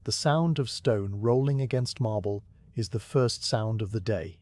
The sound of stone rolling against marble is the first sound of the day.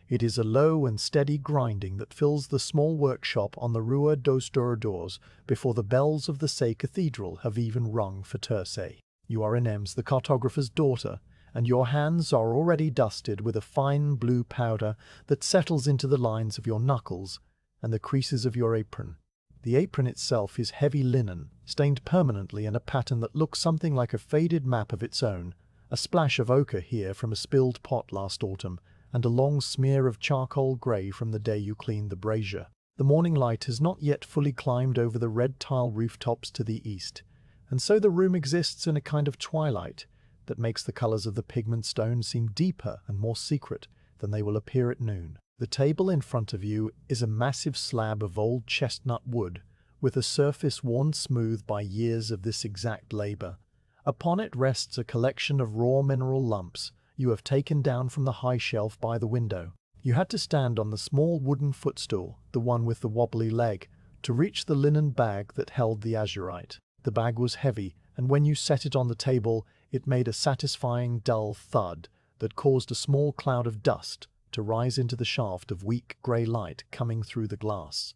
It is a low and steady grinding that fills the small workshop on the Rua dos Douradores before the bells of the Sé Cathedral have even rung for terce. You are Inês, the cartographer's daughter, and your hands are already dusted with a fine blue powder that settles into the lines of your knuckles and the creases of your apron. The apron itself is heavy linen, stained permanently in a pattern that looks something like a faded map of its own, a splash of ochre here from a spilled pot last autumn, and a long smear of charcoal grey from the day you cleaned the brazier. The morning light has not yet fully climbed over the red tile rooftops to the east, and so the room exists in a kind of twilight that makes the colours of the pigment stone seem deeper and more secret than they will appear at noon. The table in front of you is a massive slab of old chestnut wood, with a surface worn smooth by years of this exact labour. Upon it rests a collection of raw mineral lumps you have taken down from the high shelf by the window. You had to stand on the small wooden footstool, the one with the wobbly leg, to reach the linen bag that held the azurite. The bag was heavy, and when you set it on the table, it made a satisfying dull thud that caused a small cloud of dust to rise into the shaft of weak grey light coming through the glass.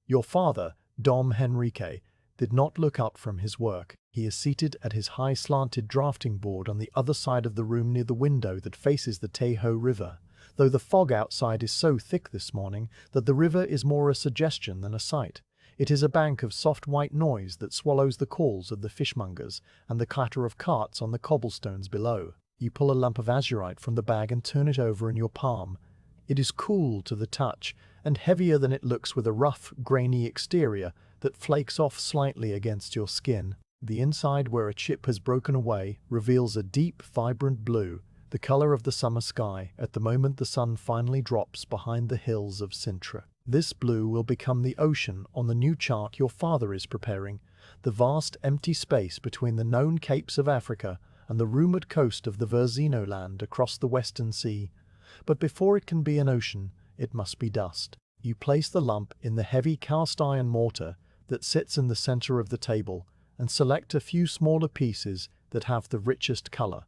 Your father, Dom Henrique, did not look up from his work. He is seated at his high slanted drafting board on the other side of the room near the window that faces the Tahoe River, though the fog outside is so thick this morning that the river is more a suggestion than a sight. It is a bank of soft white noise that swallows the calls of the fishmongers and the clatter of carts on the cobblestones below. You pull a lump of azurite from the bag and turn it over in your palm. It is cool to the touch and heavier than it looks, with a rough, grainy exterior that flakes off slightly against your skin. The inside, where a chip has broken away, reveals a deep, vibrant blue, the color of the summer sky at the moment the sun finally drops behind the hills of Sintra. This blue will become the ocean on the new chart your father is preparing, the vast empty space between the known capes of Africa and the rumored coast of the Verzino land across the Western Sea. But before it can be an ocean, it must be dust. You place the lump in the heavy cast iron mortar that sits in the center of the table and select a few smaller pieces that have the richest color,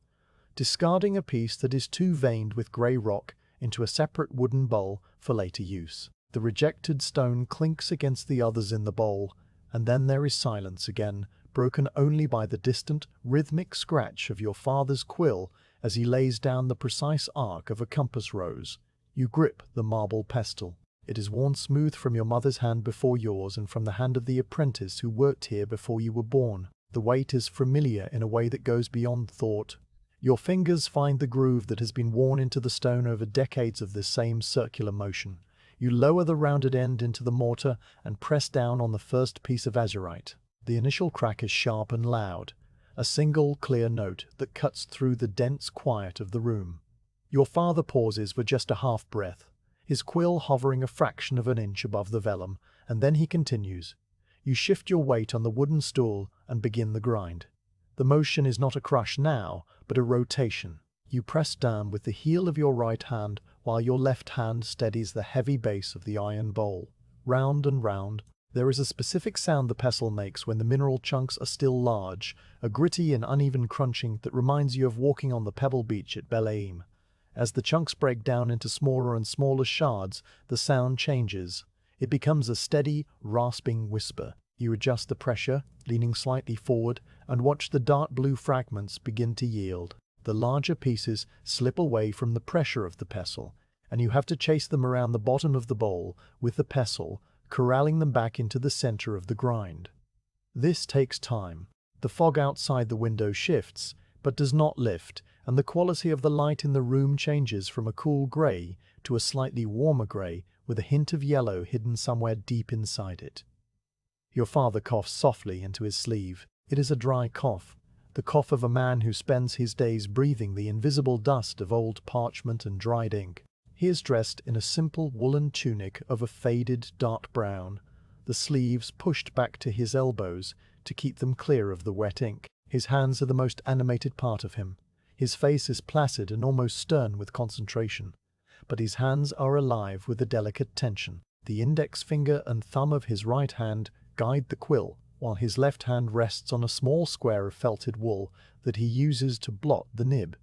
discarding a piece that is too veined with grey rock into a separate wooden bowl for later use. The rejected stone clinks against the others in the bowl, and then there is silence again, broken only by the distant, rhythmic scratch of your father's quill as he lays down the precise arc of a compass rose. You grip the marble pestle. It is worn smooth from your mother's hand before yours and from the hand of the apprentice who worked here before you were born. The weight is familiar in a way that goes beyond thought. Your fingers find the groove that has been worn into the stone over decades of this same circular motion. You lower the rounded end into the mortar and press down on the first piece of azurite. The initial crack is sharp and loud, a single clear note that cuts through the dense quiet of the room. Your father pauses for just a half breath, his quill hovering a fraction of an inch above the vellum, and then he continues. You shift your weight on the wooden stool and begin the grind. The motion is not a crush now, but a rotation. You press down with the heel of your right hand while your left hand steadies the heavy base of the iron bowl. Round and round. There is a specific sound the pestle makes when the mineral chunks are still large, a gritty and uneven crunching that reminds you of walking on the pebble beach at Bedtime. As the chunks break down into smaller and smaller shards, the sound changes. It becomes a steady, rasping whisper. You adjust the pressure, leaning slightly forward, and watch the dark blue fragments begin to yield. The larger pieces slip away from the pressure of the pestle, and you have to chase them around the bottom of the bowl with the pestle, corralling them back into the center of the grind. This takes time. The fog outside the window shifts, but does not lift, and the quality of the light in the room changes from a cool grey to a slightly warmer grey with a hint of yellow hidden somewhere deep inside it. Your father coughs softly into his sleeve. It is a dry cough, the cough of a man who spends his days breathing the invisible dust of old parchment and dried ink. He is dressed in a simple woolen tunic of a faded dark brown, the sleeves pushed back to his elbows to keep them clear of the wet ink. His hands are the most animated part of him. His face is placid and almost stern with concentration, but his hands are alive with a delicate tension. The index finger and thumb of his right hand guide the quill, while his left hand rests on a small square of felted wool that he uses to blot the nib.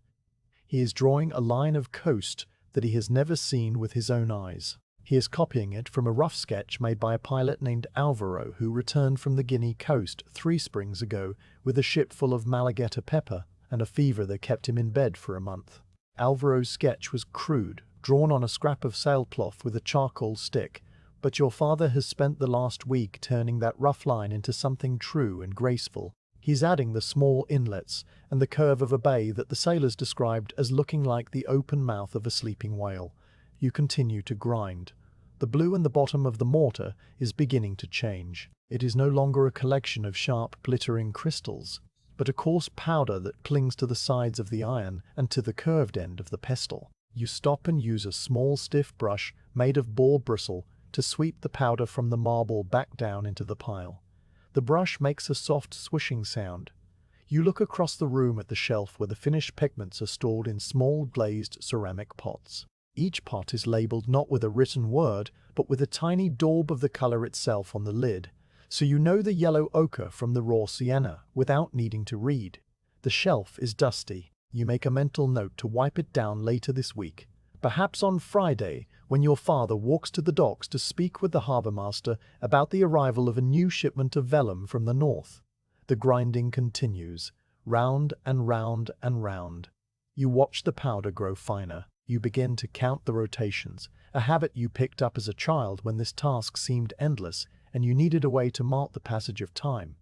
He is drawing a line of coast that he has never seen with his own eyes. He is copying it from a rough sketch made by a pilot named Alvaro who returned from the Guinea coast 3 springs ago with a ship full of Malagueta pepper and a fever that kept him in bed for a month. Alvaro's sketch was crude, drawn on a scrap of sailcloth with a charcoal stick, but your father has spent the last week turning that rough line into something true and graceful. He's adding the small inlets and the curve of a bay that the sailors described as looking like the open mouth of a sleeping whale. You continue to grind. The blue in the bottom of the mortar is beginning to change. It is no longer a collection of sharp, glittering crystals, but a coarse powder that clings to the sides of the iron and to the curved end of the pestle. You stop and use a small, stiff brush made of boar bristle to sweep the powder from the marble back down into the pile. The brush makes a soft swishing sound. You look across the room at the shelf where the finished pigments are stored in small glazed ceramic pots. Each pot is labeled not with a written word, but with a tiny daub of the color itself on the lid, so you know the yellow ochre from the raw sienna without needing to read. The shelf is dusty. You make a mental note to wipe it down later this week, perhaps on Friday, when your father walks to the docks to speak with the harbour master about the arrival of a new shipment of vellum from the north. The grinding continues, round and round and round. You watch the powder grow finer. You begin to count the rotations, a habit you picked up as a child when this task seemed endless and you needed a way to mark the passage of time.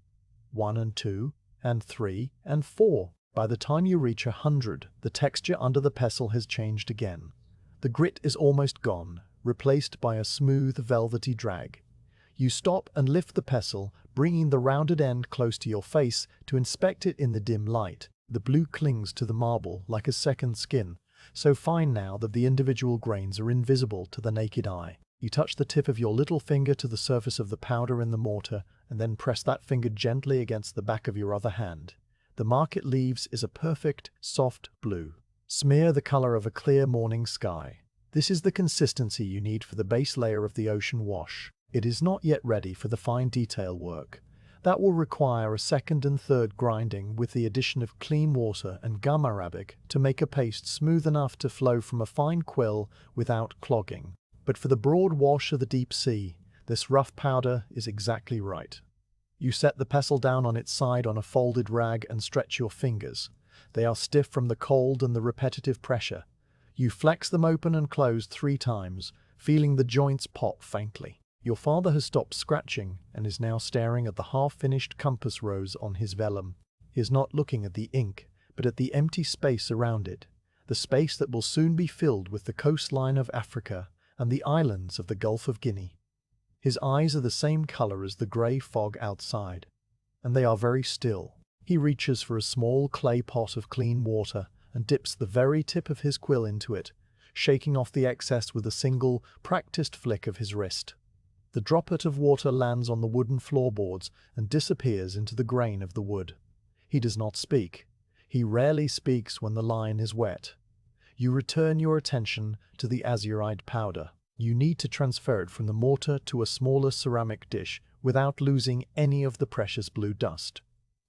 1 and 2 and 3 and 4. By the time you reach 100, the texture under the pestle has changed again. The grit is almost gone, replaced by a smooth, velvety drag. You stop and lift the pestle, bringing the rounded end close to your face to inspect it in the dim light. The blue clings to the marble like a second skin, so fine now that the individual grains are invisible to the naked eye. You touch the tip of your little finger to the surface of the powder in the mortar, and then press that finger gently against the back of your other hand. The mark it leaves is a perfect, soft blue. Smear the color of a clear morning sky. This is the consistency you need for the base layer of the ocean wash. It is not yet ready for the fine detail work. That will require a second and third grinding with the addition of clean water and gum arabic to make a paste smooth enough to flow from a fine quill without clogging. But for the broad wash of the deep sea, this rough powder is exactly right. You set the pestle down on its side on a folded rag and stretch your fingers. They are stiff from the cold and the repetitive pressure. You flex them open and close 3 times, feeling the joints pop faintly. Your father has stopped scratching and is now staring at the half-finished compass rose on his vellum. He is not looking at the ink, but at the empty space around it, the space that will soon be filled with the coastline of Africa and the islands of the Gulf of Guinea. His eyes are the same color as the grey fog outside, and they are very still. He reaches for a small clay pot of clean water and dips the very tip of his quill into it, shaking off the excess with a single, practiced flick of his wrist. The droplet of water lands on the wooden floorboards and disappears into the grain of the wood. He does not speak. He rarely speaks when the line is wet. You return your attention to the azurite powder. You need to transfer it from the mortar to a smaller ceramic dish without losing any of the precious blue dust.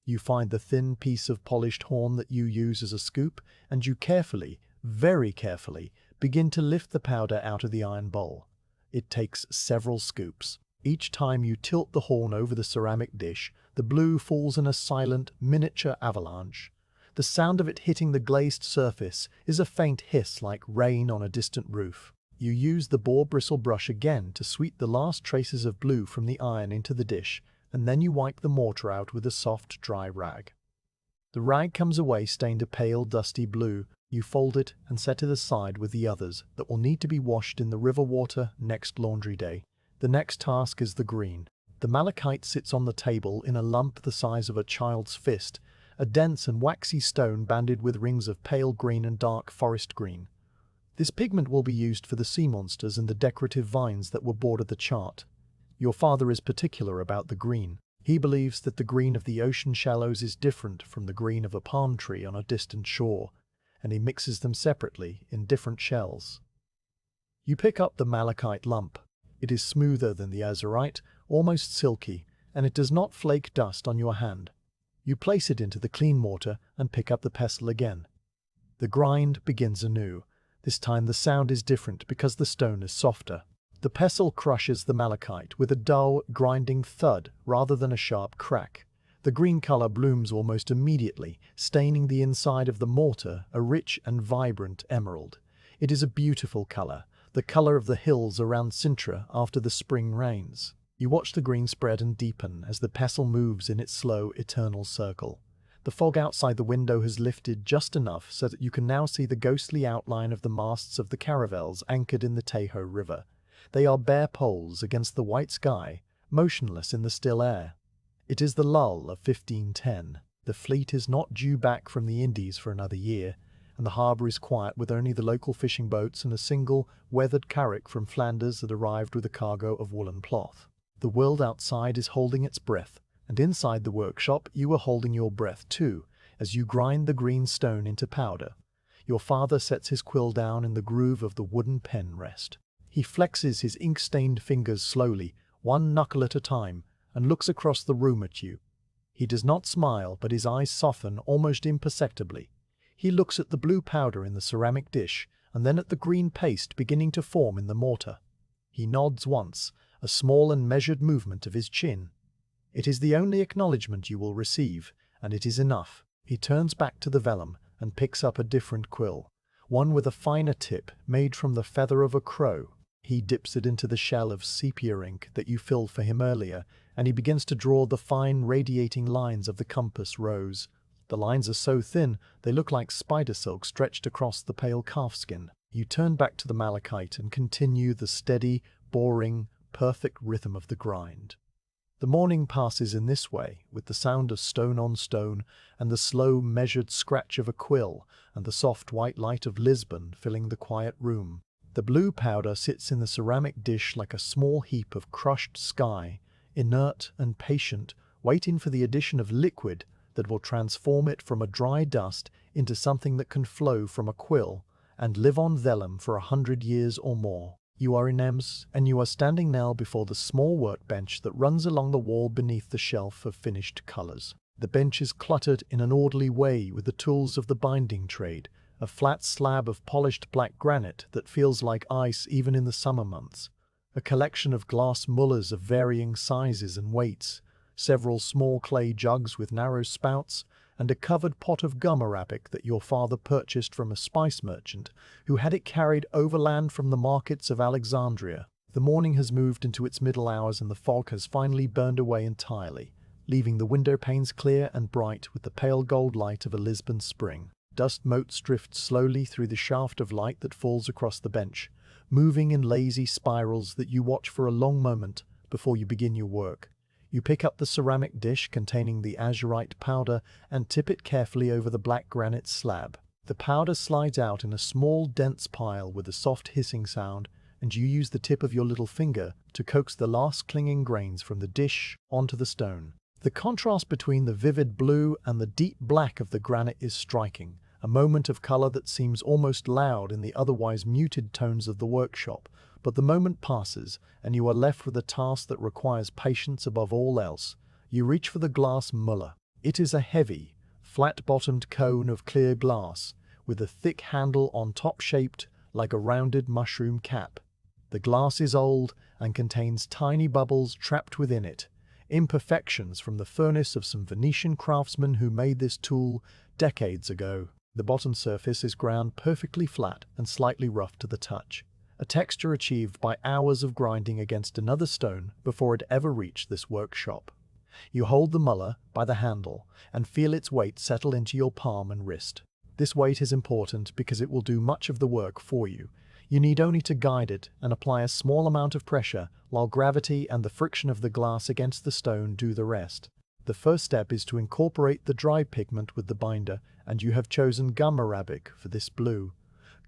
You find the thin piece of polished horn that you use as a scoop, and you carefully, very carefully, begin to lift the powder out of the iron bowl. It takes several scoops. Each time you tilt the horn over the ceramic dish, the blue falls in a silent, miniature avalanche. The sound of it hitting the glazed surface is a faint hiss like rain on a distant roof. You use the boar bristle brush again to sweep the last traces of blue from the iron into the dish, and then you wipe the mortar out with a soft, dry rag. The rag comes away stained a pale, dusty blue. You fold it and set it aside with the others that will need to be washed in the river water next laundry day. The next task is the green. The malachite sits on the table in a lump the size of a child's fist, a dense and waxy stone banded with rings of pale green and dark forest green. This pigment will be used for the sea monsters and the decorative vines that will border the chart. Your father is particular about the green. He believes that the green of the ocean shallows is different from the green of a palm tree on a distant shore, and he mixes them separately in different shells. You pick up the malachite lump. It is smoother than the azurite, almost silky, and it does not flake dust on your hand. You place it into the clean mortar and pick up the pestle again. The grind begins anew. This time the sound is different because the stone is softer. The pestle crushes the malachite with a dull, grinding thud rather than a sharp crack. The green color blooms almost immediately, staining the inside of the mortar a rich and vibrant emerald. It is a beautiful color, the color of the hills around Sintra after the spring rains. You watch the green spread and deepen as the pestle moves in its slow, eternal circle. The fog outside the window has lifted just enough so that you can now see the ghostly outline of the masts of the caravels anchored in the Tahoe River. They are bare poles against the white sky, motionless in the still air. It is the lull of 1510. The fleet is not due back from the Indies for another year, and the harbour is quiet with only the local fishing boats and a single, weathered carrack from Flanders that arrived with a cargo of woolen cloth. The world outside is holding its breath, and inside the workshop you are holding your breath too, as you grind the green stone into powder. Your father sets his quill down in the groove of the wooden pen rest. He flexes his ink-stained fingers slowly, one knuckle at a time, and looks across the room at you. He does not smile, but his eyes soften almost imperceptibly. He looks at the blue powder in the ceramic dish, and then at the green paste beginning to form in the mortar. He nods once, a small and measured movement of his chin. It is the only acknowledgement you will receive, and it is enough. He turns back to the vellum and picks up a different quill, one with a finer tip made from the feather of a crow. He dips it into the shell of sepia ink that you filled for him earlier, and he begins to draw the fine radiating lines of the compass rose. The lines are so thin they look like spider silk stretched across the pale calfskin. You turn back to the malachite and continue the steady, boring, perfect rhythm of the grind. The morning passes in this way, with the sound of stone on stone, and the slow, measured scratch of a quill, and the soft white light of Lisbon filling the quiet room. The blue powder sits in the ceramic dish like a small heap of crushed sky, inert and patient, waiting for the addition of liquid that will transform it from a dry dust into something that can flow from a quill and live on vellum for 100 years or more. You are Inês, and you are standing now before the small workbench that runs along the wall beneath the shelf of finished colors. The bench is cluttered in an orderly way with the tools of the binding trade, a flat slab of polished black granite that feels like ice even in the summer months, a collection of glass mullers of varying sizes and weights, several small clay jugs with narrow spouts, and a covered pot of gum arabic that your father purchased from a spice merchant who had it carried overland from the markets of Alexandria. The morning has moved into its middle hours and the fog has finally burned away entirely, leaving the window panes clear and bright with the pale gold light of a Lisbon spring. Dust motes drift slowly through the shaft of light that falls across the bench, moving in lazy spirals that you watch for a long moment before you begin your work. You pick up the ceramic dish containing the azurite powder and tip it carefully over the black granite slab. The powder slides out in a small, dense pile with a soft hissing sound, and you use the tip of your little finger to coax the last clinging grains from the dish onto the stone. The contrast between the vivid blue and the deep black of the granite is striking, a moment of color that seems almost loud in the otherwise muted tones of the workshop. But the moment passes, and you are left with a task that requires patience above all else. You reach for the glass muller. It is a heavy, flat-bottomed cone of clear glass, with a thick handle on top shaped like a rounded mushroom cap. The glass is old and contains tiny bubbles trapped within it, imperfections from the furnace of some Venetian craftsmen who made this tool decades ago. The bottom surface is ground perfectly flat and slightly rough to the touch, a texture achieved by hours of grinding against another stone before it ever reached this workshop. You hold the muller by the handle and feel its weight settle into your palm and wrist. This weight is important because it will do much of the work for you. You need only to guide it and apply a small amount of pressure, while gravity and the friction of the glass against the stone do the rest. The first step is to incorporate the dry pigment with the binder, and you have chosen gum arabic for this blue.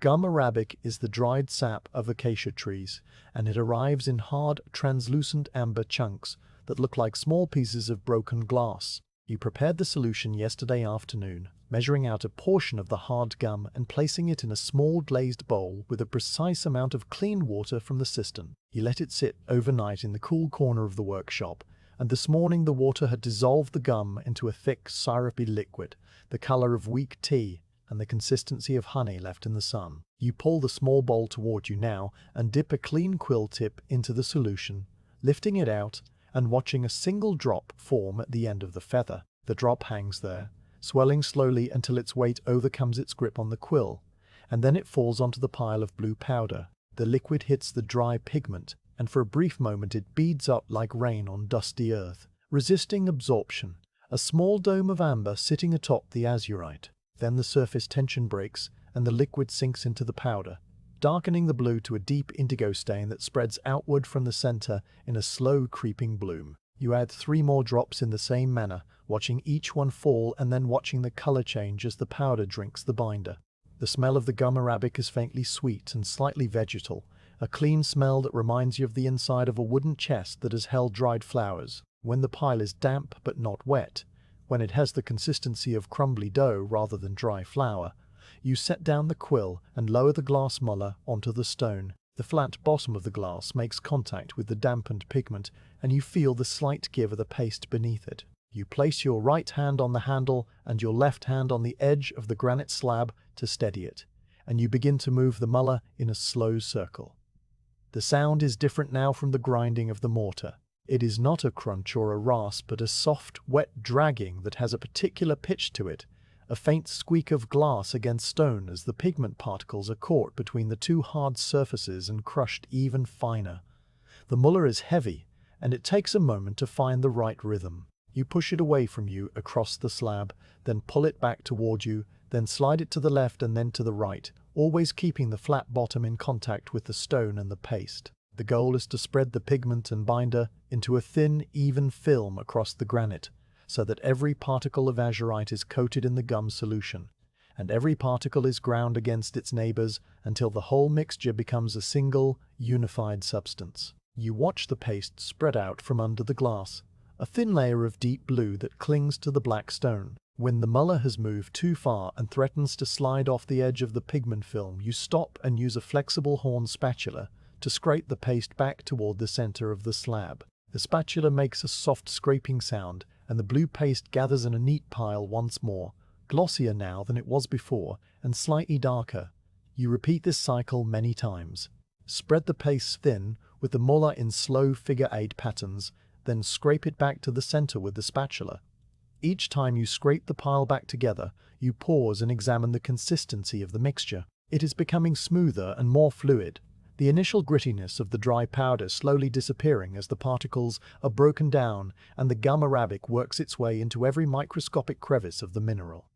Gum arabic is the dried sap of acacia trees, and it arrives in hard, translucent amber chunks that look like small pieces of broken glass. You prepared the solution yesterday afternoon, measuring out a portion of the hard gum and placing it in a small glazed bowl with a precise amount of clean water from the cistern. You let it sit overnight in the cool corner of the workshop, and this morning the water had dissolved the gum into a thick, syrupy liquid, the color of weak tea and the consistency of honey left in the sun. You pull the small bowl toward you now and dip a clean quill tip into the solution, lifting it out and watching a single drop form at the end of the feather. The drop hangs there, swelling slowly until its weight overcomes its grip on the quill, and then it falls onto the pile of blue powder. The liquid hits the dry pigment, and for a brief moment it beads up like rain on dusty earth, resisting absorption, a small dome of amber sitting atop the azurite. Then the surface tension breaks, and the liquid sinks into the powder, darkening the blue to a deep indigo stain that spreads outward from the center in a slow creeping bloom. You add 3 more drops in the same manner, watching each one fall and then watching the color change as the powder drinks the binder. The smell of the gum arabic is faintly sweet and slightly vegetal, a clean smell that reminds you of the inside of a wooden chest that has held dried flowers. When the pile is damp but not wet, when it has the consistency of crumbly dough rather than dry flour, you set down the quill and lower the glass muller onto the stone. The flat bottom of the glass makes contact with the dampened pigment, and you feel the slight give of the paste beneath it. You place your right hand on the handle and your left hand on the edge of the granite slab to steady it, and you begin to move the muller in a slow circle. The sound is different now from the grinding of the mortar. It is not a crunch or a rasp, but a soft, wet dragging that has a particular pitch to it, a faint squeak of glass against stone as the pigment particles are caught between the 2 hard surfaces and crushed even finer. The muller is heavy, and it takes a moment to find the right rhythm. You push it away from you across the slab, then pull it back toward you, then slide it to the left and then to the right, always keeping the flat bottom in contact with the stone and the paste. The goal is to spread the pigment and binder into a thin, even film across the granite, so that every particle of azurite is coated in the gum solution, and every particle is ground against its neighbors until the whole mixture becomes a single, unified substance. You watch the paste spread out from under the glass, a thin layer of deep blue that clings to the black stone. When the muller has moved too far and threatens to slide off the edge of the pigment film, you stop and use a flexible horn spatula to scrape the paste back toward the center of the slab. The spatula makes a soft scraping sound, and the blue paste gathers in a neat pile once more, glossier now than it was before, and slightly darker. You repeat this cycle many times. Spread the paste thin, with the muller in slow figure-8 patterns, then scrape it back to the center with the spatula. Each time you scrape the pile back together, you pause and examine the consistency of the mixture. It is becoming smoother and more fluid, the initial grittiness of the dry powder slowly disappearing as the particles are broken down and the gum arabic works its way into every microscopic crevice of the mineral.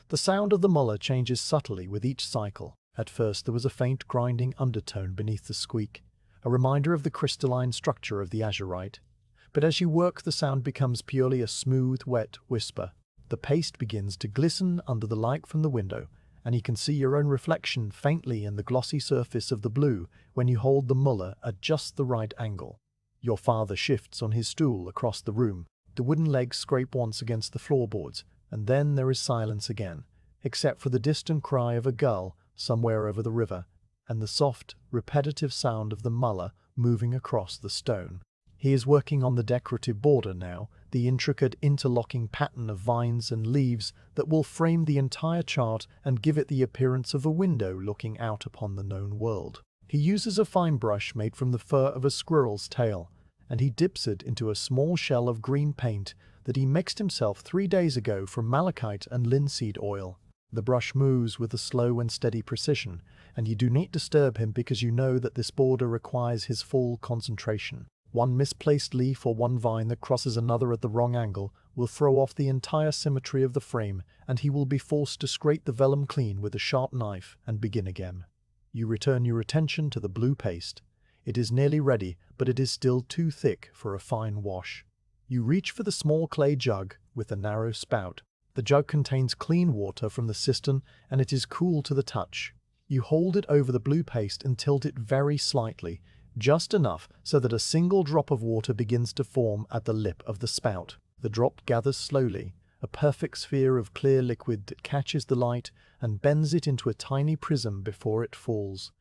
The sound of the muller changes subtly with each cycle. At first there was a faint grinding undertone beneath the squeak, a reminder of the crystalline structure of the azurite. But as you work, the sound becomes purely a smooth, wet whisper. The paste begins to glisten under the light from the window, and you can see your own reflection faintly in the glossy surface of the blue when you hold the muller at just the right angle. Your father shifts on his stool across the room. The wooden legs scrape once against the floorboards, and then there is silence again, except for the distant cry of a gull somewhere over the river, and the soft, repetitive sound of the muller moving across the stone. He is working on the decorative border now, the intricate interlocking pattern of vines and leaves that will frame the entire chart and give it the appearance of a window looking out upon the known world. He uses a fine brush made from the fur of a squirrel's tail, and he dips it into a small shell of green paint that he mixed himself 3 days ago from malachite and linseed oil. The brush moves with a slow and steady precision, and you do not disturb him because you know that this border requires his full concentration. One misplaced leaf or one vine that crosses another at the wrong angle will throw off the entire symmetry of the frame, and he will be forced to scrape the vellum clean with a sharp knife and begin again. You return your attention to the blue paste. It is nearly ready, but it is still too thick for a fine wash. You reach for the small clay jug with a narrow spout. The jug contains clean water from the cistern, and it is cool to the touch. You hold it over the blue paste and tilt it very slightly, just enough so that a single drop of water begins to form at the lip of the spout. The drop gathers slowly, a perfect sphere of clear liquid that catches the light and bends it into a tiny prism before it falls.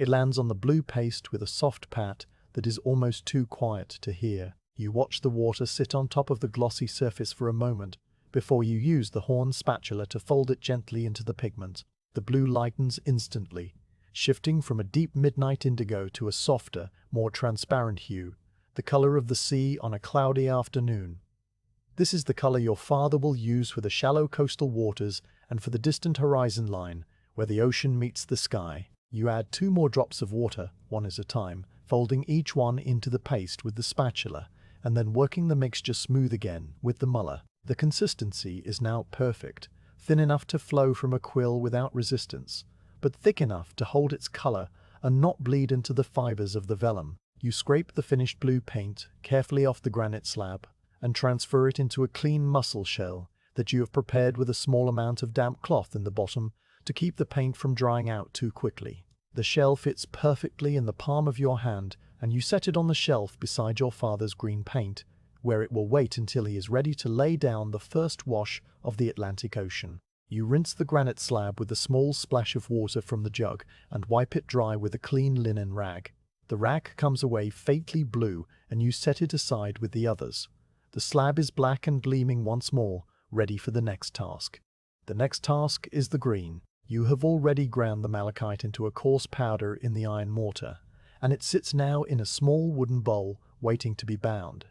It lands on the blue paste with a soft pat that is almost too quiet to hear. You watch the water sit on top of the glossy surface for a moment before you use the horn spatula to fold it gently into the pigment. The blue lightens instantly, shifting from a deep midnight indigo to a softer, more transparent hue, the color of the sea on a cloudy afternoon. This is the color your father will use for the shallow coastal waters and for the distant horizon line, where the ocean meets the sky. You add 2 more drops of water, one at a time, folding each one into the paste with the spatula, and then working the mixture smooth again with the muller. The consistency is now perfect, thin enough to flow from a quill without resistance, but thick enough to hold its color and not bleed into the fibers of the vellum. You scrape the finished blue paint carefully off the granite slab and transfer it into a clean mussel shell that you have prepared with a small amount of damp cloth in the bottom to keep the paint from drying out too quickly. The shell fits perfectly in the palm of your hand, and you set it on the shelf beside your father's green paint, where it will wait until he is ready to lay down the first wash of the Atlantic Ocean. You rinse the granite slab with a small splash of water from the jug and wipe it dry with a clean linen rag. The rag comes away faintly blue, and you set it aside with the others. The slab is black and gleaming once more, ready for the next task. The next task is the green. You have already ground the malachite into a coarse powder in the iron mortar, and it sits now in a small wooden bowl waiting to be bound.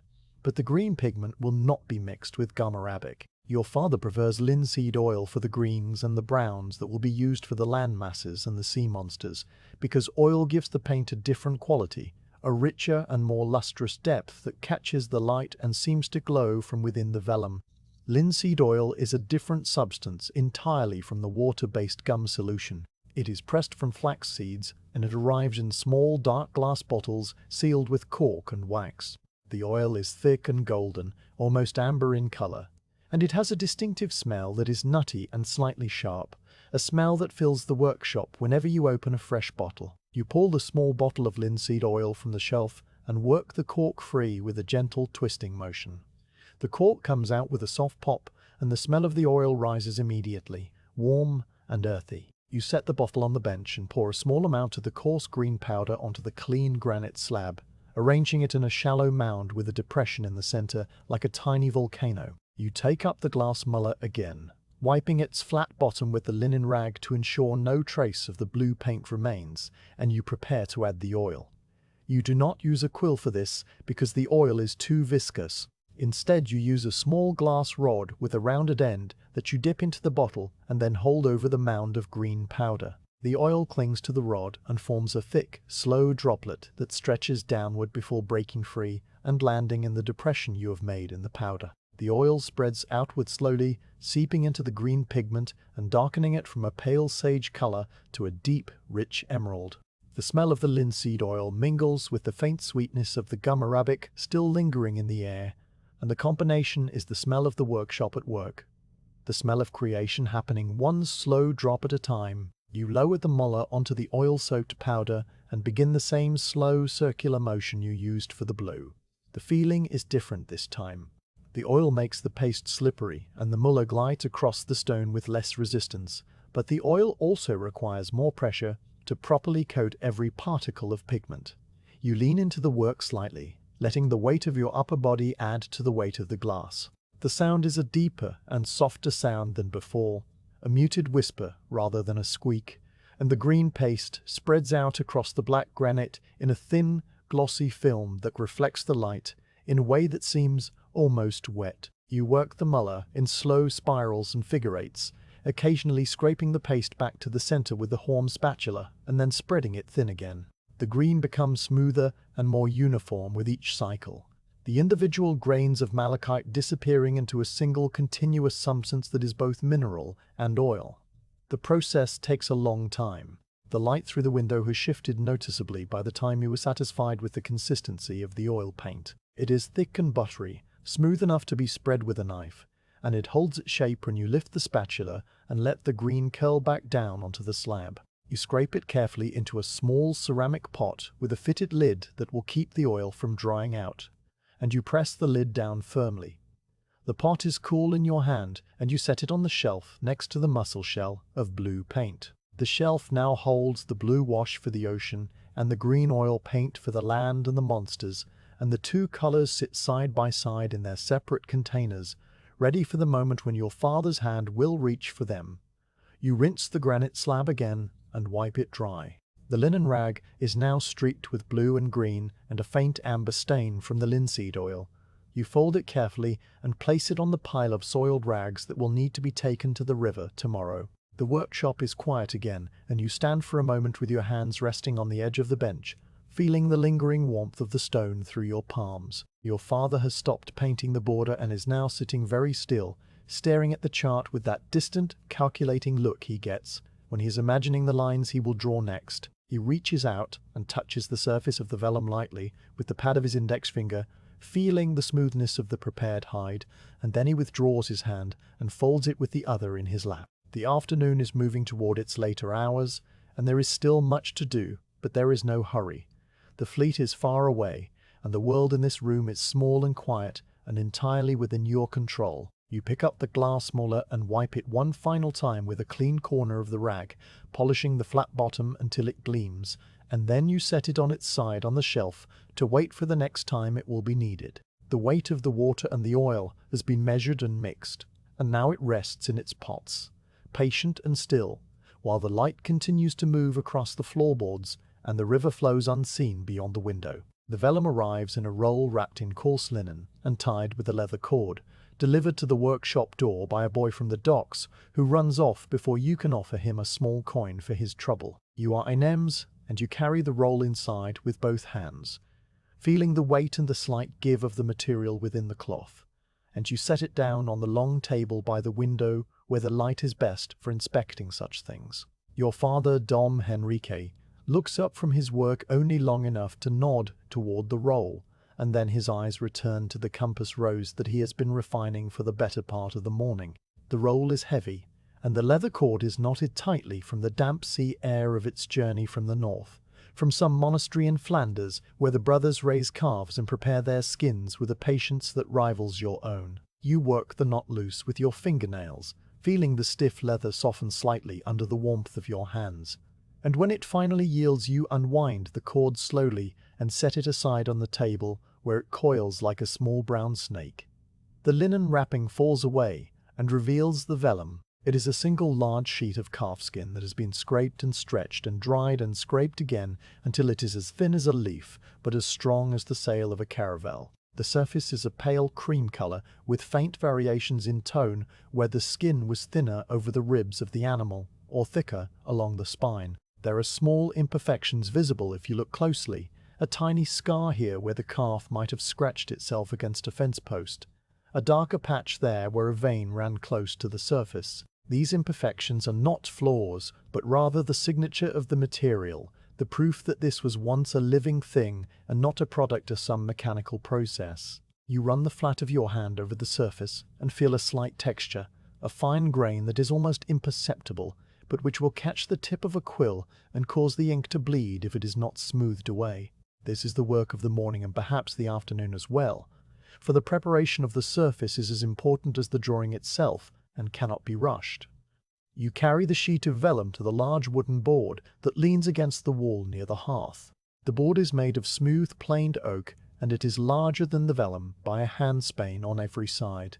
But the green pigment will not be mixed with gum arabic. Your father prefers linseed oil for the greens and the browns that will be used for the land masses and the sea monsters, because oil gives the paint a different quality, a richer and more lustrous depth that catches the light and seems to glow from within the vellum. Linseed oil is a different substance entirely from the water-based gum solution. It is pressed from flax seeds, and it arrives in small dark glass bottles sealed with cork and wax. The oil is thick and golden, almost amber in color, and it has a distinctive smell that is nutty and slightly sharp, a smell that fills the workshop whenever you open a fresh bottle. You pull the small bottle of linseed oil from the shelf and work the cork free with a gentle twisting motion. The cork comes out with a soft pop, and the smell of the oil rises immediately, warm and earthy. You set the bottle on the bench and pour a small amount of the coarse green powder onto the clean granite slab, arranging it in a shallow mound with a depression in the center like a tiny volcano. You take up the glass muller again, wiping its flat bottom with the linen rag to ensure no trace of the blue paint remains, and you prepare to add the oil. You do not use a quill for this because the oil is too viscous. Instead, you use a small glass rod with a rounded end that you dip into the bottle and then hold over the mound of green powder. The oil clings to the rod and forms a thick, slow droplet that stretches downward before breaking free and landing in the depression you have made in the powder. The oil spreads outward slowly, seeping into the green pigment and darkening it from a pale sage color to a deep, rich emerald. The smell of the linseed oil mingles with the faint sweetness of the gum arabic still lingering in the air, and the combination is the smell of the workshop at work. The smell of creation happening one slow drop at a time. You lower the muller onto the oil-soaked powder and begin the same slow circular motion you used for the blue. The feeling is different this time. The oil makes the paste slippery and the muller glides across the stone with less resistance, but the oil also requires more pressure to properly coat every particle of pigment. You lean into the work slightly, letting the weight of your upper body add to the weight of the glass. The sound is a deeper and softer sound than before, a muted whisper rather than a squeak, and the green paste spreads out across the black granite in a thin, glossy film that reflects the light in a way that seems almost wet. You work the muller in slow spirals and figure eights, occasionally scraping the paste back to the center with the horn spatula and then spreading it thin again. The green becomes smoother and more uniform with each cycle, the individual grains of malachite disappearing into a single continuous substance that is both mineral and oil. The process takes a long time. The light through the window has shifted noticeably by the time you were satisfied with the consistency of the oil paint. It is thick and buttery, smooth enough to be spread with a knife, and it holds its shape when you lift the spatula and let the green curl back down onto the slab. You scrape it carefully into a small ceramic pot with a fitted lid that will keep the oil from drying out, and you press the lid down firmly. The pot is cool in your hand, and you set it on the shelf next to the mussel shell of blue paint. The shelf now holds the blue wash for the ocean and the green oil paint for the land and the monsters, and the two colors sit side by side in their separate containers, ready for the moment when your father's hand will reach for them. You rinse the granite slab again and wipe it dry. The linen rag is now streaked with blue and green and a faint amber stain from the linseed oil. You fold it carefully and place it on the pile of soiled rags that will need to be taken to the river tomorrow. The workshop is quiet again, and you stand for a moment with your hands resting on the edge of the bench, feeling the lingering warmth of the stone through your palms. Your father has stopped painting the border and is now sitting very still, staring at the chart with that distant, calculating look he gets when he is imagining the lines he will draw next. He reaches out and touches the surface of the vellum lightly with the pad of his index finger, feeling the smoothness of the prepared hide, and then he withdraws his hand and folds it with the other in his lap. The afternoon is moving toward its later hours, and there is still much to do, but there is no hurry. The fleet is far away, and the world in this room is small and quiet and entirely within your control. You pick up the glass muller and wipe it one final time with a clean corner of the rag, polishing the flat bottom until it gleams, and then you set it on its side on the shelf to wait for the next time it will be needed. The weight of the water and the oil has been measured and mixed, and now it rests in its pots, patient and still, while the light continues to move across the floorboards and the river flows unseen beyond the window. The vellum arrives in a roll wrapped in coarse linen and tied with a leather cord, delivered to the workshop door by a boy from the docks who runs off before you can offer him a small coin for his trouble. You are Inês, and you carry the roll inside with both hands, feeling the weight and the slight give of the material within the cloth, and you set it down on the long table by the window where the light is best for inspecting such things. Your father, Dom Henrique, looks up from his work only long enough to nod toward the roll, and then his eyes return to the compass rose that he has been refining for the better part of the morning. The roll is heavy, and the leather cord is knotted tightly from the damp sea air of its journey from the north, from some monastery in Flanders where the brothers raise calves and prepare their skins with a patience that rivals your own. You work the knot loose with your fingernails, feeling the stiff leather soften slightly under the warmth of your hands. And when it finally yields, you unwind the cord slowly and set it aside on the table where it coils like a small brown snake. The linen wrapping falls away and reveals the vellum. It is a single large sheet of calfskin that has been scraped and stretched and dried and scraped again until it is as thin as a leaf but as strong as the sail of a caravel. The surface is a pale cream color with faint variations in tone where the skin was thinner over the ribs of the animal or thicker along the spine. There are small imperfections visible if you look closely, a tiny scar here where the calf might have scratched itself against a fence post, a darker patch there where a vein ran close to the surface. These imperfections are not flaws, but rather the signature of the material, the proof that this was once a living thing and not a product of some mechanical process. You run the flat of your hand over the surface and feel a slight texture, a fine grain that is almost imperceptible, but which will catch the tip of a quill and cause the ink to bleed if it is not smoothed away. This is the work of the morning and perhaps the afternoon as well, for the preparation of the surface is as important as the drawing itself and cannot be rushed. You carry the sheet of vellum to the large wooden board that leans against the wall near the hearth. The board is made of smooth planed oak, and it is larger than the vellum by a handspan on every side.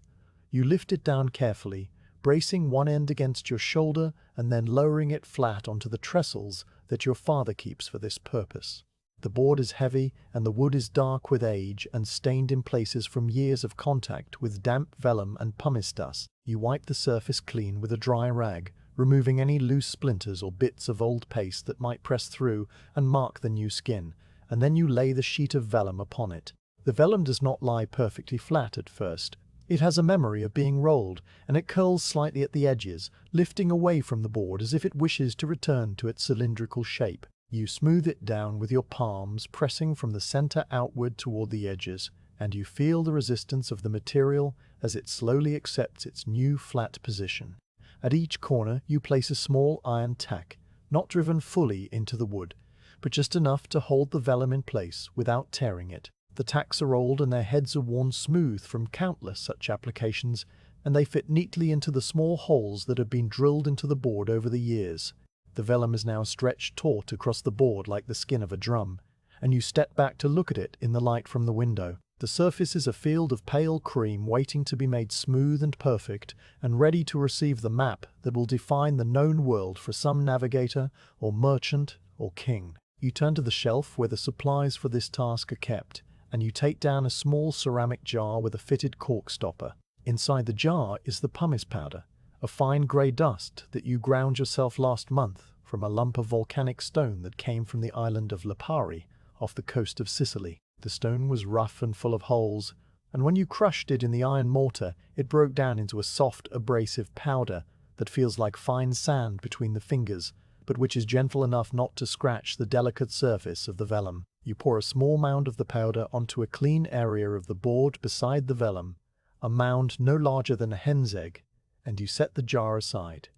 You lift it down carefully, bracing one end against your shoulder and then lowering it flat onto the trestles that your father keeps for this purpose. The board is heavy and the wood is dark with age and stained in places from years of contact with damp vellum and pumice dust. You wipe the surface clean with a dry rag, removing any loose splinters or bits of old paste that might press through and mark the new skin, and then you lay the sheet of vellum upon it. The vellum does not lie perfectly flat at first. It has a memory of being rolled, and it curls slightly at the edges, lifting away from the board as if it wishes to return to its cylindrical shape. You smooth it down with your palms, pressing from the center outward toward the edges, and you feel the resistance of the material as it slowly accepts its new flat position. At each corner you place a small iron tack, not driven fully into the wood, but just enough to hold the vellum in place without tearing it. The tacks are old and their heads are worn smooth from countless such applications, and they fit neatly into the small holes that have been drilled into the board over the years. The vellum is now stretched taut across the board like the skin of a drum, and you step back to look at it in the light from the window. The surface is a field of pale cream waiting to be made smooth and perfect and ready to receive the map that will define the known world for some navigator or merchant or king. You turn to the shelf where the supplies for this task are kept, and you take down a small ceramic jar with a fitted cork stopper. Inside the jar is the pumice powder, a fine grey dust that you ground yourself last month from a lump of volcanic stone that came from the island of Lipari off the coast of Sicily. The stone was rough and full of holes, and when you crushed it in the iron mortar, it broke down into a soft, abrasive powder that feels like fine sand between the fingers, but which is gentle enough not to scratch the delicate surface of the vellum. You pour a small mound of the powder onto a clean area of the board beside the vellum, a mound no larger than a hen's egg, and you set the jar aside.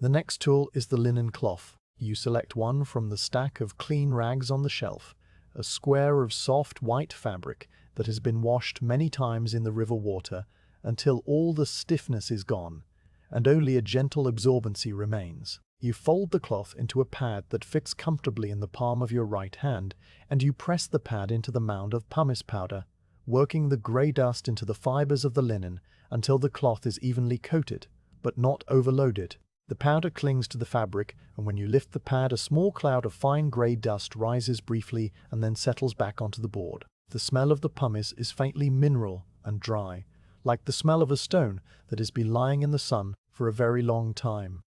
The next tool is the linen cloth. You select one from the stack of clean rags on the shelf, a square of soft white fabric that has been washed many times in the river water until all the stiffness is gone and only a gentle absorbency remains. You fold the cloth into a pad that fits comfortably in the palm of your right hand, and you press the pad into the mound of pumice powder, working the grey dust into the fibers of the linen until the cloth is evenly coated, but not overloaded. The powder clings to the fabric, and when you lift the pad, a small cloud of fine grey dust rises briefly and then settles back onto the board. The smell of the pumice is faintly mineral and dry, like the smell of a stone that has been lying in the sun for a very long time.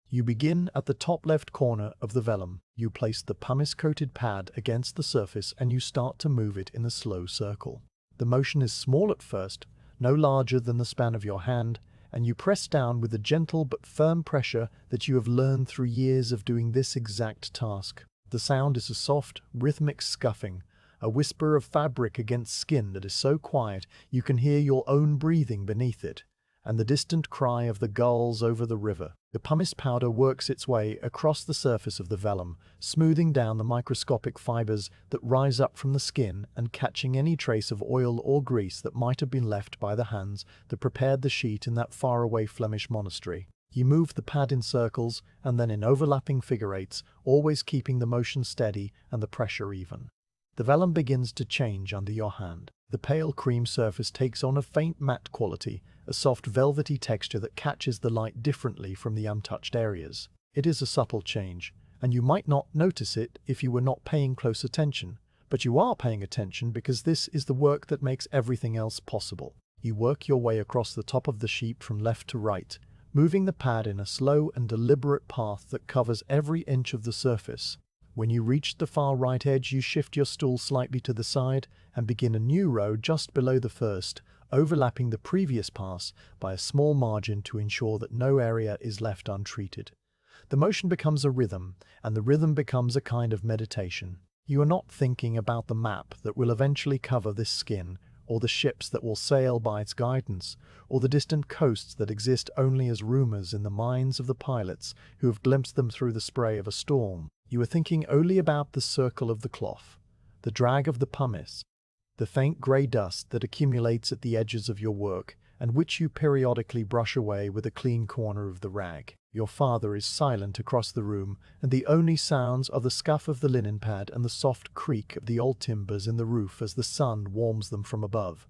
You begin at the top left corner of the vellum. You place the pumice-coated pad against the surface and you start to move it in a slow circle. The motion is small at first, no larger than the span of your hand, and you press down with the gentle but firm pressure that you have learned through years of doing this exact task. The sound is a soft, rhythmic scuffing, a whisper of fabric against skin that is so quiet you can hear your own breathing beneath it, and the distant cry of the gulls over the river. The pumice powder works its way across the surface of the vellum, smoothing down the microscopic fibers that rise up from the skin and catching any trace of oil or grease that might have been left by the hands that prepared the sheet in that faraway Flemish monastery. You move the pad in circles and then in overlapping figure eights, always keeping the motion steady and the pressure even. The vellum begins to change under your hand. The pale cream surface takes on a faint matte quality, a soft velvety texture that catches the light differently from the untouched areas. It is a subtle change, and you might not notice it if you were not paying close attention, but you are paying attention because this is the work that makes everything else possible. You work your way across the top of the sheet from left to right, moving the pad in a slow and deliberate path that covers every inch of the surface. When you reach the far right edge, you shift your stool slightly to the side and begin a new row just below the first, overlapping the previous pass by a small margin to ensure that no area is left untreated. The motion becomes a rhythm, and the rhythm becomes a kind of meditation. You are not thinking about the map that will eventually cover this skin, or the ships that will sail by its guidance, or the distant coasts that exist only as rumors in the minds of the pilots who have glimpsed them through the spray of a storm. You are thinking only about the circle of the cloth, the drag of the pumice, the faint grey dust that accumulates at the edges of your work, and which you periodically brush away with a clean corner of the rag. Your father is silent across the room, and the only sounds are the scuff of the linen pad and the soft creak of the old timbers in the roof as the sun warms them from above.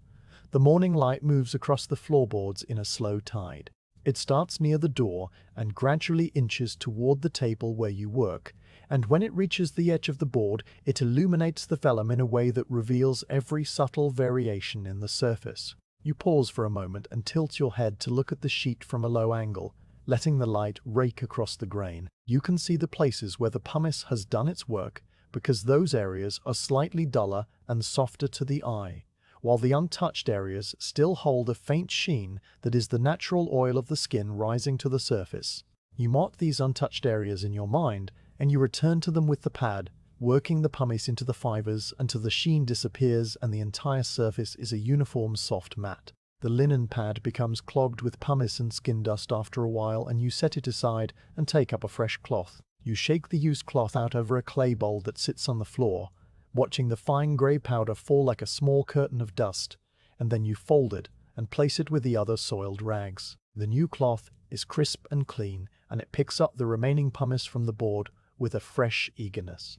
The morning light moves across the floorboards in a slow tide. It starts near the door and gradually inches toward the table where you work, and when it reaches the edge of the board, it illuminates the vellum in a way that reveals every subtle variation in the surface. You pause for a moment and tilt your head to look at the sheet from a low angle, letting the light rake across the grain. You can see the places where the pumice has done its work, because those areas are slightly duller and softer to the eye, while the untouched areas still hold a faint sheen that is the natural oil of the skin rising to the surface. You mark these untouched areas in your mind, and you return to them with the pad, working the pumice into the fibers until the sheen disappears and the entire surface is a uniform soft mat. The linen pad becomes clogged with pumice and skin dust after a while, and you set it aside and take up a fresh cloth. You shake the used cloth out over a clay bowl that sits on the floor, watching the fine grey powder fall like a small curtain of dust, and then you fold it and place it with the other soiled rags. The new cloth is crisp and clean, and it picks up the remaining pumice from the board with a fresh eagerness.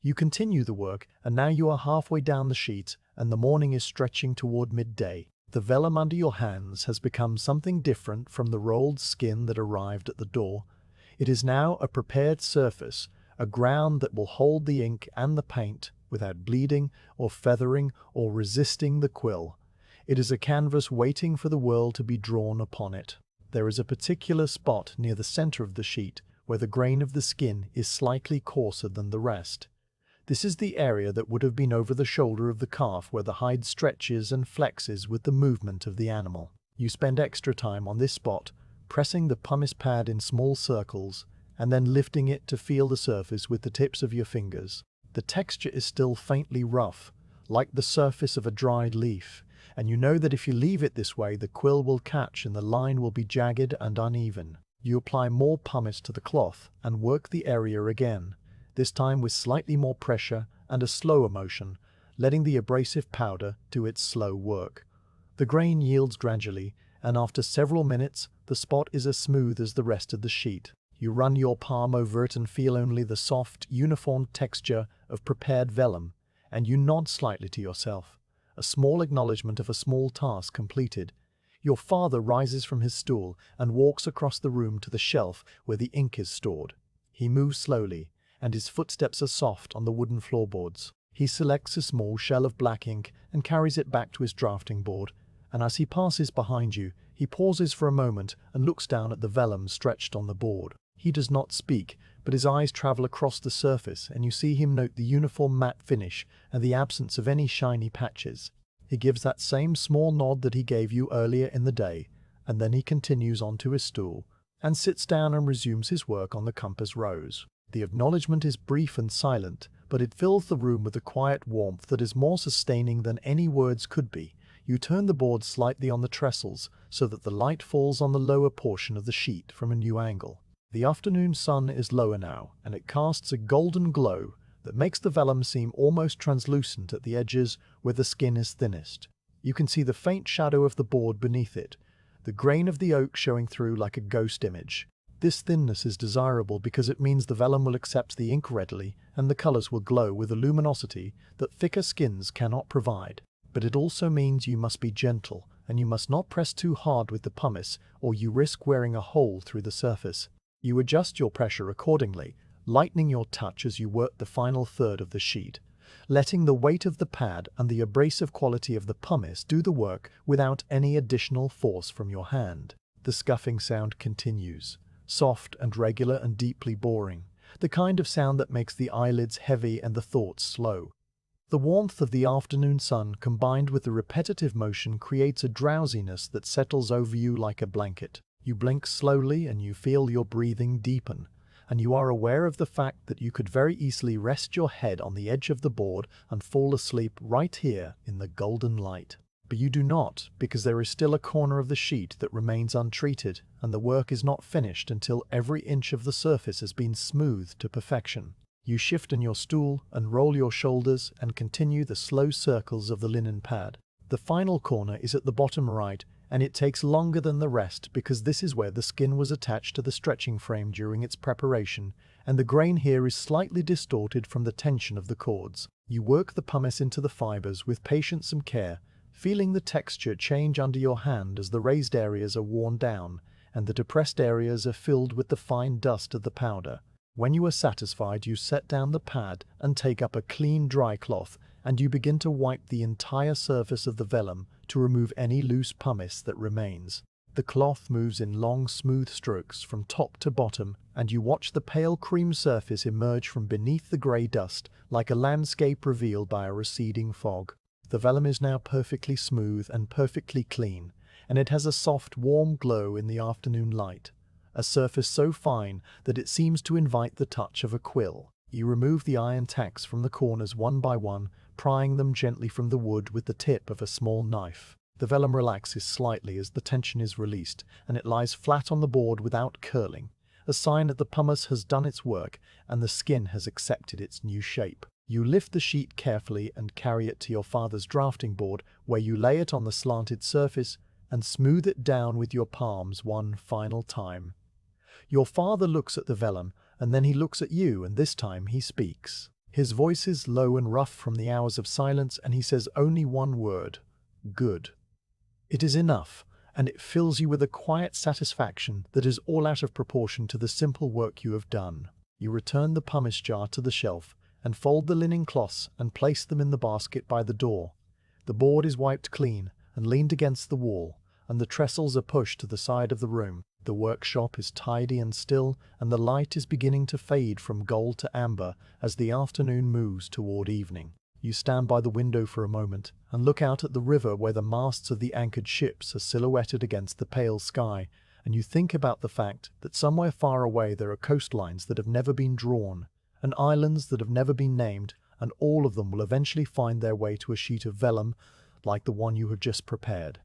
You continue the work, and now you are halfway down the sheet, and the morning is stretching toward midday. The vellum under your hands has become something different from the rolled skin that arrived at the door. It is now a prepared surface, a ground that will hold the ink and the paint without bleeding or feathering or resisting the quill. It is a canvas waiting for the world to be drawn upon it. There is a particular spot near the center of the sheet where the grain of the skin is slightly coarser than the rest. This is the area that would have been over the shoulder of the calf where the hide stretches and flexes with the movement of the animal. You spend extra time on this spot, pressing the pumice pad in small circles, and then lifting it to feel the surface with the tips of your fingers. The texture is still faintly rough, like the surface of a dried leaf, and you know that if you leave it this way, the quill will catch and the line will be jagged and uneven. You apply more pumice to the cloth and work the area again, this time with slightly more pressure and a slower motion, letting the abrasive powder do its slow work. The grain yields gradually, and after several minutes, the spot is as smooth as the rest of the sheet. You run your palm over it and feel only the soft, uniform texture of prepared vellum, and you nod slightly to yourself, a small acknowledgement of a small task completed. Your father rises from his stool and walks across the room to the shelf where the ink is stored. He moves slowly, and his footsteps are soft on the wooden floorboards. He selects a small shell of black ink and carries it back to his drafting board, and as he passes behind you, he pauses for a moment and looks down at the vellum stretched on the board. He does not speak, but his eyes travel across the surface, and you see him note the uniform matte finish and the absence of any shiny patches. He gives that same small nod that he gave you earlier in the day, and then he continues on to his stool, and sits down and resumes his work on the compass rose. The acknowledgement is brief and silent, but it fills the room with a quiet warmth that is more sustaining than any words could be. You turn the board slightly on the trestles so that the light falls on the lower portion of the sheet from a new angle. The afternoon sun is lower now, and it casts a golden glow that makes the vellum seem almost translucent at the edges where the skin is thinnest. You can see the faint shadow of the board beneath it, the grain of the oak showing through like a ghost image. This thinness is desirable because it means the vellum will accept the ink readily and the colors will glow with a luminosity that thicker skins cannot provide. But it also means you must be gentle, and you must not press too hard with the pumice or you risk wearing a hole through the surface. You adjust your pressure accordingly, lightening your touch as you work the final third of the sheet, letting the weight of the pad and the abrasive quality of the pumice do the work without any additional force from your hand. The scuffing sound continues, soft and regular and deeply boring, the kind of sound that makes the eyelids heavy and the thoughts slow. The warmth of the afternoon sun combined with the repetitive motion creates a drowsiness that settles over you like a blanket. You blink slowly and you feel your breathing deepen, and you are aware of the fact that you could very easily rest your head on the edge of the board and fall asleep right here in the golden light. But you do not, because there is still a corner of the sheet that remains untreated, and the work is not finished until every inch of the surface has been smoothed to perfection. You shift in your stool and roll your shoulders and continue the slow circles of the linen pad. The final corner is at the bottom right, and it takes longer than the rest because this is where the skin was attached to the stretching frame during its preparation, and the grain here is slightly distorted from the tension of the cords. You work the pumice into the fibers with patience and care, feeling the texture change under your hand as the raised areas are worn down and the depressed areas are filled with the fine dust of the powder. When you are satisfied, you set down the pad and take up a clean dry cloth, and you begin to wipe the entire surface of the vellum to remove any loose pumice that remains. The cloth moves in long, smooth strokes from top to bottom, and you watch the pale cream surface emerge from beneath the grey dust like a landscape revealed by a receding fog. The vellum is now perfectly smooth and perfectly clean, and it has a soft, warm glow in the afternoon light, a surface so fine that it seems to invite the touch of a quill. You remove the iron tacks from the corners one by one, prying them gently from the wood with the tip of a small knife. The vellum relaxes slightly as the tension is released, and it lies flat on the board without curling, a sign that the pumice has done its work and the skin has accepted its new shape. You lift the sheet carefully and carry it to your father's drafting board, where you lay it on the slanted surface and smooth it down with your palms one final time. Your father looks at the vellum, and then he looks at you, and this time he speaks. His voice is low and rough from the hours of silence, and he says only one word: good. It is enough, and it fills you with a quiet satisfaction that is all out of proportion to the simple work you have done. You return the pumice jar to the shelf, and fold the linen cloths and place them in the basket by the door. The board is wiped clean and leaned against the wall, and the trestles are pushed to the side of the room. The workshop is tidy and still, and the light is beginning to fade from gold to amber as the afternoon moves toward evening. You stand by the window for a moment and look out at the river where the masts of the anchored ships are silhouetted against the pale sky, and you think about the fact that somewhere far away there are coastlines that have never been drawn, and islands that have never been named, and all of them will eventually find their way to a sheet of vellum like the one you have just prepared.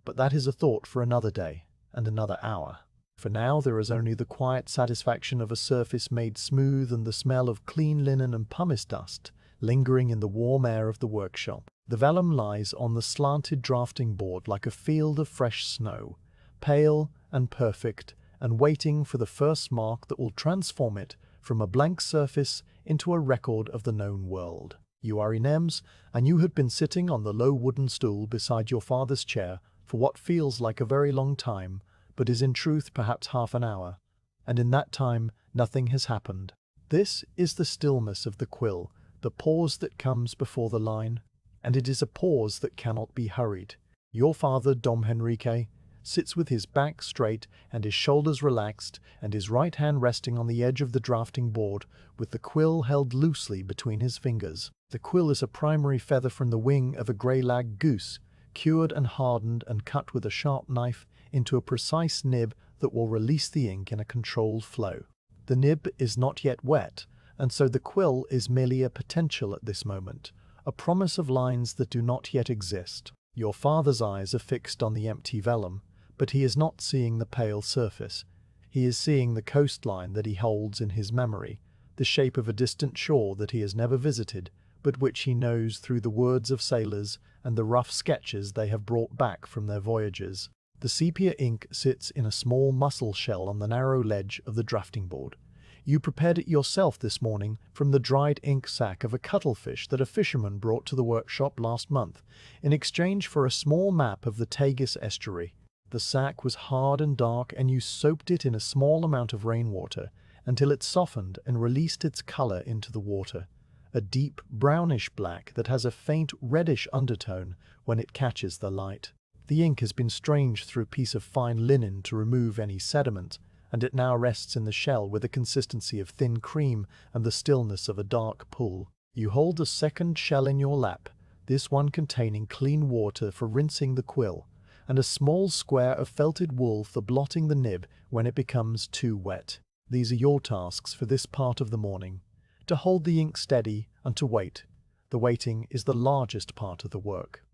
But that is a thought for another day and another hour. For now there is only the quiet satisfaction of a surface made smooth and the smell of clean linen and pumice dust lingering in the warm air of the workshop. The vellum lies on the slanted drafting board like a field of fresh snow, pale and perfect, and waiting for the first mark that will transform it from a blank surface into a record of the known world. You are Inês, and you had been sitting on the low wooden stool beside your father's chair for what feels like a very long time, but is in truth perhaps half an hour, and in that time nothing has happened. This is the stillness of the quill, the pause that comes before the line, and it is a pause that cannot be hurried. Your father, Dom Henrique, sits with his back straight and his shoulders relaxed, and his right hand resting on the edge of the drafting board, with the quill held loosely between his fingers. The quill is a primary feather from the wing of a grey-lag goose, cured and hardened and cut with a sharp knife into a precise nib that will release the ink in a controlled flow. The nib is not yet wet, and so the quill is merely a potential at this moment, a promise of lines that do not yet exist. Your father's eyes are fixed on the empty vellum, but he is not seeing the pale surface. He is seeing the coastline that he holds in his memory, the shape of a distant shore that he has never visited, but which he knows through the words of sailors and the rough sketches they have brought back from their voyages. The sepia ink sits in a small mussel shell on the narrow ledge of the drafting board. You prepared it yourself this morning from the dried ink sac of a cuttlefish that a fisherman brought to the workshop last month, in exchange for a small map of the Tagus estuary. The sac was hard and dark, and you soaked it in a small amount of rainwater until it softened and released its color into the water, a deep brownish black that has a faint reddish undertone when it catches the light. The ink has been strained through a piece of fine linen to remove any sediment, and it now rests in the shell with the consistency of thin cream and the stillness of a dark pool. You hold a second shell in your lap, this one containing clean water for rinsing the quill, and a small square of felted wool for blotting the nib when it becomes too wet. These are your tasks for this part of the morning: to hold the ink steady and to wait. The waiting is the largest part of the work.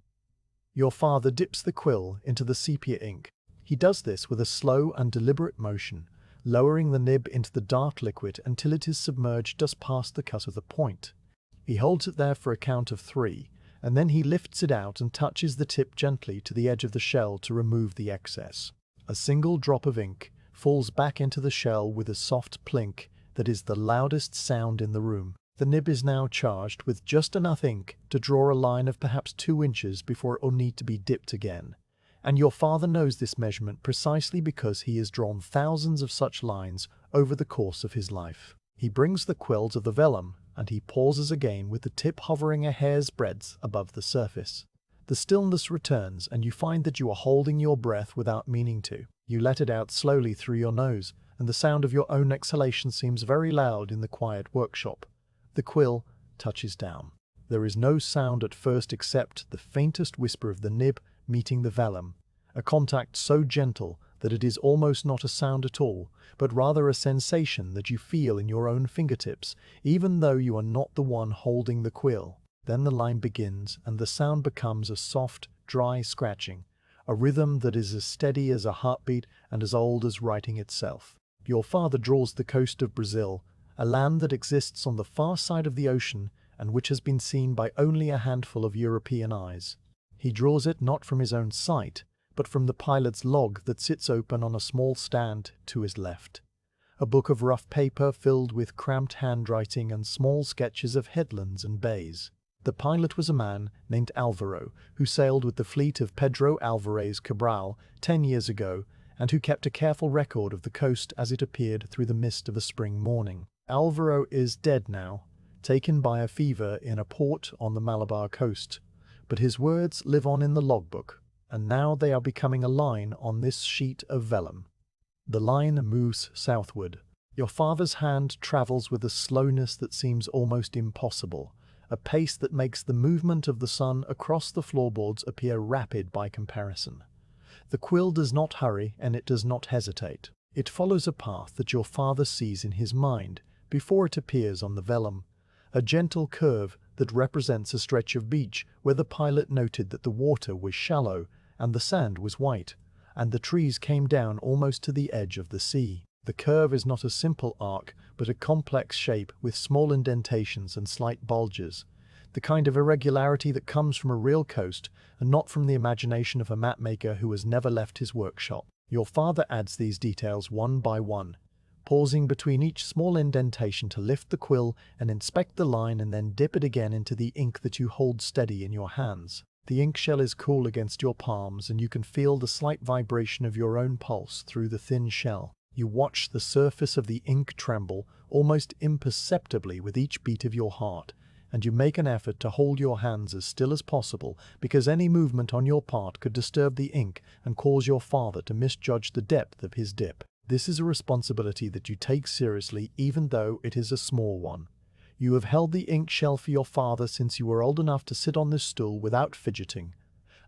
Your father dips the quill into the sepia ink. He does this with a slow and deliberate motion, lowering the nib into the dark liquid until it is submerged just past the cut of the point. He holds it there for a count of 3, and then he lifts it out and touches the tip gently to the edge of the shell to remove the excess. A single drop of ink falls back into the shell with a soft plink that is the loudest sound in the room. The nib is now charged with just enough ink to draw a line of perhaps 2 inches before it will need to be dipped again. And your father knows this measurement precisely because he has drawn thousands of such lines over the course of his life. He brings the quill to the vellum, and he pauses again with the tip hovering a hair's breadth above the surface. The stillness returns, and you find that you are holding your breath without meaning to. You let it out slowly through your nose, and the sound of your own exhalation seems very loud in the quiet workshop. The quill touches down. There is no sound at first except the faintest whisper of the nib meeting the vellum, a contact so gentle that it is almost not a sound at all, but rather a sensation that you feel in your own fingertips, even though you are not the one holding the quill. Then the line begins, and the sound becomes a soft, dry scratching, a rhythm that is as steady as a heartbeat and as old as writing itself. Your father draws the coast of Brazil, a land that exists on the far side of the ocean and which has been seen by only a handful of European eyes. He draws it not from his own sight, but from the pilot's log that sits open on a small stand to his left. a book of rough paper filled with cramped handwriting and small sketches of headlands and bays. The pilot was a man named Alvaro, who sailed with the fleet of Pedro Alvarez Cabral 10 years ago, and who kept a careful record of the coast as it appeared through the mist of a spring morning. Alvaro is dead now, taken by a fever in a port on the Malabar coast, but his words live on in the logbook, and now they are becoming a line on this sheet of vellum. The line moves southward. Your father's hand travels with a slowness that seems almost impossible, a pace that makes the movement of the sun across the floorboards appear rapid by comparison. The quill does not hurry and it does not hesitate. It follows a path that your father sees in his mind before it appears on the vellum, a gentle curve that represents a stretch of beach where the pilot noted that the water was shallow and the sand was white, and the trees came down almost to the edge of the sea. The curve is not a simple arc, but a complex shape with small indentations and slight bulges, the kind of irregularity that comes from a real coast and not from the imagination of a mapmaker who has never left his workshop. Your father adds these details one by one, pausing between each small indentation to lift the quill and inspect the line and then dip it again into the ink that you hold steady in your hands. The ink shell is cool against your palms and you can feel the slight vibration of your own pulse through the thin shell. You watch the surface of the ink tremble almost imperceptibly with each beat of your heart, and you make an effort to hold your hands as still as possible because any movement on your part could disturb the ink and cause your father to misjudge the depth of his dip. This is a responsibility that you take seriously even though it is a small one. You have held the ink shell for your father since you were old enough to sit on this stool without fidgeting,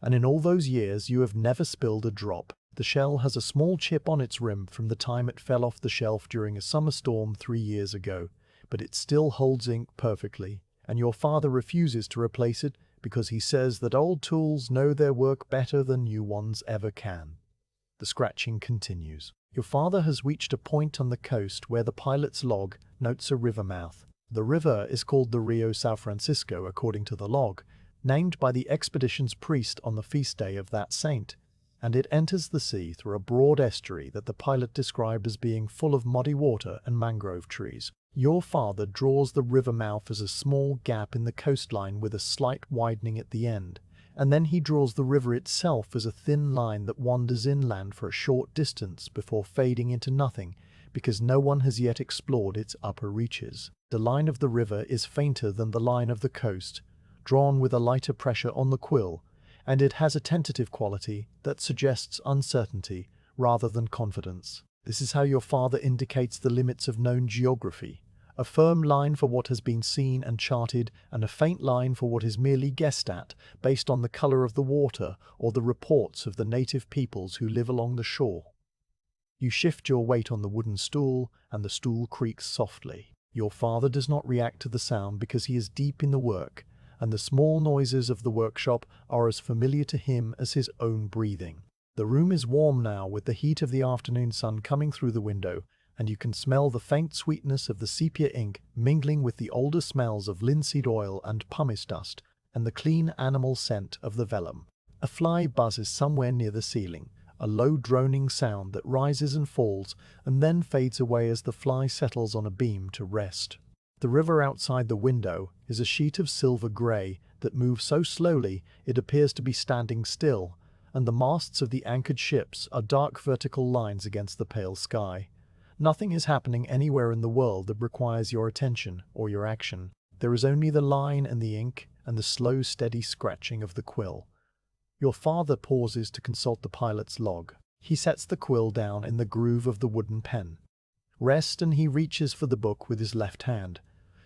and in all those years you have never spilled a drop. The shell has a small chip on its rim from the time it fell off the shelf during a summer storm 3 years ago, but it still holds ink perfectly, and your father refuses to replace it because he says that old tools know their work better than new ones ever can. The scratching continues. Your father has reached a point on the coast where the pilot's log notes a river mouth. The river is called the Rio São Francisco according to the log, named by the expedition's priest on the feast day of that saint, and it enters the sea through a broad estuary that the pilot described as being full of muddy water and mangrove trees. Your father draws the river mouth as a small gap in the coastline with a slight widening at the end, and then he draws the river itself as a thin line that wanders inland for a short distance before fading into nothing, because no one has yet explored its upper reaches. The line of the river is fainter than the line of the coast, drawn with a lighter pressure on the quill, and it has a tentative quality that suggests uncertainty rather than confidence. This is how your father indicates the limits of known geography, a firm line for what has been seen and charted, and a faint line for what is merely guessed at, based on the color of the water or the reports of the native peoples who live along the shore. You shift your weight on the wooden stool, and the stool creaks softly. Your father does not react to the sound because he is deep in the work, and the small noises of the workshop are as familiar to him as his own breathing. The room is warm now with the heat of the afternoon sun coming through the window, and you can smell the faint sweetness of the sepia ink mingling with the older smells of linseed oil and pumice dust, and the clean animal scent of the vellum. A fly buzzes somewhere near the ceiling, a low droning sound that rises and falls and then fades away as the fly settles on a beam to rest. The river outside the window is a sheet of silver grey that moves so slowly it appears to be standing still, and the masts of the anchored ships are dark vertical lines against the pale sky. Nothing is happening anywhere in the world that requires your attention or your action. There is only the line and the ink and the slow, steady scratching of the quill. Your father pauses to consult the pilot's log. He sets the quill down in the groove of the wooden pen. Rest, and he reaches for the book with his left hand,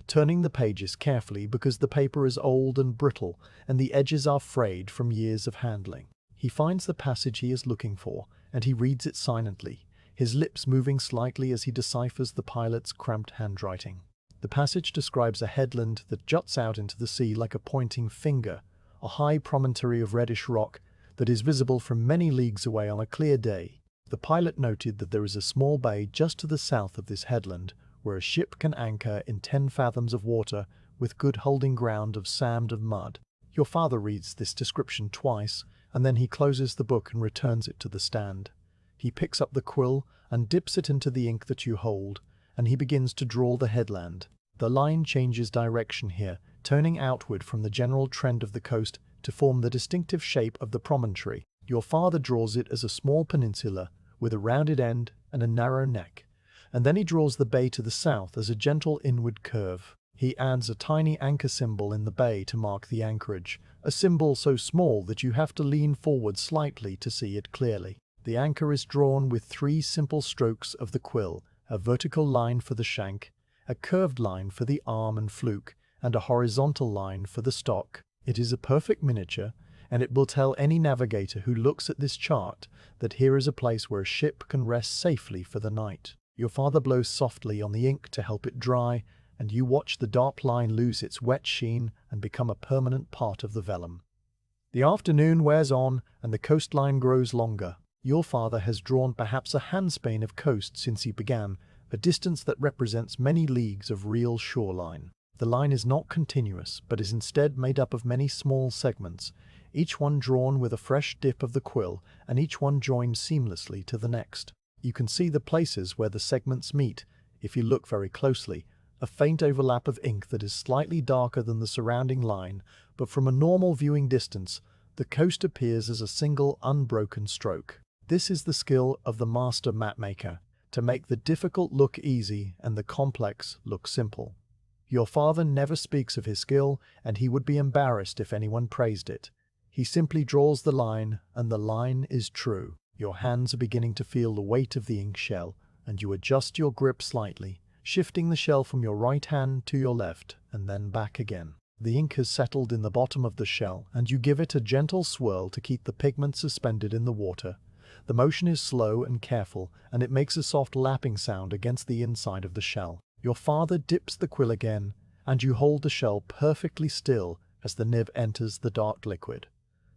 turning the pages carefully because the paper is old and brittle and the edges are frayed from years of handling. He finds the passage he is looking for, and he reads it silently, his lips moving slightly as he deciphers the pilot's cramped handwriting. The passage describes a headland that juts out into the sea like a pointing finger, a high promontory of reddish rock that is visible from many leagues away on a clear day. The pilot noted that there is a small bay just to the south of this headland, where a ship can anchor in 10 fathoms of water with good holding ground of sand and mud. Your father reads this description twice, and then he closes the book and returns it to the stand. He picks up the quill and dips it into the ink that you hold, and he begins to draw the headland. The line changes direction here, turning outward from the general trend of the coast to form the distinctive shape of the promontory. Your father draws it as a small peninsula with a rounded end and a narrow neck, and then he draws the bay to the south as a gentle inward curve. He adds a tiny anchor symbol in the bay to mark the anchorage, a symbol so small that you have to lean forward slightly to see it clearly. The anchor is drawn with 3 simple strokes of the quill, a vertical line for the shank, a curved line for the arm and fluke, and a horizontal line for the stock. It is a perfect miniature, and it will tell any navigator who looks at this chart that here is a place where a ship can rest safely for the night. Your father blows softly on the ink to help it dry, and you watch the dark line lose its wet sheen and become a permanent part of the vellum. The afternoon wears on, and the coastline grows longer. Your father has drawn perhaps a handspan of coast since he began, a distance that represents many leagues of real shoreline. The line is not continuous, but is instead made up of many small segments, each one drawn with a fresh dip of the quill, and each one joined seamlessly to the next. You can see the places where the segments meet, if you look very closely, a faint overlap of ink that is slightly darker than the surrounding line, but from a normal viewing distance, the coast appears as a single unbroken stroke. This is the skill of the master mapmaker, to make the difficult look easy and the complex look simple. Your father never speaks of his skill, and he would be embarrassed if anyone praised it. He simply draws the line, and the line is true. Your hands are beginning to feel the weight of the ink shell, and you adjust your grip slightly, shifting the shell from your right hand to your left, and then back again. The ink has settled in the bottom of the shell, and you give it a gentle swirl to keep the pigment suspended in the water. The motion is slow and careful, and it makes a soft lapping sound against the inside of the shell. Your father dips the quill again, and you hold the shell perfectly still as the nib enters the dark liquid.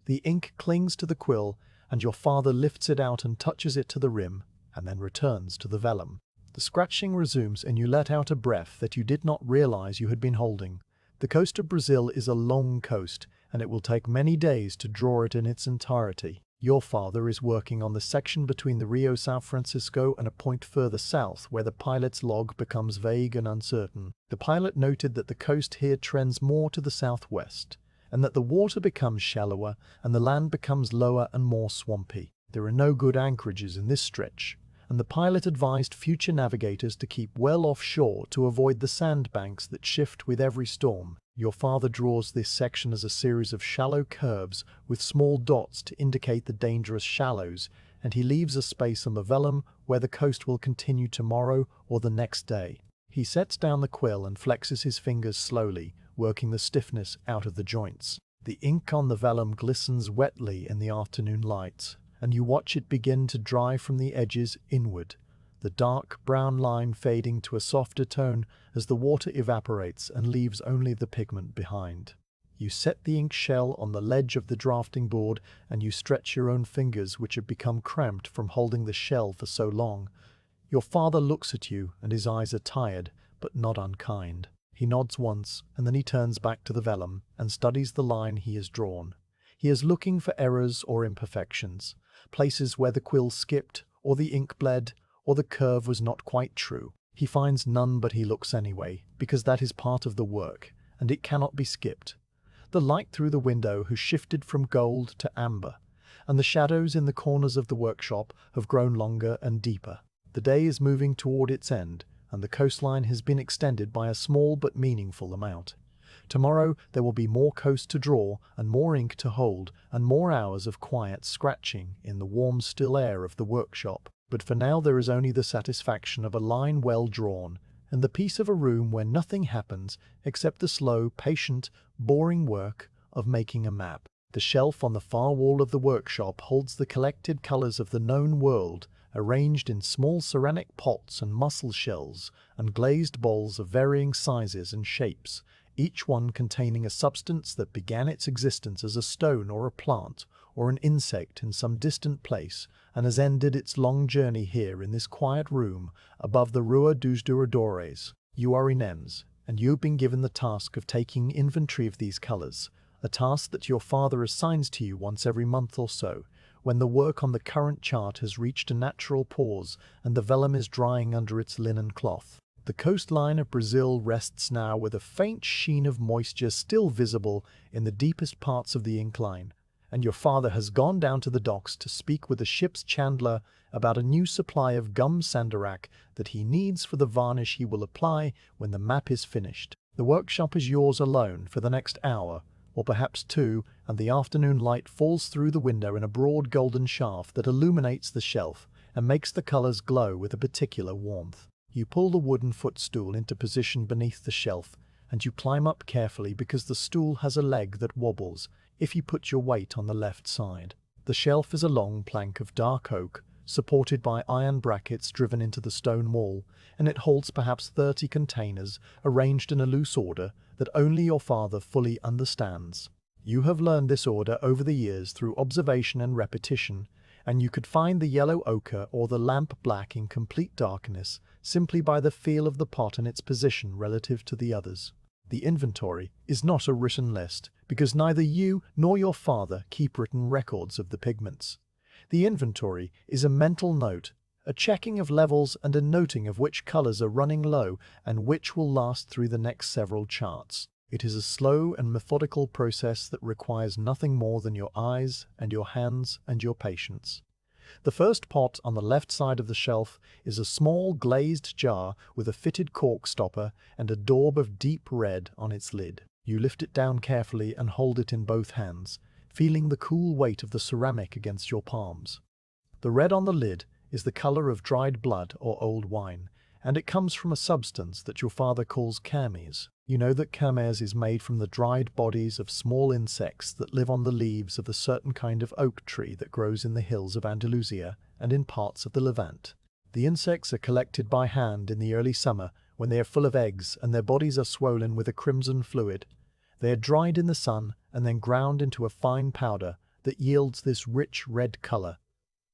The ink clings to the quill, and your father lifts it out and touches it to the rim, and then returns to the vellum. The scratching resumes, and you let out a breath that you did not realize you had been holding. The coast of Brazil is a long coast, and it will take many days to draw it in its entirety. Your father is working on the section between the Rio São Francisco and a point further south where the pilot's log becomes vague and uncertain. The pilot noted that the coast here trends more to the southwest, and that the water becomes shallower and the land becomes lower and more swampy. There are no good anchorages in this stretch, and the pilot advised future navigators to keep well offshore to avoid the sandbanks that shift with every storm. Your father draws this section as a series of shallow curves with small dots to indicate the dangerous shallows, and he leaves a space on the vellum where the coast will continue tomorrow or the next day. He sets down the quill and flexes his fingers slowly, working the stiffness out of the joints. The ink on the vellum glistens wetly in the afternoon light, and you watch it begin to dry from the edges inward, the dark brown line fading to a softer tone as the water evaporates and leaves only the pigment behind. You set the ink shell on the ledge of the drafting board, and you stretch your own fingers, which have become cramped from holding the shell for so long. Your father looks at you, and his eyes are tired, but not unkind. He nods once, and then he turns back to the vellum and studies the line he has drawn. He is looking for errors or imperfections, places where the quill skipped, or the ink bled, or the curve was not quite true. He finds none, but he looks anyway, because that is part of the work, and it cannot be skipped. The light through the window has shifted from gold to amber, and the shadows in the corners of the workshop have grown longer and deeper. The day is moving toward its end, and the coastline has been extended by a small but meaningful amount. Tomorrow there will be more coast to draw, and more ink to hold, and more hours of quiet scratching in the warm still air of the workshop. But for now there is only the satisfaction of a line well drawn, and the peace of a room where nothing happens except the slow, patient, boring work of making a map. The shelf on the far wall of the workshop holds the collected colors of the known world, arranged in small ceramic pots and mussel shells, and glazed bowls of varying sizes and shapes, each one containing a substance that began its existence as a stone or a plant, or an insect in some distant place, and has ended its long journey here in this quiet room above the Rua dos Douradores. You are Inês, and you've been given the task of taking inventory of these colors, a task that your father assigns to you once every month or so, when the work on the current chart has reached a natural pause and the vellum is drying under its linen cloth. The coastline of Brazil rests now with a faint sheen of moisture still visible in the deepest parts of the incline, and your father has gone down to the docks to speak with the ship's chandler about a new supply of gum sandarac that he needs for the varnish he will apply when the map is finished. The workshop is yours alone for the next hour, or perhaps two, and the afternoon light falls through the window in a broad golden shaft that illuminates the shelf and makes the colors glow with a particular warmth. You pull the wooden footstool into position beneath the shelf, and you climb up carefully because the stool has a leg that wobbles if you put your weight on the left side. The shelf is a long plank of dark oak, supported by iron brackets driven into the stone wall, and it holds perhaps 30 containers arranged in a loose order that only your father fully understands. You have learned this order over the years through observation and repetition, and you could find the yellow ochre or the lamp black in complete darkness simply by the feel of the pot and its position relative to the others. The inventory is not a written list, because neither you nor your father keep written records of the pigments. The inventory is a mental note, a checking of levels and a noting of which colors are running low and which will last through the next several charts. It is a slow and methodical process that requires nothing more than your eyes and your hands and your patience. The first pot on the left side of the shelf is a small glazed jar with a fitted cork stopper and a daub of deep red on its lid. You lift it down carefully and hold it in both hands, feeling the cool weight of the ceramic against your palms. The red on the lid is the color of dried blood or old wine, and it comes from a substance that your father calls kermes. You know that kermes is made from the dried bodies of small insects that live on the leaves of a certain kind of oak tree that grows in the hills of Andalusia and in parts of the Levant. The insects are collected by hand in the early summer when they are full of eggs and their bodies are swollen with a crimson fluid. They are dried in the sun and then ground into a fine powder that yields this rich red color.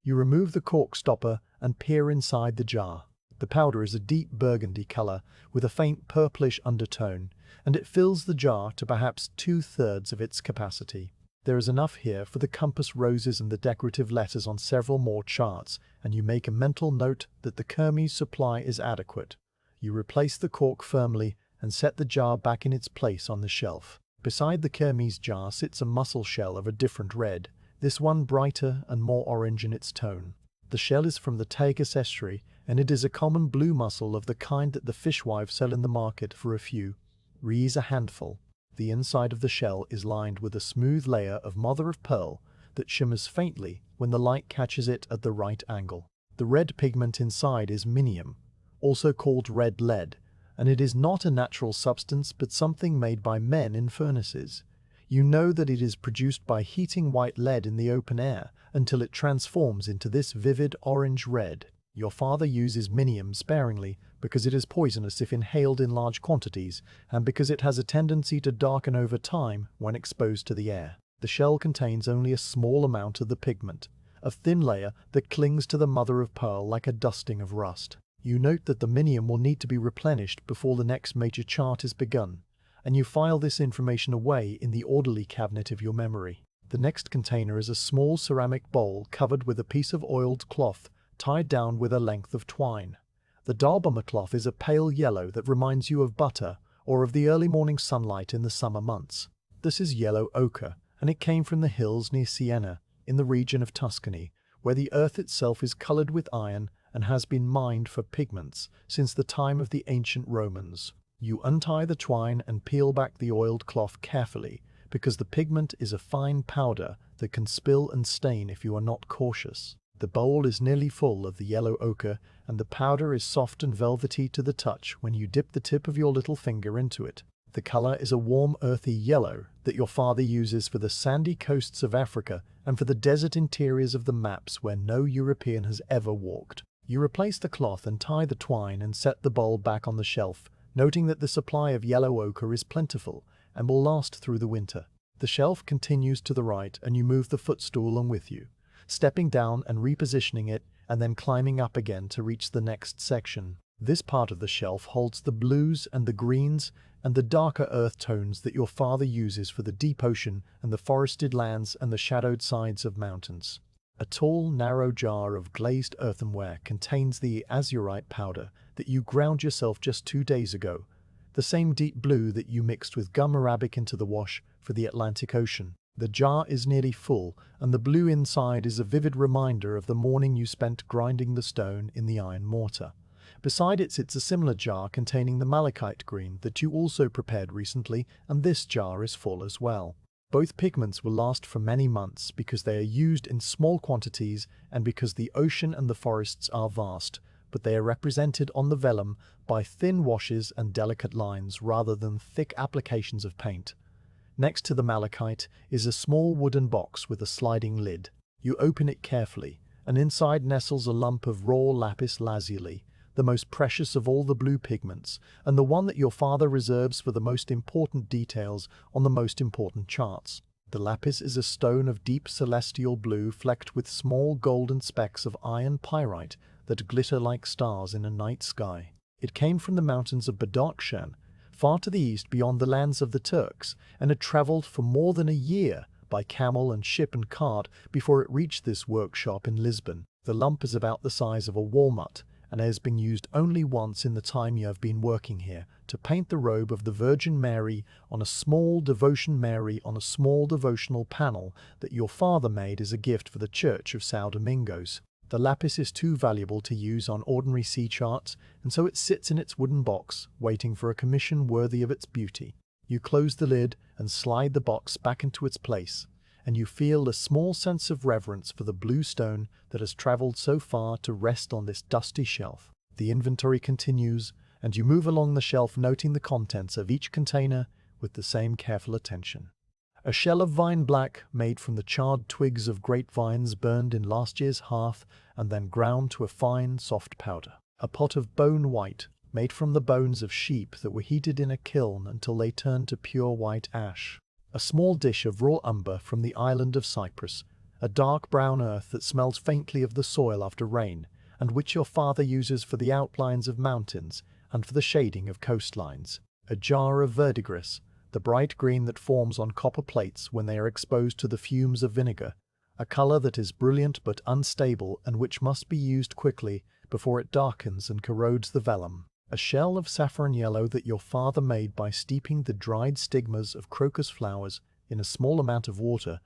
You remove the cork stopper and peer inside the jar. The powder is a deep burgundy color with a faint purplish undertone, and it fills the jar to perhaps 2/3 of its capacity. There is enough here for the compass roses and the decorative letters on several more charts, and you make a mental note that the kermes supply is adequate. You replace the cork firmly and set the jar back in its place on the shelf. Beside the kermes jar sits a mussel shell of a different red, this one brighter and more orange in its tone. The shell is from the Tagus estuary, and it is a common blue mussel of the kind that the fishwives sell in the market for a few rees a handful. The inside of the shell is lined with a smooth layer of mother-of-pearl that shimmers faintly when the light catches it at the right angle. The red pigment inside is minium, also called red lead, and it is not a natural substance but something made by men in furnaces. You know that it is produced by heating white lead in the open air until it transforms into this vivid orange red. Your father uses minium sparingly because it is poisonous if inhaled in large quantities and because it has a tendency to darken over time when exposed to the air. The shell contains only a small amount of the pigment, a thin layer that clings to the mother of pearl like a dusting of rust. You note that the minium will need to be replenished before the next major chart is begun, and you file this information away in the orderly cabinet of your memory. The next container is a small ceramic bowl covered with a piece of oiled cloth tied down with a length of twine. The daub on the cloth is a pale yellow that reminds you of butter or of the early morning sunlight in the summer months. This is yellow ochre, and it came from the hills near Siena, in the region of Tuscany, where the earth itself is colored with iron and has been mined for pigments since the time of the ancient Romans. You untie the twine and peel back the oiled cloth carefully, because the pigment is a fine powder that can spill and stain if you are not cautious. The bowl is nearly full of the yellow ochre, and the powder is soft and velvety to the touch when you dip the tip of your little finger into it. The color is a warm earthy yellow that your father uses for the sandy coasts of Africa and for the desert interiors of the maps where no European has ever walked. You replace the cloth and tie the twine and set the bowl back on the shelf, noting that the supply of yellow ochre is plentiful and will last through the winter. The shelf continues to the right and you move the footstool along with you, stepping down and repositioning it and then climbing up again to reach the next section. This part of the shelf holds the blues and the greens and the darker earth tones that your father uses for the deep ocean and the forested lands and the shadowed sides of mountains. A tall, narrow jar of glazed earthenware contains the azurite powder that you ground yourself just 2 days ago, the same deep blue that you mixed with gum arabic into the wash for the Atlantic Ocean. The jar is nearly full, and the blue inside is a vivid reminder of the morning you spent grinding the stone in the iron mortar. Beside it sits a similar jar containing the malachite green that you also prepared recently, and this jar is full as well. Both pigments will last for many months because they are used in small quantities and because the ocean and the forests are vast, but they are represented on the vellum by thin washes and delicate lines rather than thick applications of paint. Next to the malachite is a small wooden box with a sliding lid. You open it carefully, and inside nestles a lump of raw lapis lazuli, the most precious of all the blue pigments, and the one that your father reserves for the most important details on the most important charts. The lapis is a stone of deep celestial blue flecked with small golden specks of iron pyrite that glitter like stars in a night sky. It came from the mountains of Bedtime, far to the east beyond the lands of the Turks, and had travelled for more than a year by camel and ship and cart before it reached this workshop in Lisbon. The lump is about the size of a walnut, and has been used only once in the time you have been working here, to paint the robe of the Virgin Mary on a small devotional panel that your father made as a gift for the Church of São Domingos. The lapis is too valuable to use on ordinary sea charts, and so it sits in its wooden box, waiting for a commission worthy of its beauty. You close the lid and slide the box back into its place, and you feel a small sense of reverence for the blue stone that has travelled so far to rest on this dusty shelf. The inventory continues, and you move along the shelf noting the contents of each container with the same careful attention. A shell of vine black made from the charred twigs of grapevines burned in last year's hearth and then ground to a fine, soft powder. A pot of bone white made from the bones of sheep that were heated in a kiln until they turned to pure white ash. A small dish of raw umber from the island of Cyprus, a dark brown earth that smells faintly of the soil after rain, and which your father uses for the outlines of mountains and for the shading of coastlines. A jar of verdigris, the bright green that forms on copper plates when they are exposed to the fumes of vinegar, a colour that is brilliant but unstable and which must be used quickly before it darkens and corrodes the vellum. A shell of saffron yellow that your father made by steeping the dried stigmas of crocus flowers in a small amount of water,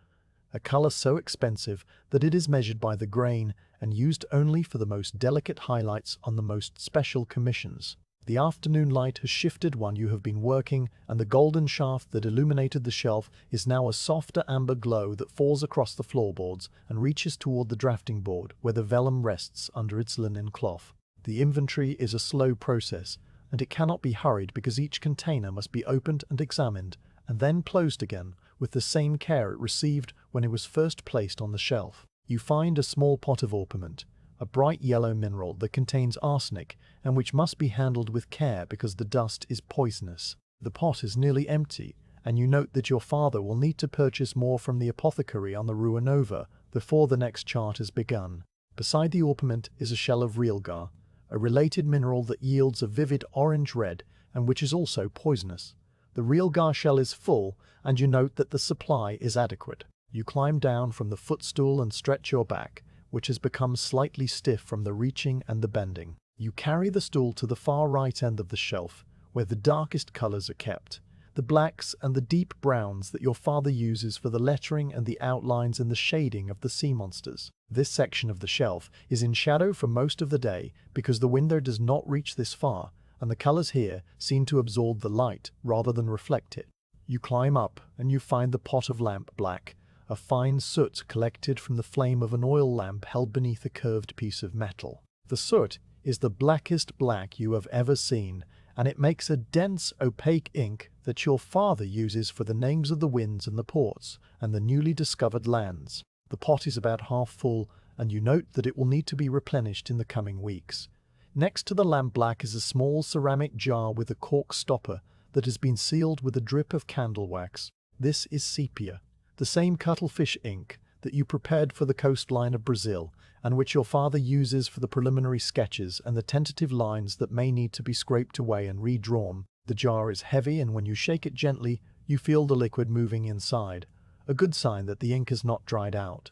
a colour so expensive that it is measured by the grain and used only for the most delicate highlights on the most special commissions. The afternoon light has shifted when you have been working, and the golden shaft that illuminated the shelf is now a softer amber glow that falls across the floorboards and reaches toward the drafting board where the vellum rests under its linen cloth. The inventory is a slow process, and it cannot be hurried because each container must be opened and examined, and then closed again with the same care it received when it was first placed on the shelf. You find a small pot of orpiment, a bright yellow mineral that contains arsenic and which must be handled with care because the dust is poisonous. The pot is nearly empty, and you note that your father will need to purchase more from the apothecary on the Rua Nova before the next chart is begun. Beside the orpiment is a shell of realgar, a related mineral that yields a vivid orange-red and which is also poisonous. The realgar shell is full, and you note that the supply is adequate. You climb down from the footstool and stretch your back, which has become slightly stiff from the reaching and the bending. You carry the stool to the far right end of the shelf, where the darkest colours are kept, the blacks and the deep browns that your father uses for the lettering and the outlines and the shading of the sea monsters. This section of the shelf is in shadow for most of the day because the window does not reach this far, and the colours here seem to absorb the light rather than reflect it. You climb up, and you find the pot of lamp black, a fine soot collected from the flame of an oil lamp held beneath a curved piece of metal. The soot is the blackest black you have ever seen, and it makes a dense, opaque ink that your father uses for the names of the winds and the ports and the newly discovered lands. The pot is about half full, and you note that it will need to be replenished in the coming weeks. Next to the lamp black is a small ceramic jar with a cork stopper that has been sealed with a drip of candle wax. This is sepia, the same cuttlefish ink that you prepared for the coastline of Brazil, and which your father uses for the preliminary sketches and the tentative lines that may need to be scraped away and redrawn. The jar is heavy, and when you shake it gently, you feel the liquid moving inside, a good sign that the ink has not dried out.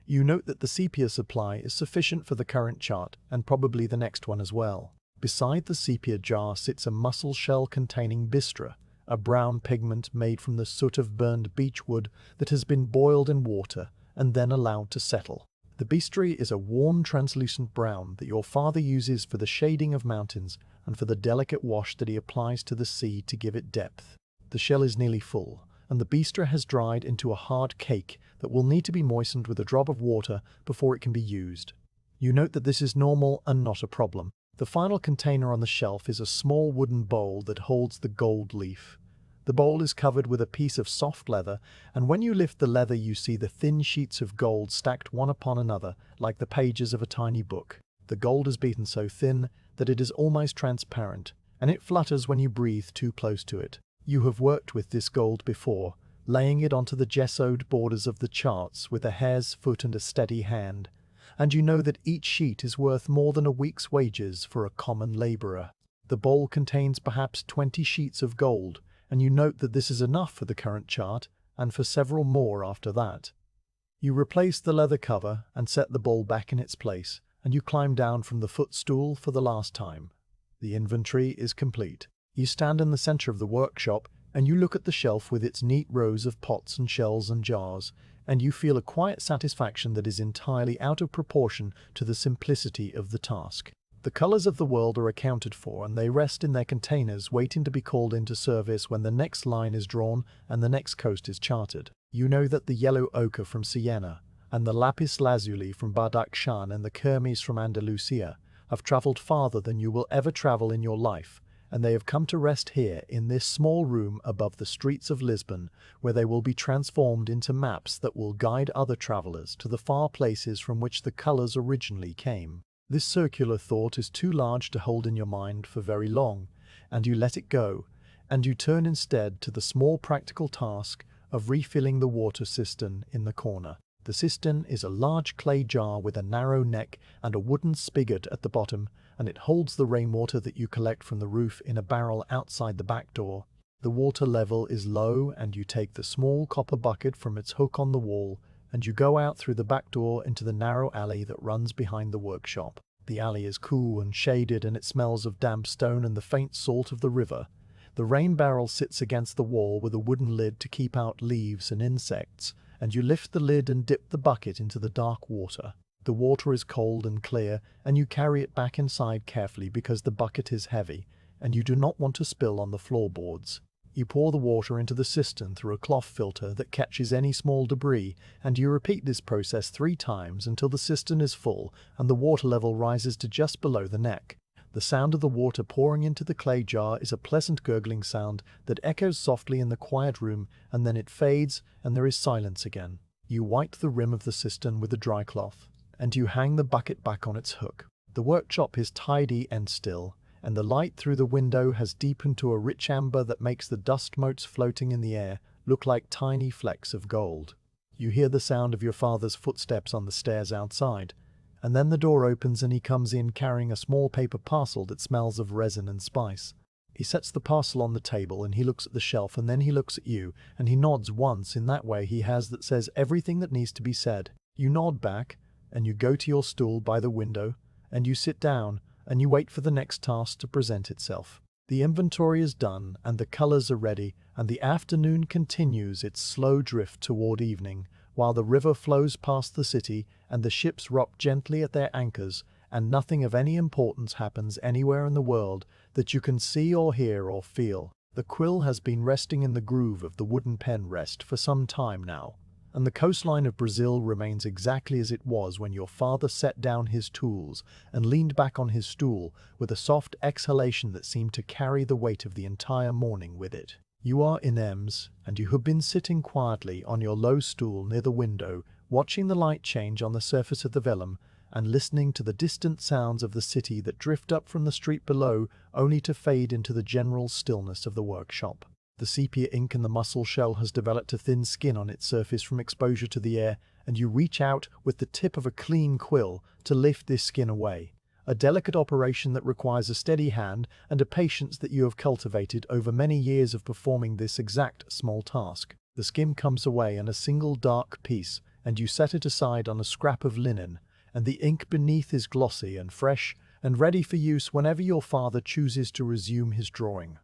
You note that the sepia supply is sufficient for the current chart and probably the next one as well. Beside the sepia jar sits a mussel shell containing bistre, a brown pigment made from the soot of burned beechwood that has been boiled in water and then allowed to settle. The bistre is a warm translucent brown that your father uses for the shading of mountains and for the delicate wash that he applies to the sea to give it depth. The shell is nearly full, and the bistre has dried into a hard cake that will need to be moistened with a drop of water before it can be used. You note that this is normal and not a problem. The final container on the shelf is a small wooden bowl that holds the gold leaf. The bowl is covered with a piece of soft leather, and when you lift the leather you see the thin sheets of gold stacked one upon another like the pages of a tiny book. The gold is beaten so thin that it is almost transparent, and it flutters when you breathe too close to it. You have worked with this gold before, laying it onto the gessoed borders of the charts with a hare's foot and a steady hand, and you know that each sheet is worth more than a week's wages for a common labourer. The bowl contains perhaps 20 sheets of gold, and you note that this is enough for the current chart and for several more after that. You replace the leather cover and set the bowl back in its place, and you climb down from the footstool for the last time. The inventory is complete. You stand in the centre of the workshop and you look at the shelf with its neat rows of pots and shells and jars, and you feel a quiet satisfaction that is entirely out of proportion to the simplicity of the task. The colours of the world are accounted for, and they rest in their containers waiting to be called into service when the next line is drawn and the next coast is charted. You know that the yellow ochre from Siena, and the lapis lazuli from Badakhshan and the kermes from Andalusia have travelled farther than you will ever travel in your life, and they have come to rest here in this small room above the streets of Lisbon, where they will be transformed into maps that will guide other travellers to the far places from which the colours originally came. This circular thought is too large to hold in your mind for very long, and you let it go, and you turn instead to the small practical task of refilling the water cistern in the corner. The cistern is a large clay jar with a narrow neck and a wooden spigot at the bottom, and it holds the rainwater that you collect from the roof in a barrel outside the back door. The water level is low, and you take the small copper bucket from its hook on the wall, and you go out through the back door into the narrow alley that runs behind the workshop. The alley is cool and shaded, and it smells of damp stone and the faint salt of the river. The rain barrel sits against the wall with a wooden lid to keep out leaves and insects, and you lift the lid and dip the bucket into the dark water. The water is cold and clear, and you carry it back inside carefully because the bucket is heavy, and you do not want to spill on the floorboards. You pour the water into the cistern through a cloth filter that catches any small debris, and you repeat this process 3 times until the cistern is full and the water level rises to just below the neck. The sound of the water pouring into the clay jar is a pleasant gurgling sound that echoes softly in the quiet room, and then it fades and there is silence again. You wipe the rim of the cistern with a dry cloth, and you hang the bucket back on its hook. The workshop is tidy and still, and the light through the window has deepened to a rich amber that makes the dust motes floating in the air look like tiny flecks of gold. You hear the sound of your father's footsteps on the stairs outside, and then the door opens and he comes in carrying a small paper parcel that smells of resin and spice. He sets the parcel on the table and he looks at the shelf, and then he looks at you and he nods once in that way he has that says everything that needs to be said. You nod back and you go to your stool by the window and you sit down and you wait for the next task to present itself. The inventory is done and the colours are ready, and the afternoon continues its slow drift toward evening, while the river flows past the city and the ships rock gently at their anchors, and nothing of any importance happens anywhere in the world that you can see or hear or feel. The quill has been resting in the groove of the wooden pen rest for some time now, and the coastline of Brazil remains exactly as it was when your father set down his tools and leaned back on his stool with a soft exhalation that seemed to carry the weight of the entire morning with it. You are Inês, and you have been sitting quietly on your low stool near the window, watching the light change on the surface of the vellum and listening to the distant sounds of the city that drift up from the street below only to fade into the general stillness of the workshop. The sepia ink in the mussel shell has developed a thin skin on its surface from exposure to the air, and you reach out with the tip of a clean quill to lift this skin away. A delicate operation that requires a steady hand and a patience that you have cultivated over many years of performing this exact small task. The skin comes away in a single dark piece, and you set it aside on a scrap of linen, and the ink beneath is glossy and fresh and ready for use whenever your father chooses to resume his drawing.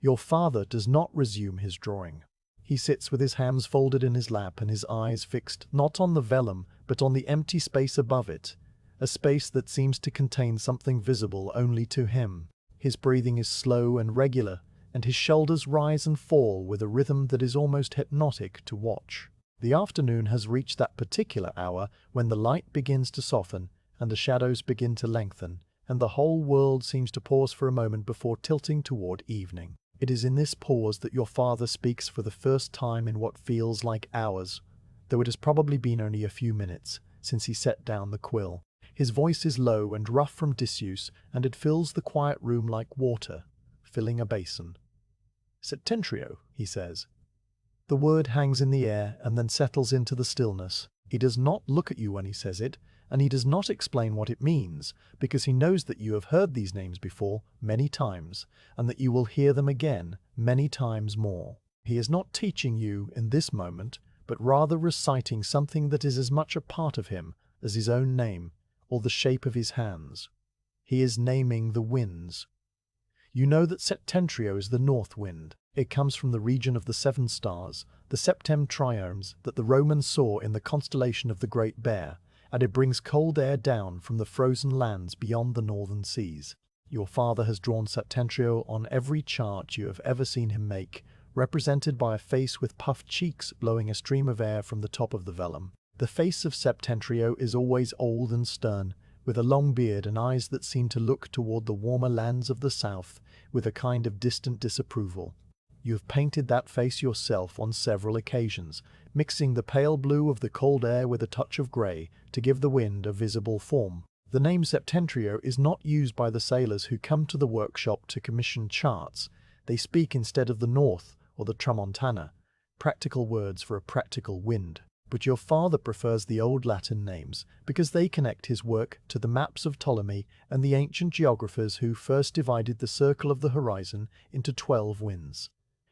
Your father does not resume his drawing. He sits with his hands folded in his lap and his eyes fixed not on the vellum but on the empty space above it, a space that seems to contain something visible only to him. His breathing is slow and regular, and his shoulders rise and fall with a rhythm that is almost hypnotic to watch. The afternoon has reached that particular hour when the light begins to soften and the shadows begin to lengthen, and the whole world seems to pause for a moment before tilting toward evening. It is in this pause that your father speaks for the first time in what feels like hours, though it has probably been only a few minutes since he set down the quill. His voice is low and rough from disuse, and it fills the quiet room like water, filling a basin. "Septentrio," he says. The word hangs in the air and then settles into the stillness. He does not look at you when he says it, and he does not explain what it means, because he knows that you have heard these names before many times, and that you will hear them again many times more. He is not teaching you in this moment, but rather reciting something that is as much a part of him as his own name or the shape of his hands. He is naming the winds. You know that Septentrio is the north wind. It comes from the region of the 7 stars, the septentriones that the Romans saw in the constellation of the Great Bear, and it brings cold air down from the frozen lands beyond the northern seas. Your father has drawn Septentrio on every chart you have ever seen him make, represented by a face with puffed cheeks blowing a stream of air from the top of the vellum. The face of Septentrio is always old and stern, with a long beard and eyes that seem to look toward the warmer lands of the south with a kind of distant disapproval. You have painted that face yourself on several occasions, mixing the pale blue of the cold air with a touch of grey to give the wind a visible form. The name Septentrio is not used by the sailors who come to the workshop to commission charts. They speak instead of the north or the tramontana, practical words for a practical wind. But your father prefers the old Latin names because they connect his work to the maps of Ptolemy and the ancient geographers who first divided the circle of the horizon into 12 winds.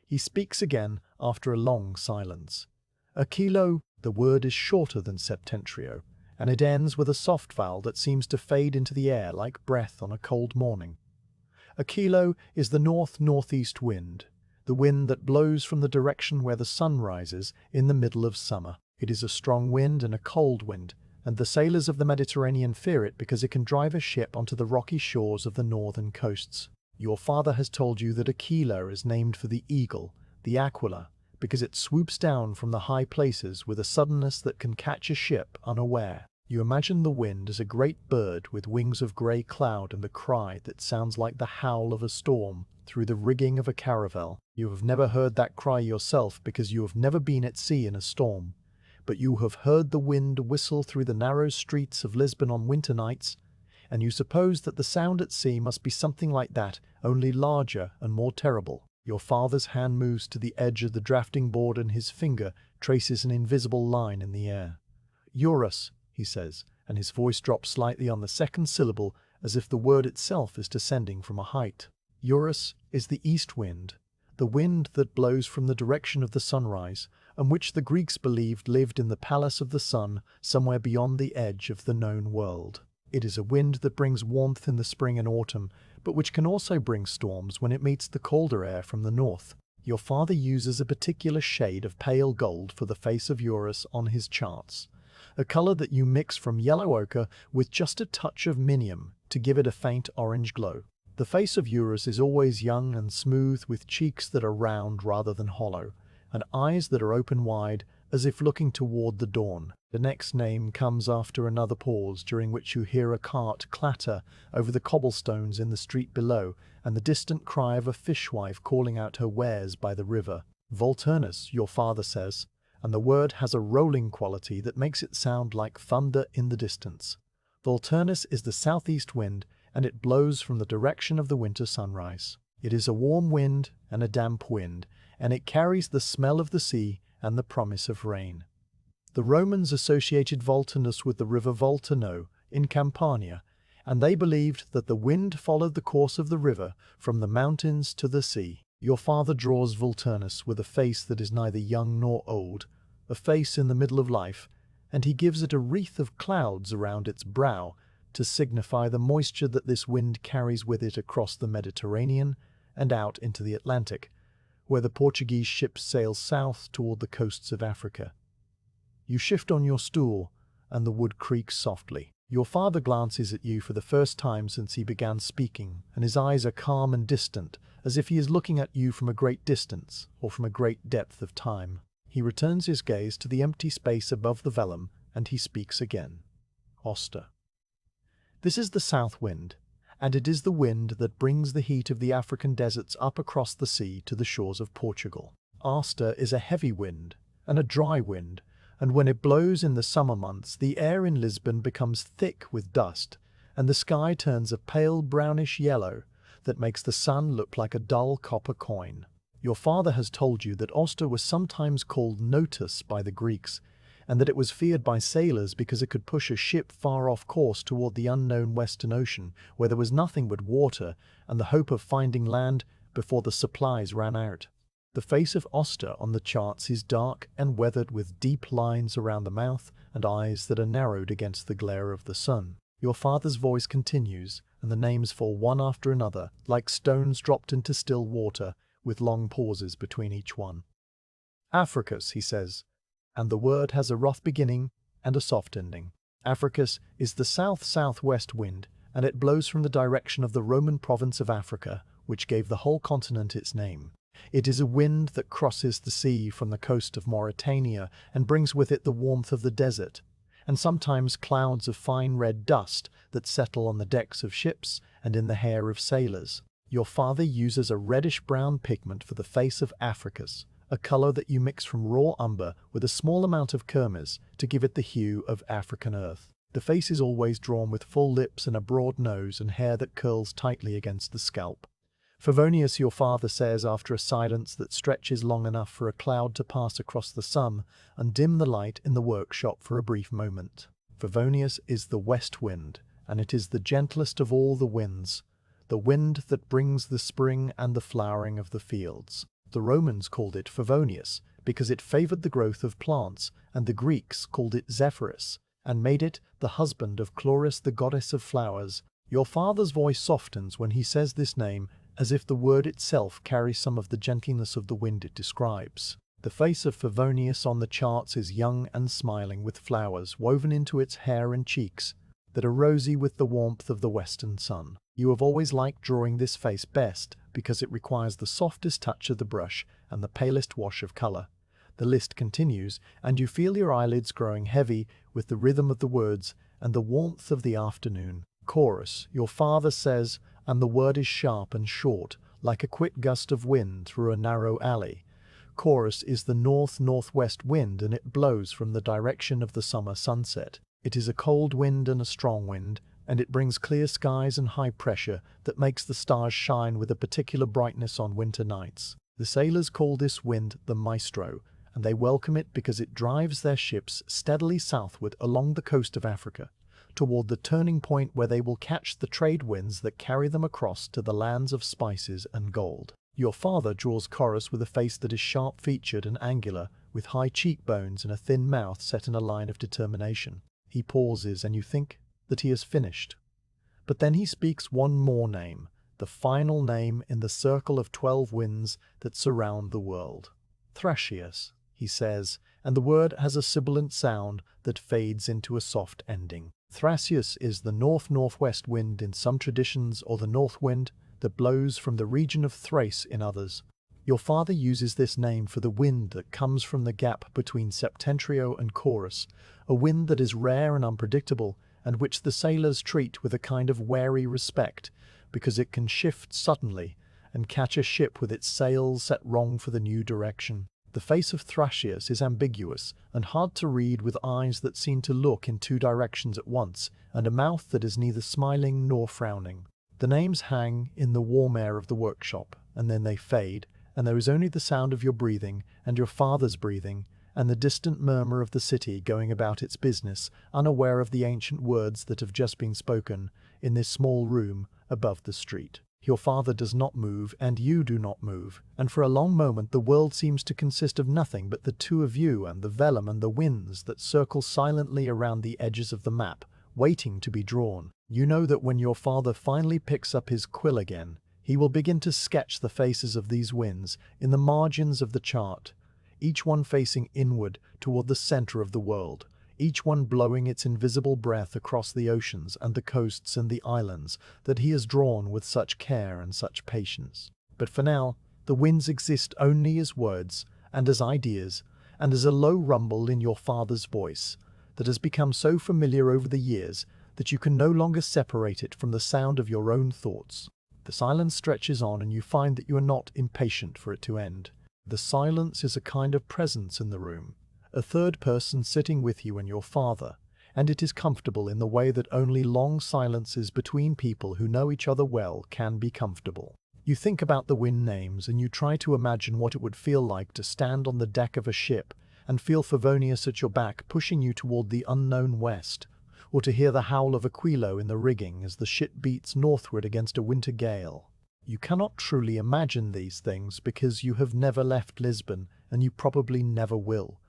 He speaks again after a long silence. A kilo, the word is shorter than Septentrio, and it ends with a soft vowel that seems to fade into the air like breath on a cold morning. A kilo is the north-northeast wind, the wind that blows from the direction where the sun rises in the middle of summer. It is a strong wind and a cold wind, and the sailors of the Mediterranean fear it because it can drive a ship onto the rocky shores of the northern coasts. Your father has told you that Aquila is named for the eagle, the aquila, because it swoops down from the high places with a suddenness that can catch a ship unaware. You imagine the wind as a great bird with wings of grey cloud and a cry that sounds like the howl of a storm through the rigging of a caravel. You have never heard that cry yourself because you have never been at sea in a storm, but you have heard the wind whistle through the narrow streets of Lisbon on winter nights, and you suppose that the sound at sea must be something like that, only larger and more terrible. Your father's hand moves to the edge of the drafting board and his finger traces an invisible line in the air. "Eurus," he says, and his voice drops slightly on the second syllable as if the word itself is descending from a height. Eurus is the east wind, the wind that blows from the direction of the sunrise, and which the Greeks believed lived in the palace of the sun somewhere beyond the edge of the known world. It is a wind that brings warmth in the spring and autumn, but which can also bring storms when it meets the colder air from the north. Your father uses a particular shade of pale gold for the face of Eurus on his charts, a color that you mix from yellow ochre with just a touch of minium to give it a faint orange glow. The face of Eurus is always young and smooth, with cheeks that are round rather than hollow, and eyes that are open wide as if looking toward the dawn. The next name comes after another pause, during which you hear a cart clatter over the cobblestones in the street below, and the distant cry of a fishwife calling out her wares by the river. Volturnus, your father says, and the word has a rolling quality that makes it sound like thunder in the distance. Volturnus is the southeast wind, and it blows from the direction of the winter sunrise. It is a warm wind and a damp wind, and it carries the smell of the sea and the promise of rain. The Romans associated Volturnus with the river Volturno in Campania, and they believed that the wind followed the course of the river from the mountains to the sea. Your father draws Volturnus with a face that is neither young nor old, a face in the middle of life, and he gives it a wreath of clouds around its brow to signify the moisture that this wind carries with it across the Mediterranean and out into the Atlantic, where the Portuguese ships sail south toward the coasts of Africa. You shift on your stool, and the wood creaks softly. Your father glances at you for the first time since he began speaking, and his eyes are calm and distant, as if he is looking at you from a great distance or from a great depth of time. He returns his gaze to the empty space above the vellum, and he speaks again. Oster. This is the south wind, and it is the wind that brings the heat of the African deserts up across the sea to the shores of Portugal. Oster is a heavy wind and a dry wind, and when it blows in the summer months, the air in Lisbon becomes thick with dust, and the sky turns a pale brownish yellow that makes the sun look like a dull copper coin. Your father has told you that Oster was sometimes called Notus by the Greeks, and that it was feared by sailors because it could push a ship far off course toward the unknown Western Ocean, where there was nothing but water and the hope of finding land before the supplies ran out. The face of Oster on the charts is dark and weathered with deep lines around the mouth and eyes that are narrowed against the glare of the sun. Your father's voice continues, and the names fall one after another, like stones dropped into still water, with long pauses between each one. Africus, he says, and the word has a rough beginning and a soft ending. Africus is the south-southwest wind, and it blows from the direction of the Roman province of Africa, which gave the whole continent its name. It is a wind that crosses the sea from the coast of Mauritania and brings with it the warmth of the desert, and sometimes clouds of fine red dust that settle on the decks of ships and in the hair of sailors. Your father uses a reddish-brown pigment for the face of Africus, a color that you mix from raw umber with a small amount of kermes to give it the hue of African earth. The face is always drawn with full lips and a broad nose and hair that curls tightly against the scalp. Favonius, your father says after a silence that stretches long enough for a cloud to pass across the sun and dim the light in the workshop for a brief moment. Favonius is the west wind, and it is the gentlest of all the winds, the wind that brings the spring and the flowering of the fields. The Romans called it Favonius because it favored the growth of plants, and the Greeks called it Zephyrus and made it the husband of Chloris, the goddess of flowers. Your father's voice softens when he says this name, as if the word itself carries some of the gentleness of the wind it describes. The face of Favonius on the charts is young and smiling, with flowers woven into its hair and cheeks that are rosy with the warmth of the western sun. You have always liked drawing this face best because it requires the softest touch of the brush and the palest wash of color. The list continues, and you feel your eyelids growing heavy with the rhythm of the words and the warmth of the afternoon. Chorus, your father says, and the word is sharp and short, like a quick gust of wind through a narrow alley. Chorus is the north-northwest wind, and it blows from the direction of the summer sunset. It is a cold wind and a strong wind, and it brings clear skies and high pressure that makes the stars shine with a particular brightness on winter nights. The sailors call this wind the maestro, and they welcome it because it drives their ships steadily southward along the coast of Africa, toward the turning point where they will catch the trade winds that carry them across to the lands of spices and gold. Your father draws Chorus with a face that is sharp-featured and angular, with high cheekbones and a thin mouth set in a line of determination. He pauses, and you think that he has finished. But then he speaks one more name, the final name in the circle of 12 winds that surround the world. Thrasius, he says, and the word has a sibilant sound that fades into a soft ending. Thrasius is the north-northwest wind in some traditions, or the north wind that blows from the region of Thrace in others. Your father uses this name for the wind that comes from the gap between Septentrio and Chorus, a wind that is rare and unpredictable, and which the sailors treat with a kind of wary respect, because it can shift suddenly and catch a ship with its sails set wrong for the new direction. The face of Thrasius is ambiguous and hard to read, with eyes that seem to look in two directions at once, and a mouth that is neither smiling nor frowning. The names hang in the warm air of the workshop, and then they fade, and there is only the sound of your breathing and your father's breathing, and the distant murmur of the city going about its business, unaware of the ancient words that have just been spoken in this small room above the street. Your father does not move, and you do not move, and for a long moment the world seems to consist of nothing but the two of you and the vellum and the winds that circle silently around the edges of the map, waiting to be drawn. You know that when your father finally picks up his quill again, he will begin to sketch the faces of these winds in the margins of the chart, each one facing inward toward the center of the world, each one blowing its invisible breath across the oceans and the coasts and the islands that he has drawn with such care and such patience. But for now, the winds exist only as words and as ideas and as a low rumble in your father's voice that has become so familiar over the years that you can no longer separate it from the sound of your own thoughts. The silence stretches on and you find that you are not impatient for it to end. The silence is a kind of presence in the room, a third person sitting with you and your father, and it is comfortable in the way that only long silences between people who know each other well can be comfortable. You think about the wind names and you try to imagine what it would feel like to stand on the deck of a ship and feel Favonius at your back pushing you toward the unknown west, or to hear the howl of Aquilo in the rigging as the ship beats northward against a winter gale. You cannot truly imagine these things because you have never left Lisbon and you probably never will.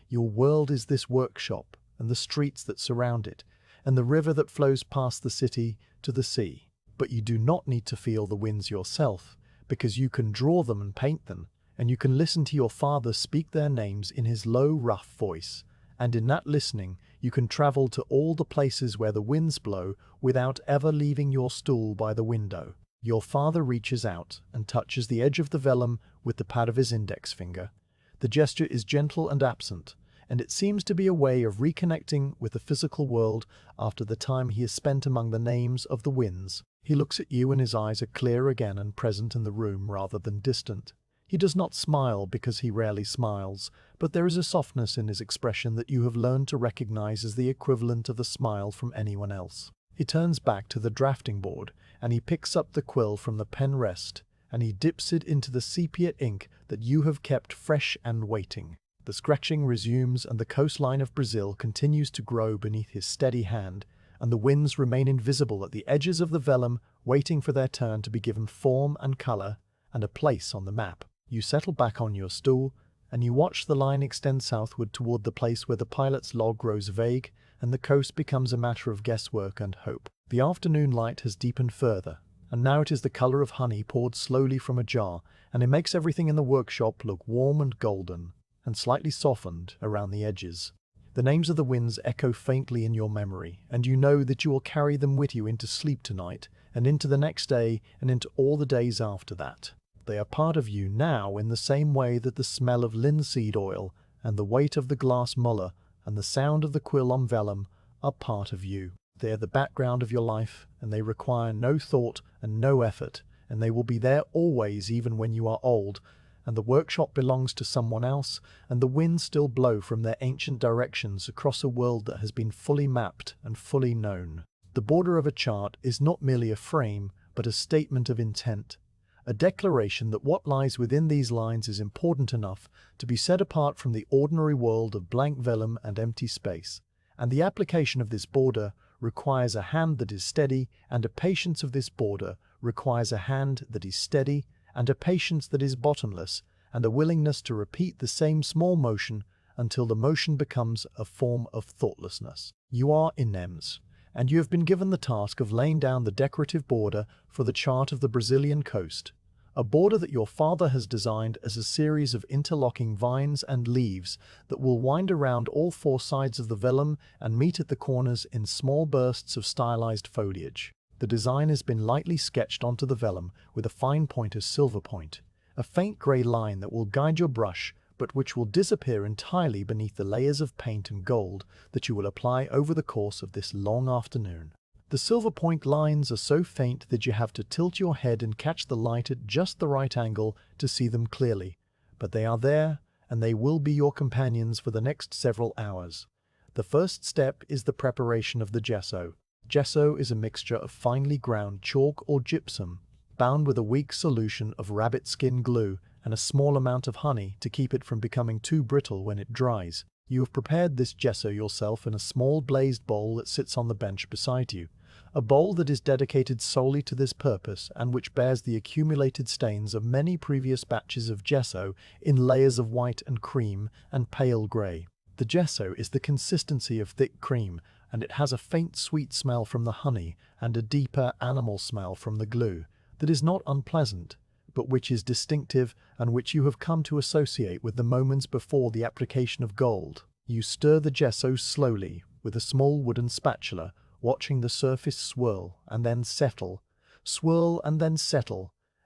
Your world is this workshop and the streets that surround it and the river that flows past the city to the sea. But you do not need to feel the winds yourself because you can draw them and paint them, and you can listen to your father speak their names in his low, rough voice. And in that listening, you can travel to all the places where the winds blow without ever leaving your stool by the window. Your father reaches out and touches the edge of the vellum with the pad of his index finger. The gesture is gentle and absent, and it seems to be a way of reconnecting with the physical world after the time he has spent among the names of the winds. He looks at you and his eyes are clear again and present in the room rather than distant. He does not smile because he rarely smiles, but there is a softness in his expression that you have learned to recognize as the equivalent of the smile from anyone else. He turns back to the drafting board, and he picks up the quill from the pen rest, and he dips it into the sepia ink that you have kept fresh and waiting. The scratching resumes, and the coastline of Brazil continues to grow beneath his steady hand, and the winds remain invisible at the edges of the vellum, waiting for their turn to be given form and color and a place on the map. You settle back on your stool, and you watch the line extend southward toward the place where the pilot's log grows vague, and the coast becomes a matter of guesswork and hope. The afternoon light has deepened further, and now it is the color of honey poured slowly from a jar, and it makes everything in the workshop look warm and golden, and slightly softened around the edges. The names of the winds echo faintly in your memory, and you know that you will carry them with you into sleep tonight, and into the next day, and into all the days after that. They are part of you now in the same way that the smell of linseed oil, and the weight of the glass muller, and the sound of the quill on vellum are part of you. They are the background of your life, and they require no thought and no effort, and they will be there always even when you are old, and the workshop belongs to someone else, and the winds still blow from their ancient directions across a world that has been fully mapped and fully known. The border of a chart is not merely a frame, but a statement of intent, a declaration that what lies within these lines is important enough to be set apart from the ordinary world of blank vellum and empty space, and the application of this border requires a hand that is steady, and a patience of this border requires a hand that is steady, and a patience that is bottomless, and a willingness to repeat the same small motion until the motion becomes a form of thoughtlessness. You are Inês, and you have been given the task of laying down the decorative border for the chart of the Brazilian coast, a border that your father has designed as a series of interlocking vines and leaves that will wind around all four sides of the vellum and meet at the corners in small bursts of stylized foliage. The design has been lightly sketched onto the vellum with a fine point of silver point, a faint grey line that will guide your brush but which will disappear entirely beneath the layers of paint and gold that you will apply over the course of this long afternoon. The silver point lines are so faint that you have to tilt your head and catch the light at just the right angle to see them clearly, but they are there, and they will be your companions for the next several hours. The first step is the preparation of the gesso. Gesso is a mixture of finely ground chalk or gypsum, bound with a weak solution of rabbit skin glue and a small amount of honey to keep it from becoming too brittle when it dries. You have prepared this gesso yourself in a small glazed bowl that sits on the bench beside you. a bowl that is dedicated solely to this purpose and which bears the accumulated stains of many previous batches of gesso in layers of white and cream and pale grey. The gesso is the consistency of thick cream, and it has a faint sweet smell from the honey and a deeper animal smell from the glue that is not unpleasant, but which is distinctive and which you have come to associate with the moments before the application of gold. You stir the gesso slowly with a small wooden spatula, watching the surface swirl and then settle,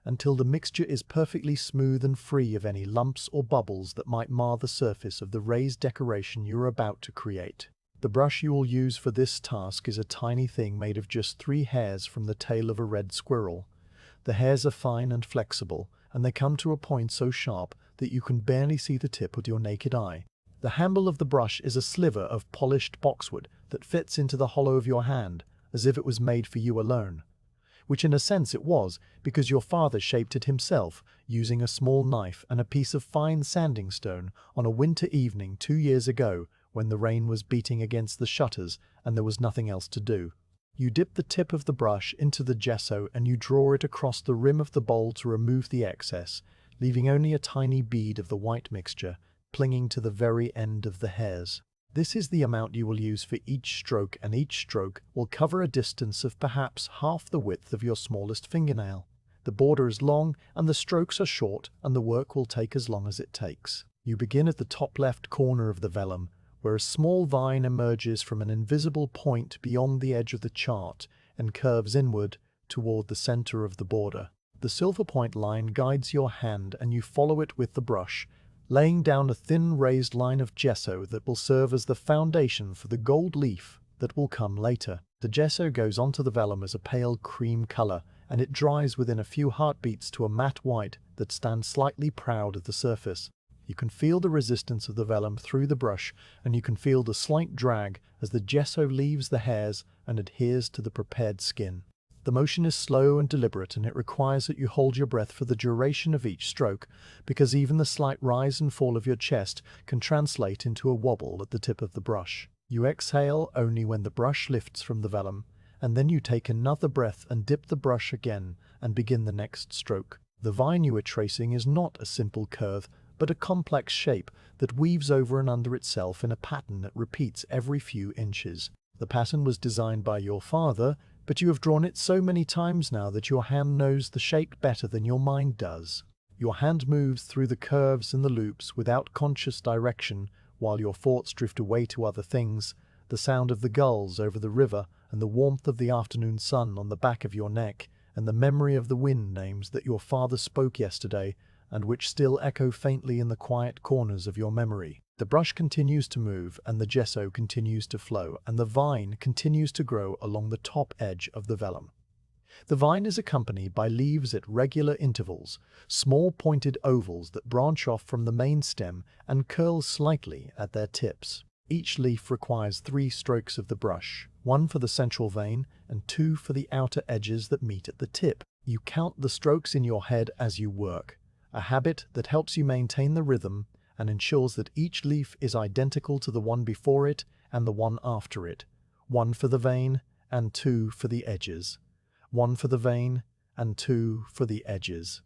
until the mixture is perfectly smooth and free of any lumps or bubbles that might mar the surface of the raised decoration you are about to create. The brush you will use for this task is a tiny thing made of just 3 hairs from the tail of a red squirrel. The hairs are fine and flexible, and they come to a point so sharp that you can barely see the tip with your naked eye. The handle of the brush is a sliver of polished boxwood that fits into the hollow of your hand, as if it was made for you alone. Which in a sense it was, because your father shaped it himself, using a small knife and a piece of fine sanding stone on a winter evening 2 years ago, when the rain was beating against the shutters and there was nothing else to do. You dip the tip of the brush into the gesso and you draw it across the rim of the bowl to remove the excess, leaving only a tiny bead of the white mixture clinging to the very end of the hairs. This is the amount you will use for each stroke, and each stroke will cover a distance of perhaps half the width of your smallest fingernail. The border is long and the strokes are short, and the work will take as long as it takes. You begin at the top left corner of the vellum, where a small vine emerges from an invisible point beyond the edge of the chart and curves inward toward the center of the border. The silver point line guides your hand and you follow it with the brush, laying down a thin raised line of gesso that will serve as the foundation for the gold leaf that will come later. The gesso goes onto the vellum as a pale cream color, and it dries within a few heartbeats to a matte white that stands slightly proud of the surface. You can feel the resistance of the vellum through the brush, and you can feel the slight drag as the gesso leaves the hairs and adheres to the prepared skin. The motion is slow and deliberate, and it requires that you hold your breath for the duration of each stroke, because even the slight rise and fall of your chest can translate into a wobble at the tip of the brush. You exhale only when the brush lifts from the vellum, and then you take another breath and dip the brush again and begin the next stroke. The vine you are tracing is not a simple curve, but a complex shape that weaves over and under itself in a pattern that repeats every few inches. The pattern was designed by your father, but you have drawn it so many times now that your hand knows the shape better than your mind does. Your hand moves through the curves and the loops without conscious direction, while your thoughts drift away to other things, the sound of the gulls over the river and the warmth of the afternoon sun on the back of your neck, and the memory of the wind names that your father spoke yesterday and which still echo faintly in the quiet corners of your memory. The brush continues to move, and the gesso continues to flow, and the vine continues to grow along the top edge of the vellum. The vine is accompanied by leaves at regular intervals, small pointed ovals that branch off from the main stem and curl slightly at their tips. Each leaf requires 3 strokes of the brush, 1 for the central vein and 2 for the outer edges that meet at the tip. You count the strokes in your head as you work, a habit that helps you maintain the rhythm and ensures that each leaf is identical to the one before it and the one after it. 1 for the vein and 2 for the edges. 1 for the vein and 2 for the edges.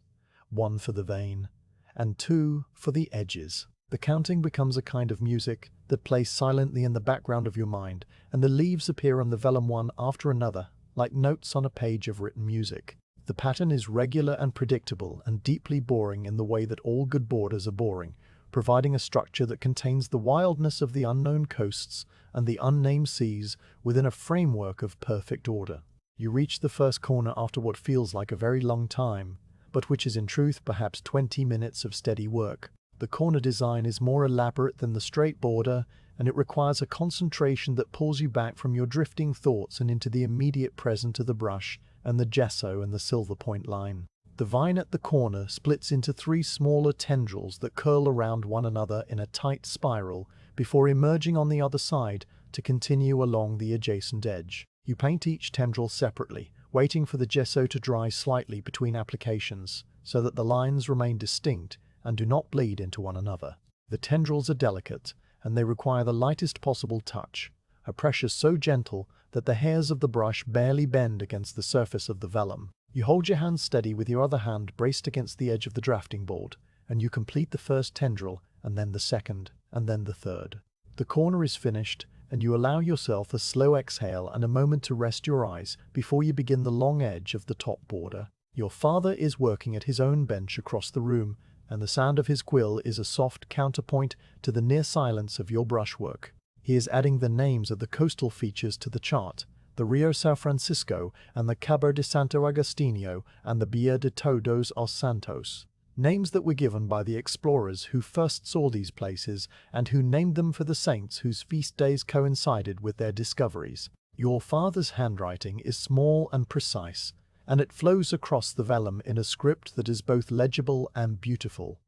1 for the vein and 2 for the edges. The counting becomes a kind of music that plays silently in the background of your mind, and the leaves appear on the vellum one after another, like notes on a page of written music. The pattern is regular and predictable and deeply boring in the way that all good borders are boring, providing a structure that contains the wildness of the unknown coasts and the unnamed seas within a framework of perfect order. You reach the first corner after what feels like a very long time, but which is in truth perhaps 20 minutes of steady work. The corner design is more elaborate than the straight border, and it requires a concentration that pulls you back from your drifting thoughts and into the immediate present of the brush and the gesso and the silver point line. The vine at the corner splits into 3 smaller tendrils that curl around one another in a tight spiral before emerging on the other side to continue along the adjacent edge. You paint each tendril separately, waiting for the gesso to dry slightly between applications so that the lines remain distinct and do not bleed into one another. The tendrils are delicate, and they require the lightest possible touch, a pressure so gentle that the hairs of the brush barely bend against the surface of the vellum. You hold your hand steady with your other hand braced against the edge of the drafting board, and you complete the first tendril, and then the second, and then the third. The corner is finished, and you allow yourself a slow exhale and a moment to rest your eyes before you begin the long edge of the top border. Your father is working at his own bench across the room, and the sound of his quill is a soft counterpoint to the near silence of your brushwork. He is adding the names of the coastal features to the chart, the Rio São Francisco and the Cabo de Santo Agostinho and the Bia de Todos os Santos. Names that were given by the explorers who first saw these places and who named them for the saints whose feast days coincided with their discoveries. Your father's handwriting is small and precise, and it flows across the vellum in a script that is both legible and beautiful.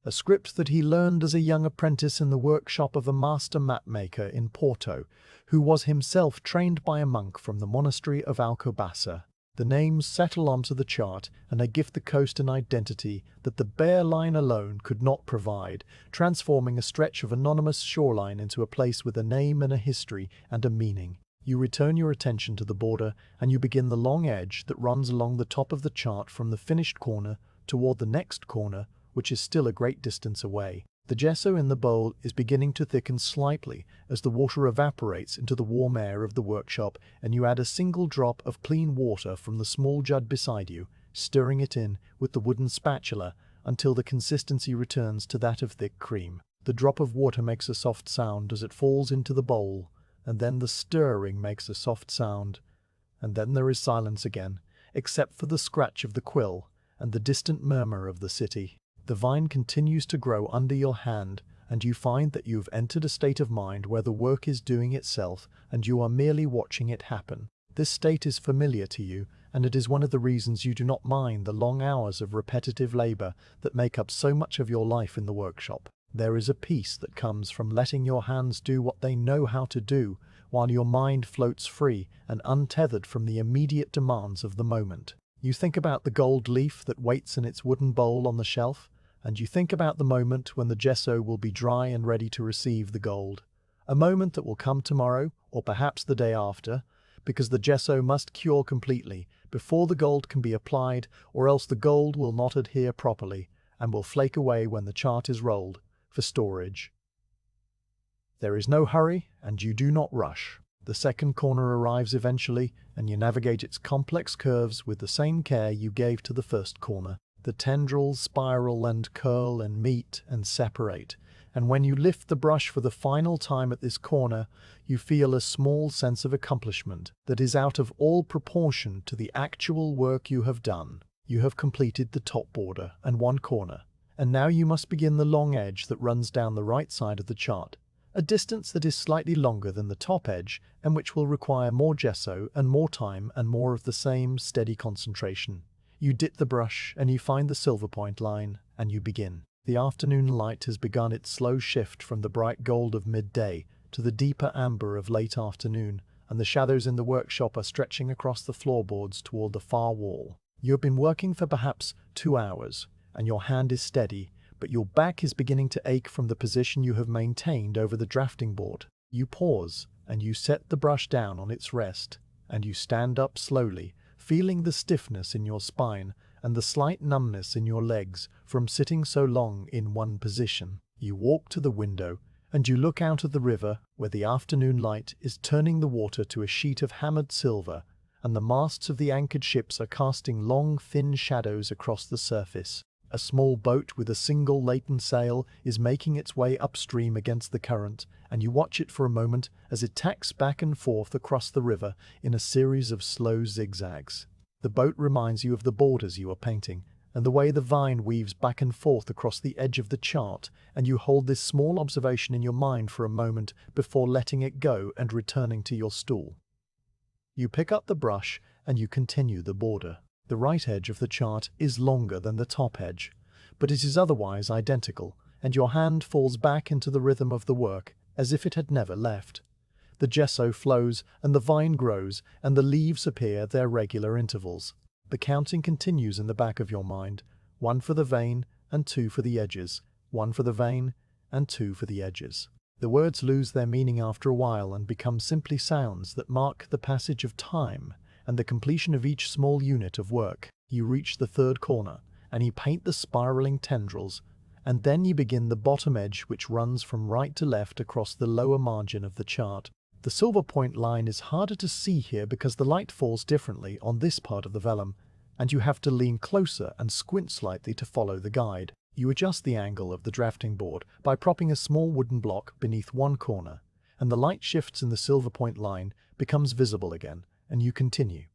A script that he learned as a young apprentice in the workshop of a master mapmaker in Porto, who was himself trained by a monk from the monastery of Alcobaça. The names settle onto the chart, and they give the coast an identity that the bare line alone could not provide, transforming a stretch of anonymous shoreline into a place with a name and a history and a meaning. You return your attention to the border, and you begin the long edge that runs along the top of the chart from the finished corner toward the next corner, which is still a great distance away. The gesso in the bowl is beginning to thicken slightly as the water evaporates into the warm air of the workshop, and you add a single drop of clean water from the small jug beside you, stirring it in with the wooden spatula until the consistency returns to that of thick cream. The drop of water makes a soft sound as it falls into the bowl, and then the stirring makes a soft sound, and then there is silence again, except for the scratch of the quill and the distant murmur of the city. The vine continues to grow under your hand, and you find that you've entered a state of mind where the work is doing itself and you are merely watching it happen. This state is familiar to you, and it is one of the reasons you do not mind the long hours of repetitive labor that make up so much of your life in the workshop. There is a peace that comes from letting your hands do what they know how to do, while your mind floats free and untethered from the immediate demands of the moment. You think about the gold leaf that waits in its wooden bowl on the shelf, and you think about the moment when the gesso will be dry and ready to receive the gold. A moment that will come tomorrow, or perhaps the day after, because the gesso must cure completely before the gold can be applied, or else the gold will not adhere properly and will flake away when the chart is rolled for storage. There is no hurry, and you do not rush. The second corner arrives eventually, and you navigate its complex curves with the same care you gave to the first corner. The tendrils spiral and curl and meet and separate, and when you lift the brush for the final time at this corner, you feel a small sense of accomplishment that is out of all proportion to the actual work you have done. You have completed the top border and one corner, and now you must begin the long edge that runs down the right side of the chart, a distance that is slightly longer than the top edge and which will require more gesso and more time and more of the same steady concentration. You dip the brush and you find the silver point line, and you begin. The afternoon light has begun its slow shift from the bright gold of midday to the deeper amber of late afternoon, and the shadows in the workshop are stretching across the floorboards toward the far wall. You have been working for perhaps 2 hours, and your hand is steady, but your back is beginning to ache from the position you have maintained over the drafting board. You pause, and you set the brush down on its rest, and you stand up slowly, feeling the stiffness in your spine and the slight numbness in your legs from sitting so long in one position. You walk to the window, and you look out at the river where the afternoon light is turning the water to a sheet of hammered silver, and the masts of the anchored ships are casting long, thin shadows across the surface. A small boat with a single laden sail is making its way upstream against the current, and you watch it for a moment as it tacks back and forth across the river in a series of slow zigzags. The boat reminds you of the borders you are painting, and the way the vine weaves back and forth across the edge of the chart, and you hold this small observation in your mind for a moment before letting it go and returning to your stool. You pick up the brush, and you continue the border. The right edge of the chart is longer than the top edge, but it is otherwise identical, and your hand falls back into the rhythm of the work as if it had never left. The gesso flows, and the vine grows, and the leaves appear at their regular intervals. The counting continues in the back of your mind, 1 for the vein and 2 for the edges, 1 for the vein and 2 for the edges. The words lose their meaning after a while and become simply sounds that mark the passage of time and the completion of each small unit of work. You reach the third corner, and you paint the spiraling tendrils, and then you begin the bottom edge, which runs from right to left across the lower margin of the chart. The silver point line is harder to see here because the light falls differently on this part of the vellum, and you have to lean closer and squint slightly to follow the guide. You adjust the angle of the drafting board by propping a small wooden block beneath one corner, and the light shifts in the silver point line becomes visible again, and you continue.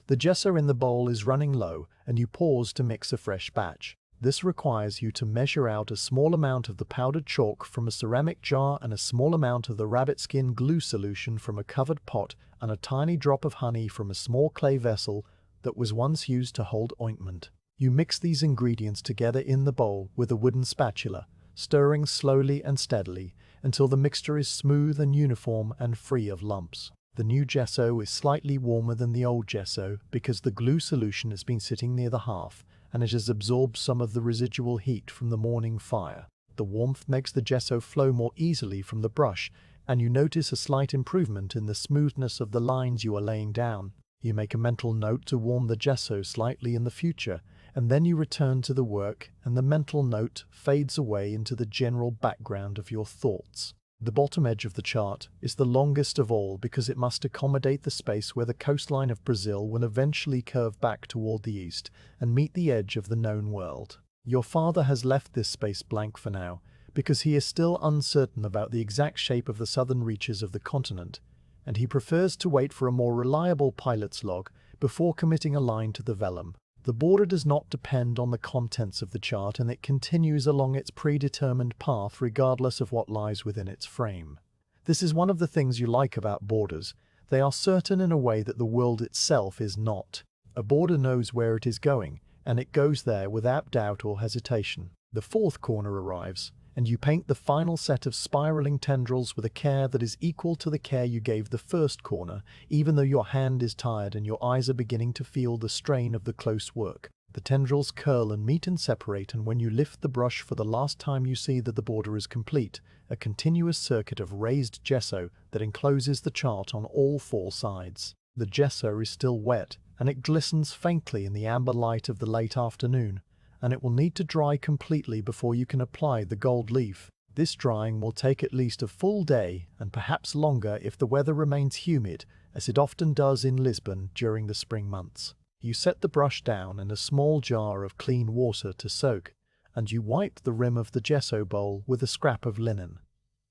The gesso in the bowl is running low, and you pause to mix a fresh batch. This requires you to measure out a small amount of the powdered chalk from a ceramic jar and a small amount of the rabbit skin glue solution from a covered pot and a tiny drop of honey from a small clay vessel that was once used to hold ointment. You mix these ingredients together in the bowl with a wooden spatula, stirring slowly and steadily until the mixture is smooth and uniform and free of lumps. The new gesso is slightly warmer than the old gesso because the glue solution has been sitting near the hearth and it has absorbed some of the residual heat from the morning fire. The warmth makes the gesso flow more easily from the brush, and you notice a slight improvement in the smoothness of the lines you are laying down. You make a mental note to warm the gesso slightly in the future, and then you return to the work, and the mental note fades away into the general background of your thoughts. The bottom edge of the chart is the longest of all because it must accommodate the space where the coastline of Brazil will eventually curve back toward the east and meet the edge of the known world. Your father has left this space blank for now because he is still uncertain about the exact shape of the southern reaches of the continent, and he prefers to wait for a more reliable pilot's log before committing a line to the vellum. The border does not depend on the contents of the chart, and it continues along its predetermined path regardless of what lies within its frame. This is one of the things you like about borders. They are certain in a way that the world itself is not. A border knows where it is going, and it goes there without doubt or hesitation. The fourth corner arrives, and you paint the final set of spiraling tendrils with a care that is equal to the care you gave the first corner, even though your hand is tired and your eyes are beginning to feel the strain of the close work. The tendrils curl and meet and separate, and when you lift the brush for the last time you see that the border is complete, a continuous circuit of raised gesso that encloses the chart on all four sides. The gesso is still wet, and it glistens faintly in the amber light of the late afternoon, and it will need to dry completely before you can apply the gold leaf. This drying will take at least a full day, and perhaps longer if the weather remains humid, as it often does in Lisbon during the spring months. You set the brush down in a small jar of clean water to soak, and you wipe the rim of the gesso bowl with a scrap of linen,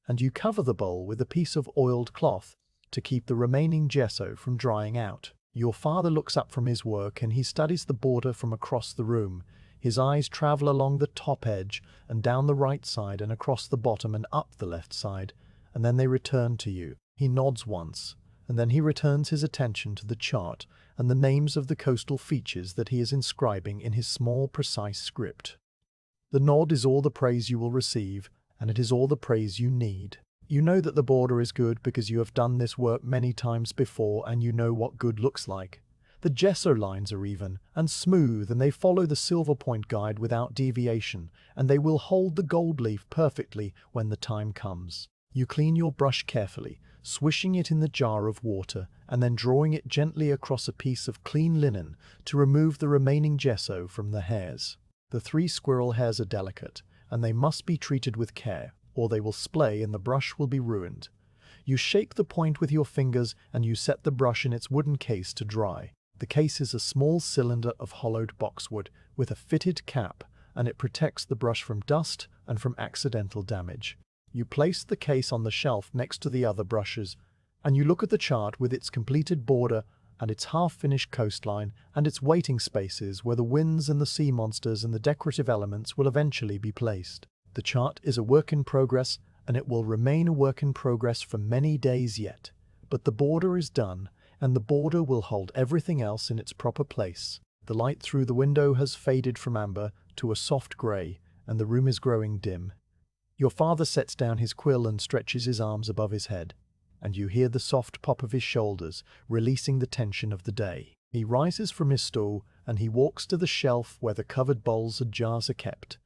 and you cover the bowl with a piece of oiled cloth to keep the remaining gesso from drying out. Your father looks up from his work and he studies the border from across the room. His eyes travel along the top edge and down the right side and across the bottom and up the left side, and then they return to you. He nods once, and then he returns his attention to the chart and the names of the coastal features that he is inscribing in his small, precise script. The nod is all the praise you will receive, and it is all the praise you need. You know that the border is good because you have done this work many times before and you know what good looks like. The gesso lines are even and smooth, and they follow the silver point guide without deviation, and they will hold the gold leaf perfectly when the time comes. You clean your brush carefully, swishing it in the jar of water and then drawing it gently across a piece of clean linen to remove the remaining gesso from the hairs. The 3 squirrel hairs are delicate, and they must be treated with care, or they will splay and the brush will be ruined. You shake the point with your fingers and you set the brush in its wooden case to dry. The case is a small cylinder of hollowed boxwood with a fitted cap, and it protects the brush from dust and from accidental damage. You place the case on the shelf next to the other brushes, and you look at the chart with its completed border and its half-finished coastline and its waiting spaces where the winds and the sea monsters and the decorative elements will eventually be placed. The chart is a work in progress, and it will remain a work in progress for many days yet. But the border is done, and the border will hold everything else in its proper place. The light through the window has faded from amber to a soft grey, and the room is growing dim. Your father sets down his quill and stretches his arms above his head, and you hear the soft pop of his shoulders, releasing the tension of the day. He rises from his stool, and he walks to the shelf where the covered bowls and jars are kept,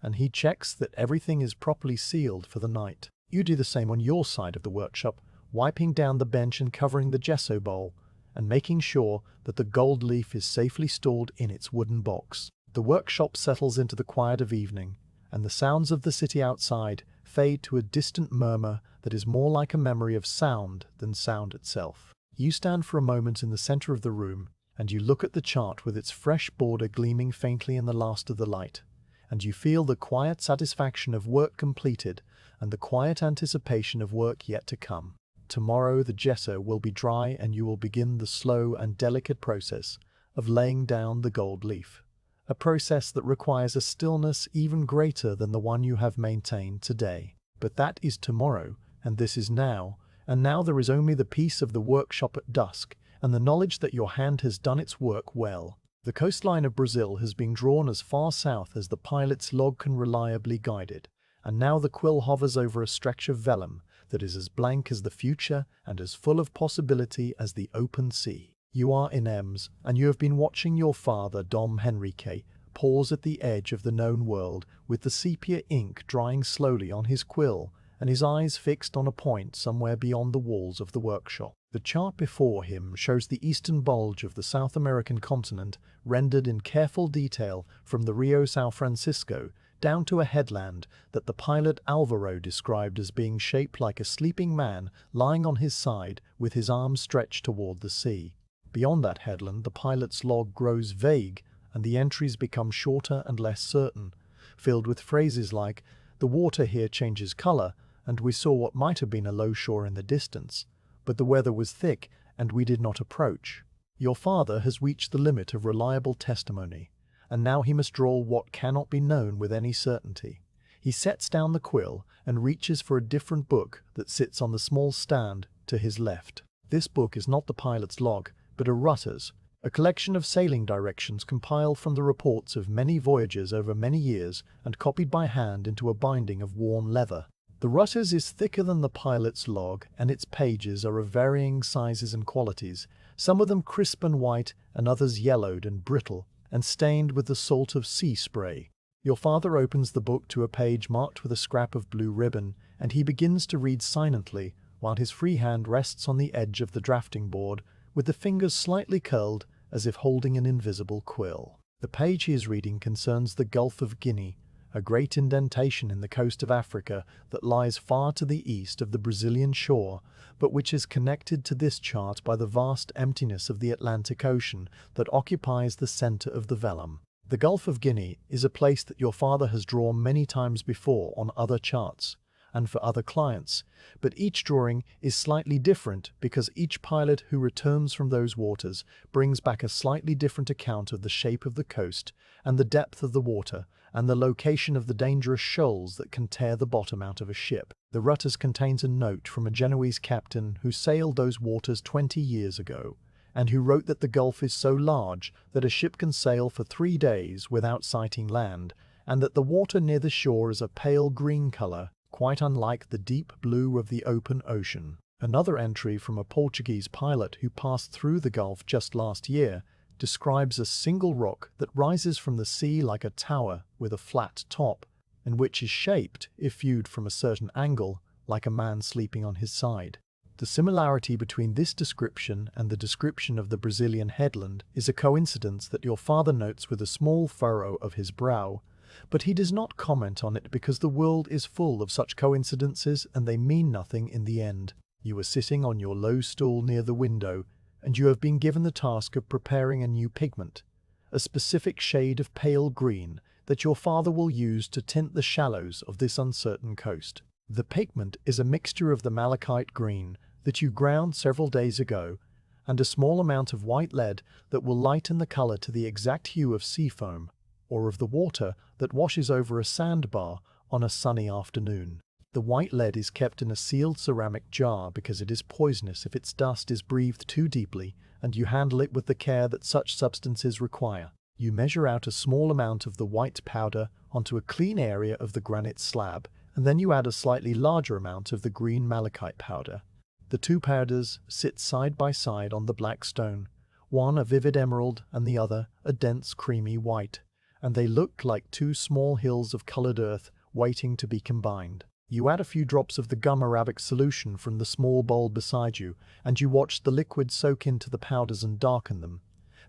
and he checks that everything is properly sealed for the night. You do the same on your side of the workshop, wiping down the bench and covering the gesso bowl, and making sure that the gold leaf is safely stored in its wooden box. The workshop settles into the quiet of evening, and the sounds of the city outside fade to a distant murmur that is more like a memory of sound than sound itself. You stand for a moment in the center of the room, and you look at the chart with its fresh border gleaming faintly in the last of the light, and you feel the quiet satisfaction of work completed and the quiet anticipation of work yet to come. Tomorrow the gesso will be dry and you will begin the slow and delicate process of laying down the gold leaf, a process that requires a stillness even greater than the one you have maintained today. But that is tomorrow, and this is now, and now there is only the peace of the workshop at dusk, and the knowledge that your hand has done its work well. The coastline of Brazil has been drawn as far south as the pilot's log can reliably guide it, and now the quill hovers over a stretch of vellum that is as blank as the future and as full of possibility as the open sea. You are Inês, and you have been watching your father, Dom Henrique, pause at the edge of the known world with the sepia ink drying slowly on his quill and his eyes fixed on a point somewhere beyond the walls of the workshop. The chart before him shows the eastern bulge of the South American continent rendered in careful detail from the Rio São Francisco down to a headland that the pilot Alvaro described as being shaped like a sleeping man lying on his side with his arms stretched toward the sea. Beyond that headland, the pilot's log grows vague and the entries become shorter and less certain, filled with phrases like, "The water here changes color, and we saw what might have been a low shore in the distance, but the weather was thick and we did not approach." Your father has reached the limit of reliable testimony, and now he must draw what cannot be known with any certainty. He sets down the quill and reaches for a different book that sits on the small stand to his left. This book is not the pilot's log, but a rutter's, a collection of sailing directions compiled from the reports of many voyages over many years and copied by hand into a binding of worn leather. The rutter's is thicker than the pilot's log, and its pages are of varying sizes and qualities, some of them crisp and white and others yellowed and brittle and stained with the salt of sea spray. Your father opens the book to a page marked with a scrap of blue ribbon, and he begins to read silently while his free hand rests on the edge of the drafting board with the fingers slightly curled as if holding an invisible quill. The page he is reading concerns the Gulf of Guinea, a great indentation in the coast of Africa that lies far to the east of the Brazilian shore, but which is connected to this chart by the vast emptiness of the Atlantic Ocean that occupies the center of the vellum. The Gulf of Guinea is a place that your father has drawn many times before on other charts and for other clients, but each drawing is slightly different because each pilot who returns from those waters brings back a slightly different account of the shape of the coast and the depth of the water and the location of the dangerous shoals that can tear the bottom out of a ship. The Rutters contains a note from a Genoese captain who sailed those waters 20 years ago, and who wrote that the Gulf is so large that a ship can sail for 3 days without sighting land, and that the water near the shore is a pale green color, quite unlike the deep blue of the open ocean. Another entry from a Portuguese pilot who passed through the Gulf just last year describes a single rock that rises from the sea like a tower with a flat top, and which is shaped, if viewed from a certain angle, like a man sleeping on his side. The similarity between this description and the description of the Brazilian headland is a coincidence that your father notes with a small furrow of his brow, but he does not comment on it because the world is full of such coincidences and they mean nothing in the end. You are sitting on your low stool near the window, and you have been given the task of preparing a new pigment, a specific shade of pale green that your father will use to tint the shallows of this uncertain coast. The pigment is a mixture of the malachite green that you ground several days ago and a small amount of white lead that will lighten the color to the exact hue of sea foam or of the water that washes over a sandbar on a sunny afternoon. The white lead is kept in a sealed ceramic jar because it is poisonous if its dust is breathed too deeply, and you handle it with the care that such substances require. You measure out a small amount of the white powder onto a clean area of the granite slab, and then you add a slightly larger amount of the green malachite powder. The two powders sit side by side on the black stone, one a vivid emerald and the other a dense creamy white, and they look like two small hills of colored earth waiting to be combined. You add a few drops of the gum arabic solution from the small bowl beside you, and you watch the liquid soak into the powders and darken them.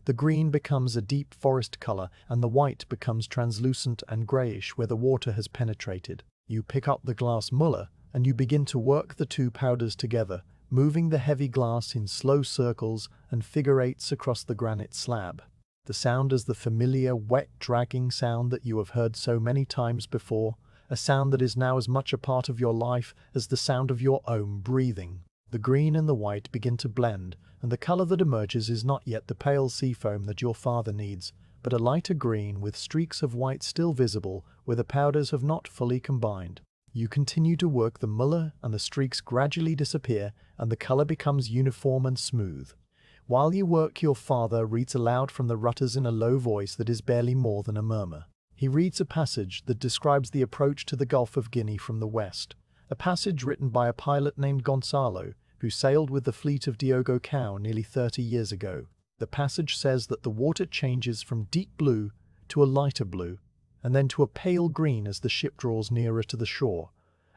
The green becomes a deep forest color, and the white becomes translucent and grayish where the water has penetrated. You pick up the glass muller, and you begin to work the two powders together, moving the heavy glass in slow circles and figure eights across the granite slab. The sound is the familiar, wet, dragging sound that you have heard so many times before, a sound that is now as much a part of your life as the sound of your own breathing. The green and the white begin to blend, and the color that emerges is not yet the pale sea foam that your father needs, but a lighter green with streaks of white still visible where the powders have not fully combined. You continue to work the muller, and the streaks gradually disappear, and the color becomes uniform and smooth. While you work, your father reads aloud from the rutters in a low voice that is barely more than a murmur. He reads a passage that describes the approach to the Gulf of Guinea from the west, a passage written by a pilot named Gonzalo, who sailed with the fleet of Diogo Cao nearly 30 years ago. The passage says that the water changes from deep blue to a lighter blue, and then to a pale green as the ship draws nearer to the shore,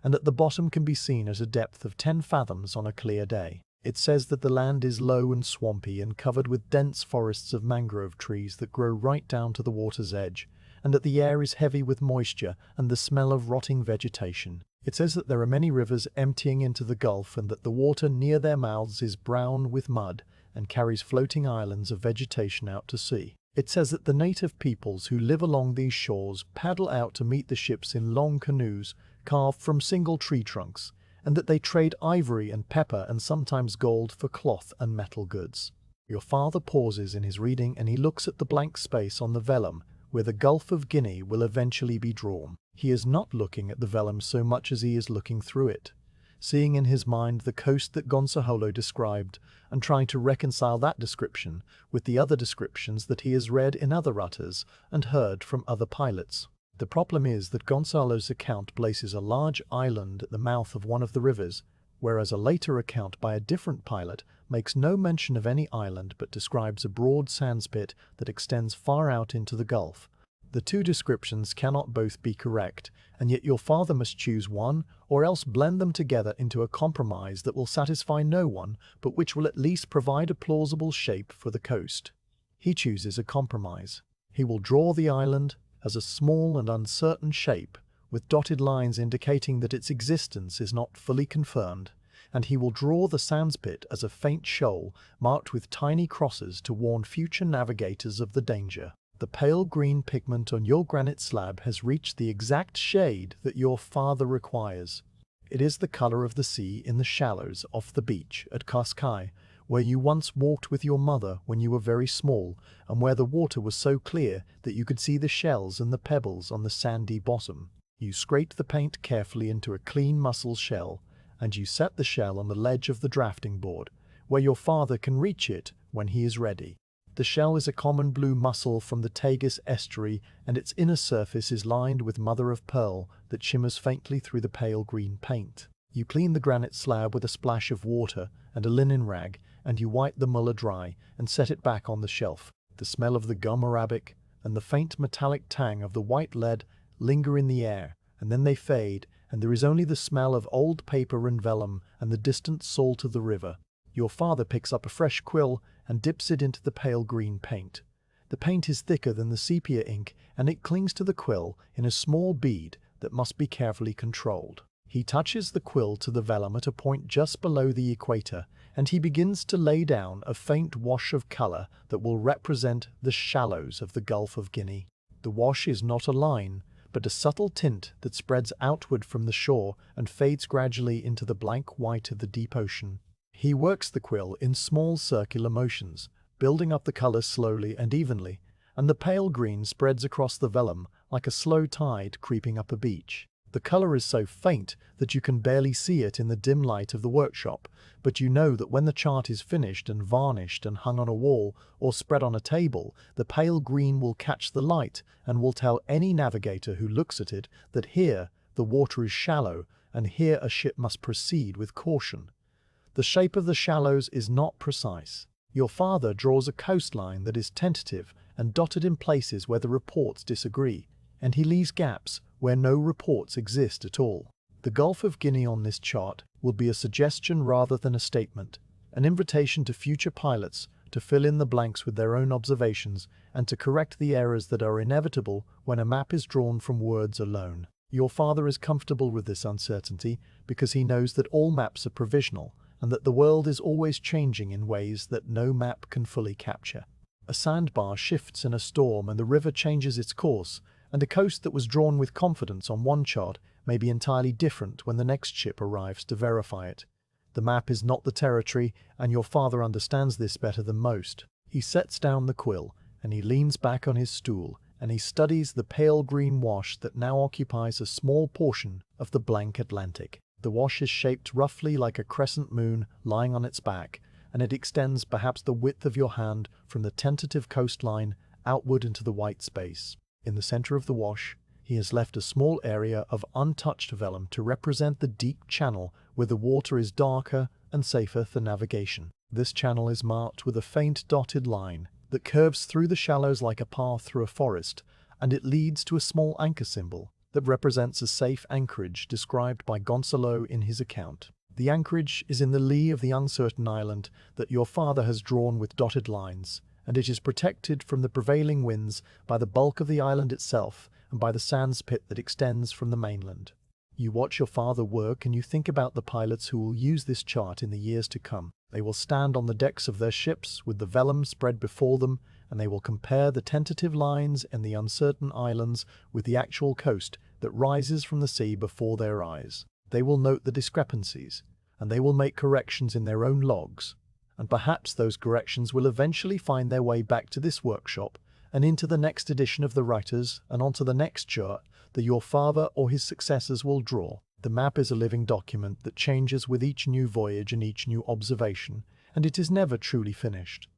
and at the bottom can be seen at a depth of 10 fathoms on a clear day. It says that the land is low and swampy and covered with dense forests of mangrove trees that grow right down to the water's edge, and that the air is heavy with moisture and the smell of rotting vegetation. It says that there are many rivers emptying into the Gulf, and that the water near their mouths is brown with mud and carries floating islands of vegetation out to sea. It says that the native peoples who live along these shores paddle out to meet the ships in long canoes carved from single tree trunks, and that they trade ivory and pepper and sometimes gold for cloth and metal goods. Your father pauses in his reading, and he looks at the blank space on the vellum where the Gulf of Guinea will eventually be drawn. He is not looking at the vellum so much as he is looking through it, seeing in his mind the coast that Gonzalo described, and trying to reconcile that description with the other descriptions that he has read in other rutters and heard from other pilots. The problem is that Gonzalo's account places a large island at the mouth of one of the rivers, whereas a later account by a different pilot makes no mention of any island but describes a broad sandspit that extends far out into the Gulf. The two descriptions cannot both be correct, and yet your father must choose one, or else blend them together into a compromise that will satisfy no one, but which will at least provide a plausible shape for the coast. He chooses a compromise. He will draw the island as a small and uncertain shape, with dotted lines indicating that its existence is not fully confirmed, and he will draw the sandspit as a faint shoal marked with tiny crosses to warn future navigators of the danger. The pale green pigment on your granite slab has reached the exact shade that your father requires. It is the color of the sea in the shallows off the beach at Cascais, where you once walked with your mother when you were very small, and where the water was so clear that you could see the shells and the pebbles on the sandy bottom. You scrape the paint carefully into a clean mussel shell, and you set the shell on the ledge of the drafting board, where your father can reach it when he is ready. The shell is a common blue mussel from the Tagus estuary, and its inner surface is lined with mother of pearl that shimmers faintly through the pale green paint. You clean the granite slab with a splash of water and a linen rag, and you wipe the muller dry and set it back on the shelf. The smell of the gum arabic and the faint metallic tang of the white lead linger in the air, and then they fade, and there is only the smell of old paper and vellum and the distant salt of the river. Your father picks up a fresh quill and dips it into the pale green paint. The paint is thicker than the sepia ink, and it clings to the quill in a small bead that must be carefully controlled. He touches the quill to the vellum at a point just below the equator, and he begins to lay down a faint wash of color that will represent the shallows of the Gulf of Guinea. The wash is not a line, but a subtle tint that spreads outward from the shore and fades gradually into the blank white of the deep ocean. He works the quill in small circular motions, building up the color slowly and evenly, and the pale green spreads across the vellum like a slow tide creeping up a beach. The color is so faint that you can barely see it in the dim light of the workshop, but you know that when the chart is finished and varnished and hung on a wall or spread on a table, the pale green will catch the light and will tell any navigator who looks at it that here the water is shallow and here a ship must proceed with caution. The shape of the shallows is not precise. Your father draws a coastline that is tentative and dotted in places where the reports disagree, and he leaves gaps where no reports exist at all. The Gulf of Guinea on this chart will be a suggestion rather than a statement, an invitation to future pilots to fill in the blanks with their own observations and to correct the errors that are inevitable when a map is drawn from words alone. Your father is comfortable with this uncertainty because he knows that all maps are provisional and that the world is always changing in ways that no map can fully capture. A sandbar shifts in a storm and the river changes its course, and a coast that was drawn with confidence on one chart may be entirely different when the next ship arrives to verify it. The map is not the territory, and your father understands this better than most. He sets down the quill, and he leans back on his stool, and he studies the pale green wash that now occupies a small portion of the blank Atlantic. The wash is shaped roughly like a crescent moon lying on its back, and it extends perhaps the width of your hand from the tentative coastline outward into the white space. In the center of the wash, he has left a small area of untouched vellum to represent the deep channel where the water is darker and safer for navigation. This channel is marked with a faint dotted line that curves through the shallows like a path through a forest, and it leads to a small anchor symbol that represents a safe anchorage described by Gonzalo in his account. The anchorage is in the lee of the uncertain island that your father has drawn with dotted lines, and it is protected from the prevailing winds by the bulk of the island itself and by the sands pit that extends from the mainland. You watch your father work and you think about the pilots who will use this chart in the years to come. They will stand on the decks of their ships with the vellum spread before them, and they will compare the tentative lines and the uncertain islands with the actual coast that rises from the sea before their eyes. They will note the discrepancies, and they will make corrections in their own logs, and perhaps those corrections will eventually find their way back to this workshop and into the next edition of the writers and onto the next chart that your father or his successors will draw. The map is a living document that changes with each new voyage and each new observation, and it is never truly finished.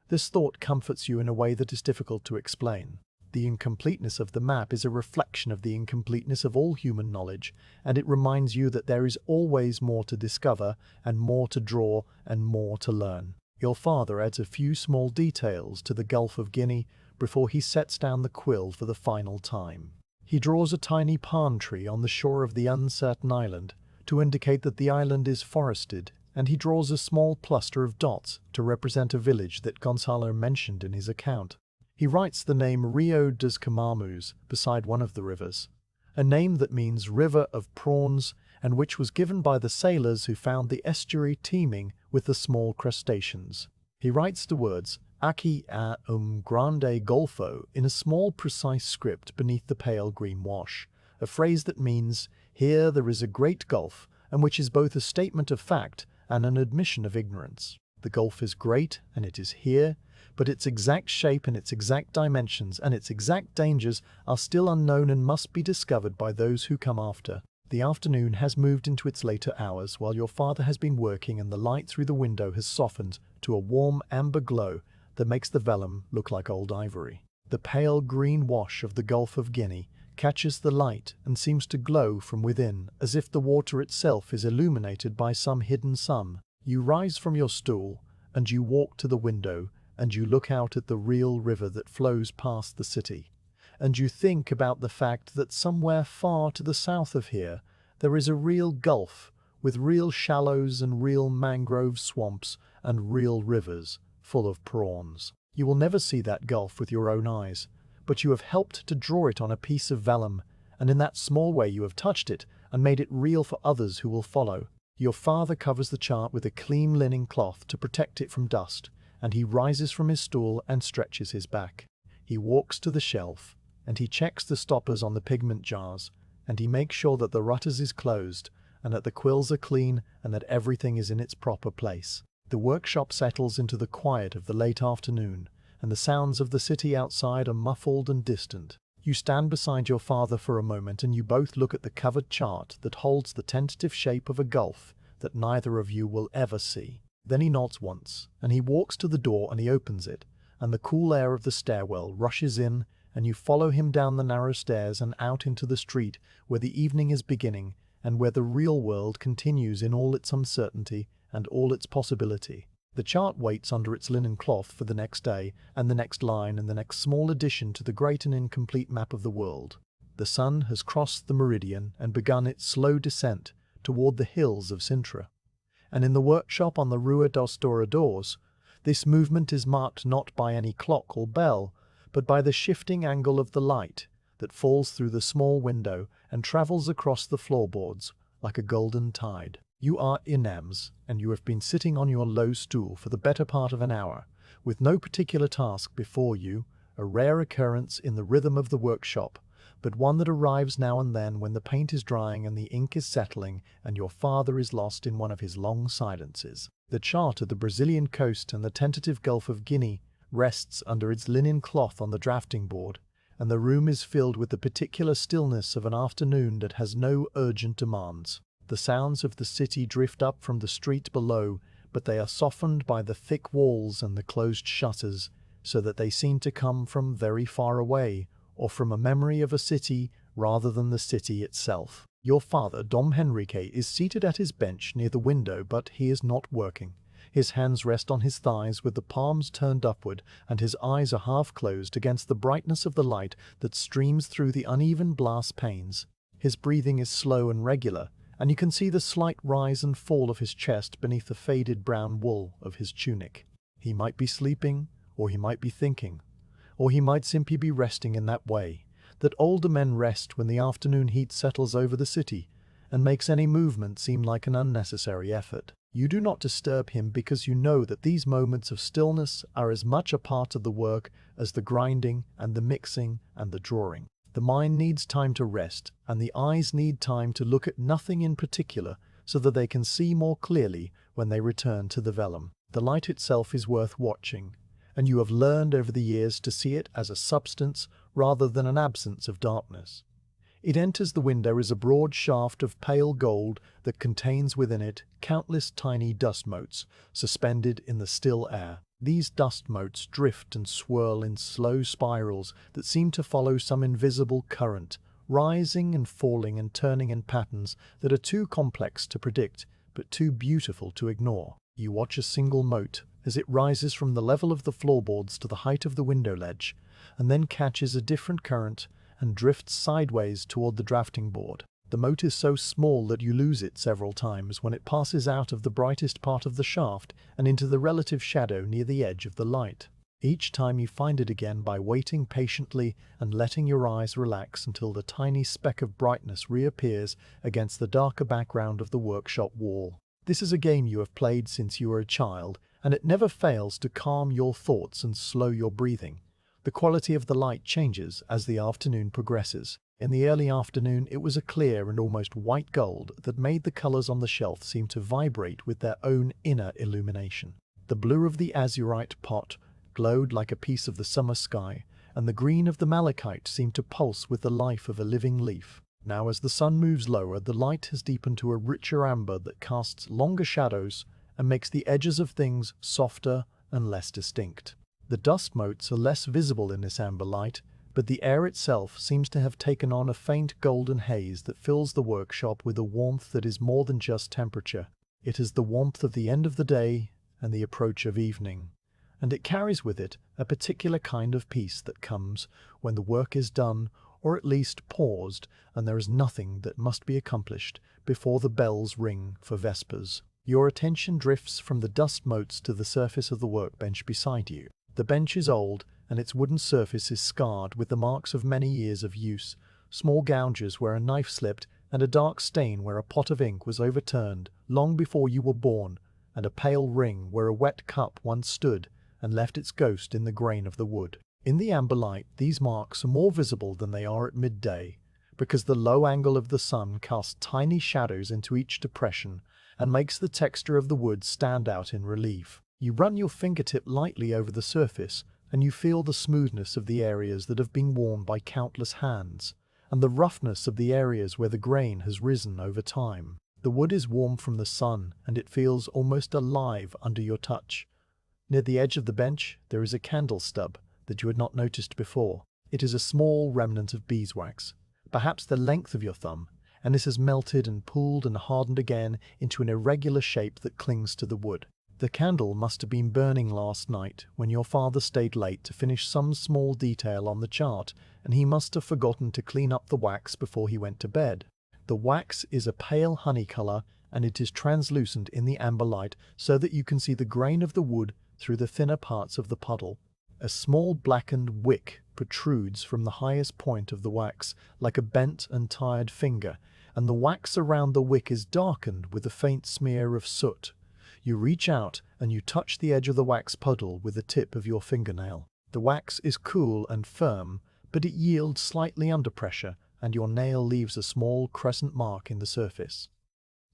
This thought comforts you in a way that is difficult to explain. The incompleteness of the map is a reflection of the incompleteness of all human knowledge, and it reminds you that there is always more to discover, and more to draw, and more to learn. Your father adds a few small details to the Gulf of Guinea before he sets down the quill for the final time. He draws a tiny palm tree on the shore of the uncertain island to indicate that the island is forested, and he draws a small cluster of dots to represent a village that Gonzalo mentioned in his account. He writes the name Rio dos Camamus beside one of the rivers, a name that means river of prawns and which was given by the sailors who found the estuary teeming with the small crustaceans. He writes the words Aqui há grande golfo in a small precise script beneath the pale green wash, a phrase that means, here there is a great gulf, and which is both a statement of fact and an admission of ignorance. The gulf is great, and it is here, but its exact shape and its exact dimensions and its exact dangers are still unknown and must be discovered by those who come after. The afternoon has moved into its later hours while your father has been working, and the light through the window has softened to a warm amber glow that makes the vellum look like old ivory. The pale green wash of the Gulf of Guinea catches the light and seems to glow from within, as if the water itself is illuminated by some hidden sun. You rise from your stool, and you walk to the window, and you look out at the real river that flows past the city, and you think about the fact that somewhere far to the south of here there is a real gulf with real shallows and real mangrove swamps and real rivers full of prawns. You will never see that gulf with your own eyes, but you have helped to draw it on a piece of vellum, and in that small way you have touched it and made it real for others who will follow. Your father covers the chart with a clean linen cloth to protect it from dust, and he rises from his stool and stretches his back. He walks to the shelf, and he checks the stoppers on the pigment jars, and he makes sure that the rutters is closed, and that the quills are clean, and that everything is in its proper place. The workshop settles into the quiet of the late afternoon, and the sounds of the city outside are muffled and distant. You stand beside your father for a moment, and you both look at the covered chart that holds the tentative shape of a gulf that neither of you will ever see. Then he nods once, and he walks to the door and he opens it, and the cool air of the stairwell rushes in, and you follow him down the narrow stairs and out into the street where the evening is beginning, and where the real world continues in all its uncertainty and all its possibility. The chart waits under its linen cloth for the next day, and the next line, and the next small addition to the great and incomplete map of the world. The sun has crossed the meridian and begun its slow descent toward the hills of Sintra. And in the workshop on the Rua dos Douradores, this movement is marked not by any clock or bell, but by the shifting angle of the light that falls through the small window and travels across the floorboards like a golden tide. You are Inês, and you have been sitting on your low stool for the better part of an hour, with no particular task before you, a rare occurrence in the rhythm of the workshop, but one that arrives now and then when the paint is drying and the ink is settling and your father is lost in one of his long silences. The chart of the Brazilian coast and the tentative Gulf of Guinea rests under its linen cloth on the drafting board, and the room is filled with the particular stillness of an afternoon that has no urgent demands. The sounds of the city drift up from the street below, but they are softened by the thick walls and the closed shutters, so that they seem to come from very far away, or from a memory of a city rather than the city itself. Your father, Dom Henrique, is seated at his bench near the window, but he is not working. His hands rest on his thighs with the palms turned upward, and his eyes are half closed against the brightness of the light that streams through the uneven glass panes. His breathing is slow and regular, and you can see the slight rise and fall of his chest beneath the faded brown wool of his tunic. He might be sleeping, or he might be thinking, or he might simply be resting in that way that older men rest when the afternoon heat settles over the city and makes any movement seem like an unnecessary effort. You do not disturb him because you know that these moments of stillness are as much a part of the work as the grinding and the mixing and the drawing. The mind needs time to rest, and the eyes need time to look at nothing in particular so that they can see more clearly when they return to the vellum. The light itself is worth watching, and you have learned over the years to see it as a substance rather than an absence of darkness. It enters the window as a broad shaft of pale gold that contains within it countless tiny dust motes suspended in the still air. These dust motes drift and swirl in slow spirals that seem to follow some invisible current, rising and falling and turning in patterns that are too complex to predict but too beautiful to ignore. You watch a single mote as it rises from the level of the floorboards to the height of the window ledge, and then catches a different current and drifts sideways toward the drafting board. The mote is so small that you lose it several times when it passes out of the brightest part of the shaft and into the relative shadow near the edge of the light. Each time you find it again by waiting patiently and letting your eyes relax until the tiny speck of brightness reappears against the darker background of the workshop wall. This is a game you have played since you were a child, and it never fails to calm your thoughts and slow your breathing. The quality of the light changes as the afternoon progresses. In the early afternoon, it was a clear and almost white gold that made the colors on the shelf seem to vibrate with their own inner illumination. The blue of the azurite pot glowed like a piece of the summer sky, and the green of the malachite seemed to pulse with the life of a living leaf. Now, as the sun moves lower, the light has deepened to a richer amber that casts longer shadows and makes the edges of things softer and less distinct. The dust motes are less visible in this amber light, but the air itself seems to have taken on a faint golden haze that fills the workshop with a warmth that is more than just temperature. It is the warmth of the end of the day and the approach of evening, and it carries with it a particular kind of peace that comes when the work is done, or at least paused, and there is nothing that must be accomplished before the bells ring for vespers. Your attention drifts from the dust motes to the surface of the workbench beside you. The bench is old, and its wooden surface is scarred with the marks of many years of use, small gouges where a knife slipped, and a dark stain where a pot of ink was overturned long before you were born, and a pale ring where a wet cup once stood and left its ghost in the grain of the wood. In the amber light, these marks are more visible than they are at midday, because the low angle of the sun casts tiny shadows into each depression and makes the texture of the wood stand out in relief. You run your fingertip lightly over the surface, and you feel the smoothness of the areas that have been worn by countless hands, and the roughness of the areas where the grain has risen over time. The wood is warm from the sun, and it feels almost alive under your touch. Near the edge of the bench, there is a candle stub that you had not noticed before. It is a small remnant of beeswax, perhaps the length of your thumb, and this has melted and pooled and hardened again into an irregular shape that clings to the wood. The candle must have been burning last night when your father stayed late to finish some small detail on the chart, and he must have forgotten to clean up the wax before he went to bed. The wax is a pale honey color, and it is translucent in the amber light so that you can see the grain of the wood through the thinner parts of the puddle. A small blackened wick protrudes from the highest point of the wax like a bent and tired finger, and the wax around the wick is darkened with a faint smear of soot. You reach out and you touch the edge of the wax puddle with the tip of your fingernail. The wax is cool and firm, but it yields slightly under pressure, and your nail leaves a small crescent mark in the surface.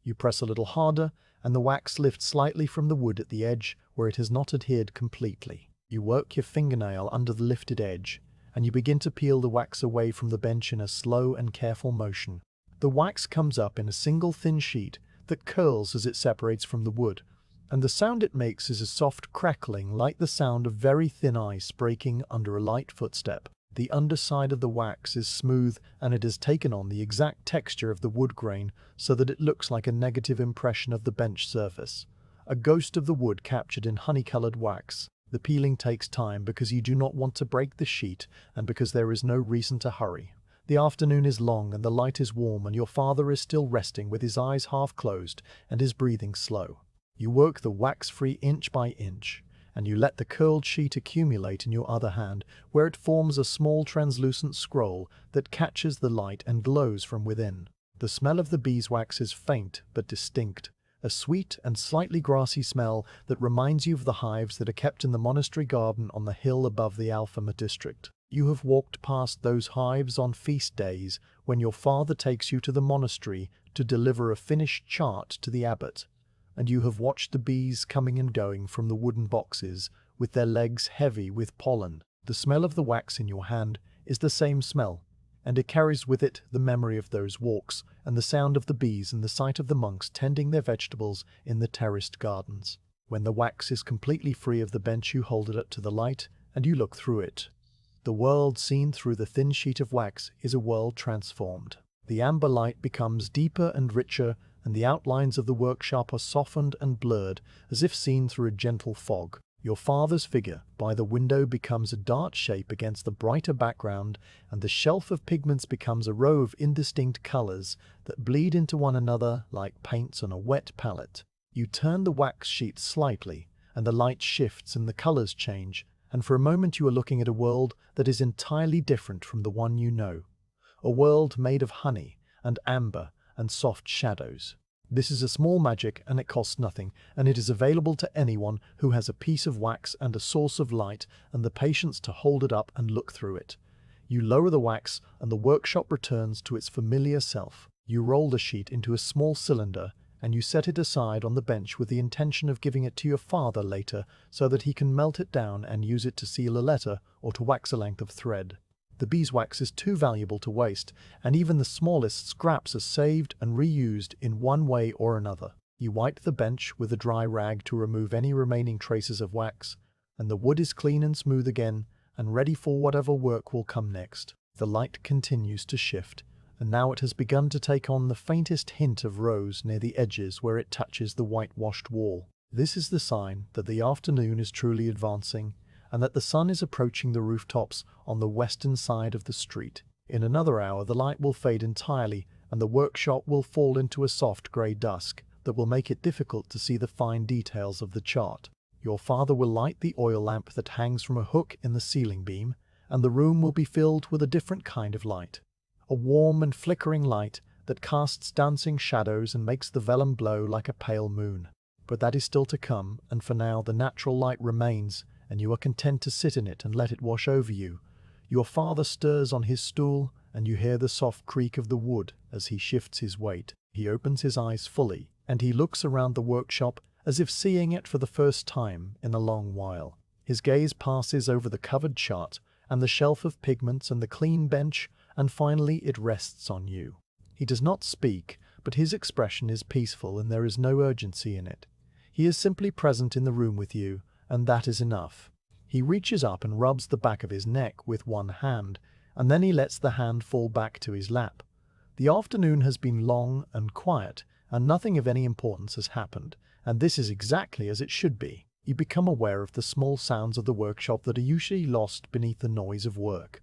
You press a little harder, and the wax lifts slightly from the wood at the edge where it has not adhered completely. You work your fingernail under the lifted edge, and you begin to peel the wax away from the bench in a slow and careful motion. The wax comes up in a single thin sheet that curls as it separates from the wood, and the sound it makes is a soft crackling like the sound of very thin ice breaking under a light footstep. The underside of the wax is smooth, and it has taken on the exact texture of the wood grain so that it looks like a negative impression of the bench surface. A ghost of the wood captured in honey-colored wax. The peeling takes time because you do not want to break the sheet and because there is no reason to hurry. The afternoon is long and the light is warm, and your father is still resting with his eyes half closed and his breathing slow. You work the wax free inch by inch, and you let the curled sheet accumulate in your other hand, where it forms a small translucent scroll that catches the light and glows from within. The smell of the beeswax is faint but distinct, a sweet and slightly grassy smell that reminds you of the hives that are kept in the monastery garden on the hill above the Alfama district. You have walked past those hives on feast days when your father takes you to the monastery to deliver a finished chart to the abbot, and you have watched the bees coming and going from the wooden boxes with their legs heavy with pollen. The smell of the wax in your hand is the same smell, and it carries with it the memory of those walks and the sound of the bees and the sight of the monks tending their vegetables in the terraced gardens. When the wax is completely free of the bench, you hold it up to the light and you look through it. The world seen through the thin sheet of wax is a world transformed. The amber light becomes deeper and richer, and the outlines of the workshop are softened and blurred as if seen through a gentle fog. Your father's figure by the window becomes a dark shape against the brighter background, and the shelf of pigments becomes a row of indistinct colors that bleed into one another like paints on a wet palette. You turn the wax sheet slightly, and the light shifts and the colors change, and for a moment you are looking at a world that is entirely different from the one you know. A world made of honey and amber and soft shadows. This is a small magic, and it costs nothing, and it is available to anyone who has a piece of wax and a source of light and the patience to hold it up and look through it. You lower the wax and the workshop returns to its familiar self. You roll the sheet into a small cylinder and you set it aside on the bench with the intention of giving it to your father later so that he can melt it down and use it to seal a letter or to wax a length of thread. The beeswax is too valuable to waste, and even the smallest scraps are saved and reused in one way or another. You wipe the bench with a dry rag to remove any remaining traces of wax, and the wood is clean and smooth again and ready for whatever work will come next. The light continues to shift, and now it has begun to take on the faintest hint of rose near the edges where it touches the whitewashed wall. This is the sign that the afternoon is truly advancing, and that the sun is approaching the rooftops on the western side of the street. In another hour the light will fade entirely, and the workshop will fall into a soft grey dusk that will make it difficult to see the fine details of the chart. Your father will light the oil lamp that hangs from a hook in the ceiling beam, and the room will be filled with a different kind of light. A warm and flickering light that casts dancing shadows and makes the vellum glow like a pale moon. But that is still to come, and for now the natural light remains, and you are content to sit in it and let it wash over you. Your father stirs on his stool, and you hear the soft creak of the wood as he shifts his weight. He opens his eyes fully, and he looks around the workshop as if seeing it for the first time in a long while. His gaze passes over the covered chart and the shelf of pigments and the clean bench, and finally it rests on you. He does not speak, but his expression is peaceful and there is no urgency in it. He is simply present in the room with you, and that is enough. He reaches up and rubs the back of his neck with one hand, and then he lets the hand fall back to his lap. The afternoon has been long and quiet, and nothing of any importance has happened, and this is exactly as it should be. You become aware of the small sounds of the workshop that are usually lost beneath the noise of work.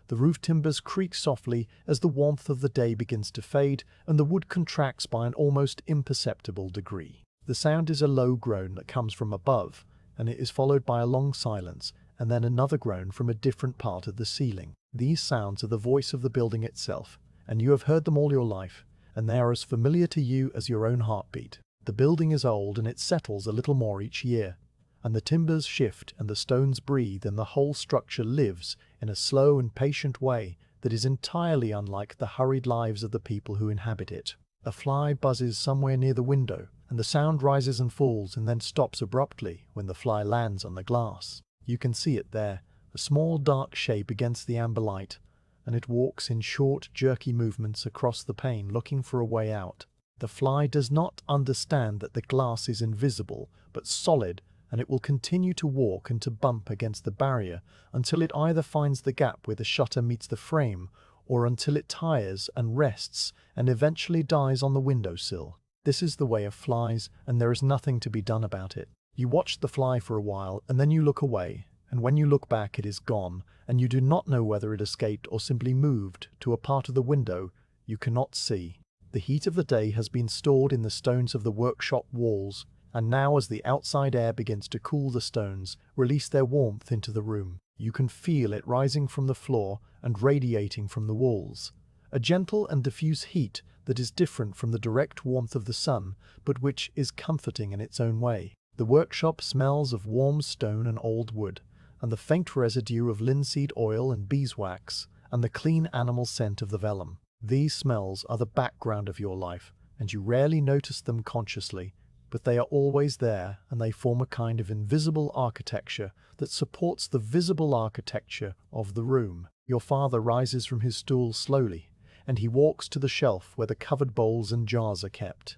The roof timbers creak softly as the warmth of the day begins to fade, and the wood contracts by an almost imperceptible degree. The sound is a low groan that comes from above, and it is followed by a long silence, and then another groan from a different part of the ceiling. These sounds are the voice of the building itself, and you have heard them all your life, and they are as familiar to you as your own heartbeat. The building is old, and it settles a little more each year, and the timbers shift and the stones breathe, and the whole structure lives in a slow and patient way that is entirely unlike the hurried lives of the people who inhabit it. A fly buzzes somewhere near the window, and the sound rises and falls and then stops abruptly when the fly lands on the glass. You can see it there, a small dark shape against the amber light, and it walks in short, jerky movements across the pane looking for a way out. The fly does not understand that the glass is invisible but solid, and it will continue to walk and to bump against the barrier until it either finds the gap where the shutter meets the frame, or until it tires and rests and eventually dies on the windowsill. This is the way of flies, and there is nothing to be done about it. You watch the fly for a while, and then you look away, and when you look back it is gone, and you do not know whether it escaped or simply moved to a part of the window you cannot see. The heat of the day has been stored in the stones of the workshop walls, and now as the outside air begins to cool the stones, release their warmth into the room. You can feel it rising from the floor and radiating from the walls. A gentle and diffuse heat that is different from the direct warmth of the sun, but which is comforting in its own way. The workshop smells of warm stone and old wood, and the faint residue of linseed oil and beeswax, and the clean animal scent of the vellum. These smells are the background of your life, and you rarely notice them consciously, but they are always there, and they form a kind of invisible architecture that supports the visible architecture of the room. Your father rises from his stool slowly, and he walks to the shelf where the covered bowls and jars are kept.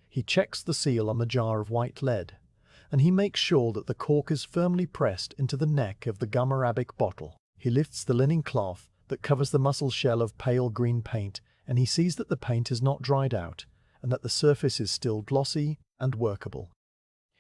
He checks the seal on the jar of white lead, and he makes sure that the cork is firmly pressed into the neck of the gum arabic bottle. He lifts the linen cloth that covers the mussel shell of pale green paint, and he sees that the paint is not dried out, and that the surface is still glossy and workable.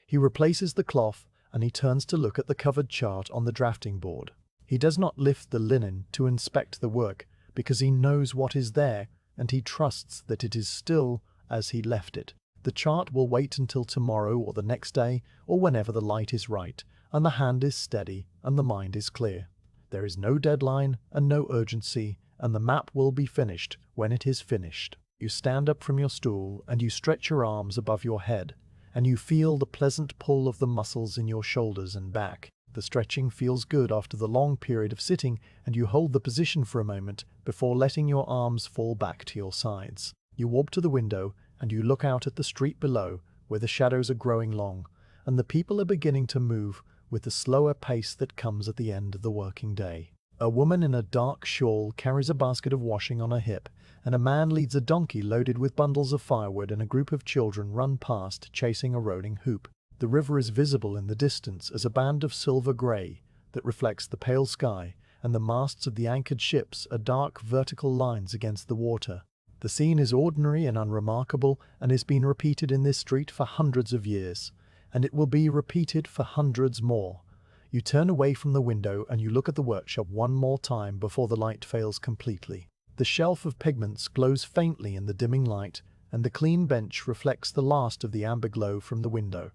He replaces the cloth, and he turns to look at the covered chart on the drafting board. He does not lift the linen to inspect the work, because he knows what is there, and he trusts that it is still as he left it. The chart will wait until tomorrow or the next day, or whenever the light is right, and the hand is steady, and the mind is clear. There is no deadline and no urgency, and the map will be finished when it is finished. You stand up from your stool, and you stretch your arms above your head, and you feel the pleasant pull of the muscles in your shoulders and back. The stretching feels good after the long period of sitting, and you hold the position for a moment before letting your arms fall back to your sides. You walk to the window, and you look out at the street below, where the shadows are growing long, and the people are beginning to move with the slower pace that comes at the end of the working day. A woman in a dark shawl carries a basket of washing on her hip, and a man leads a donkey loaded with bundles of firewood, and a group of children run past chasing a rolling hoop. The river is visible in the distance as a band of silver grey that reflects the pale sky, and the masts of the anchored ships are dark vertical lines against the water. The scene is ordinary and unremarkable, and has been repeated in this street for hundreds of years, and it will be repeated for hundreds more. You turn away from the window and you look at the workshop one more time before the light fails completely. The shelf of pigments glows faintly in the dimming light, and the clean bench reflects the last of the amber glow from the window.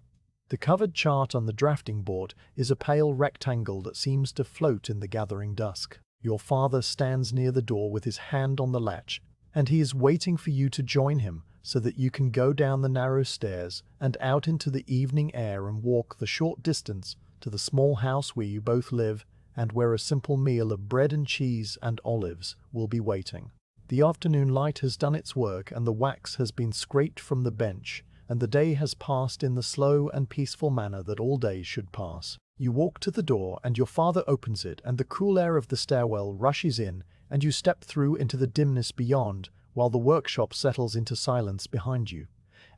The covered chart on the drafting board is a pale rectangle that seems to float in the gathering dusk. Your father stands near the door with his hand on the latch, and he is waiting for you to join him so that you can go down the narrow stairs and out into the evening air and walk the short distance to the small house where you both live, and where a simple meal of bread and cheese and olives will be waiting. The afternoon light has done its work, and the wax has been scraped from the bench, and the day has passed in the slow and peaceful manner that all days should pass. You walk to the door, and your father opens it, and the cool air of the stairwell rushes in, and you step through into the dimness beyond, while the workshop settles into silence behind you,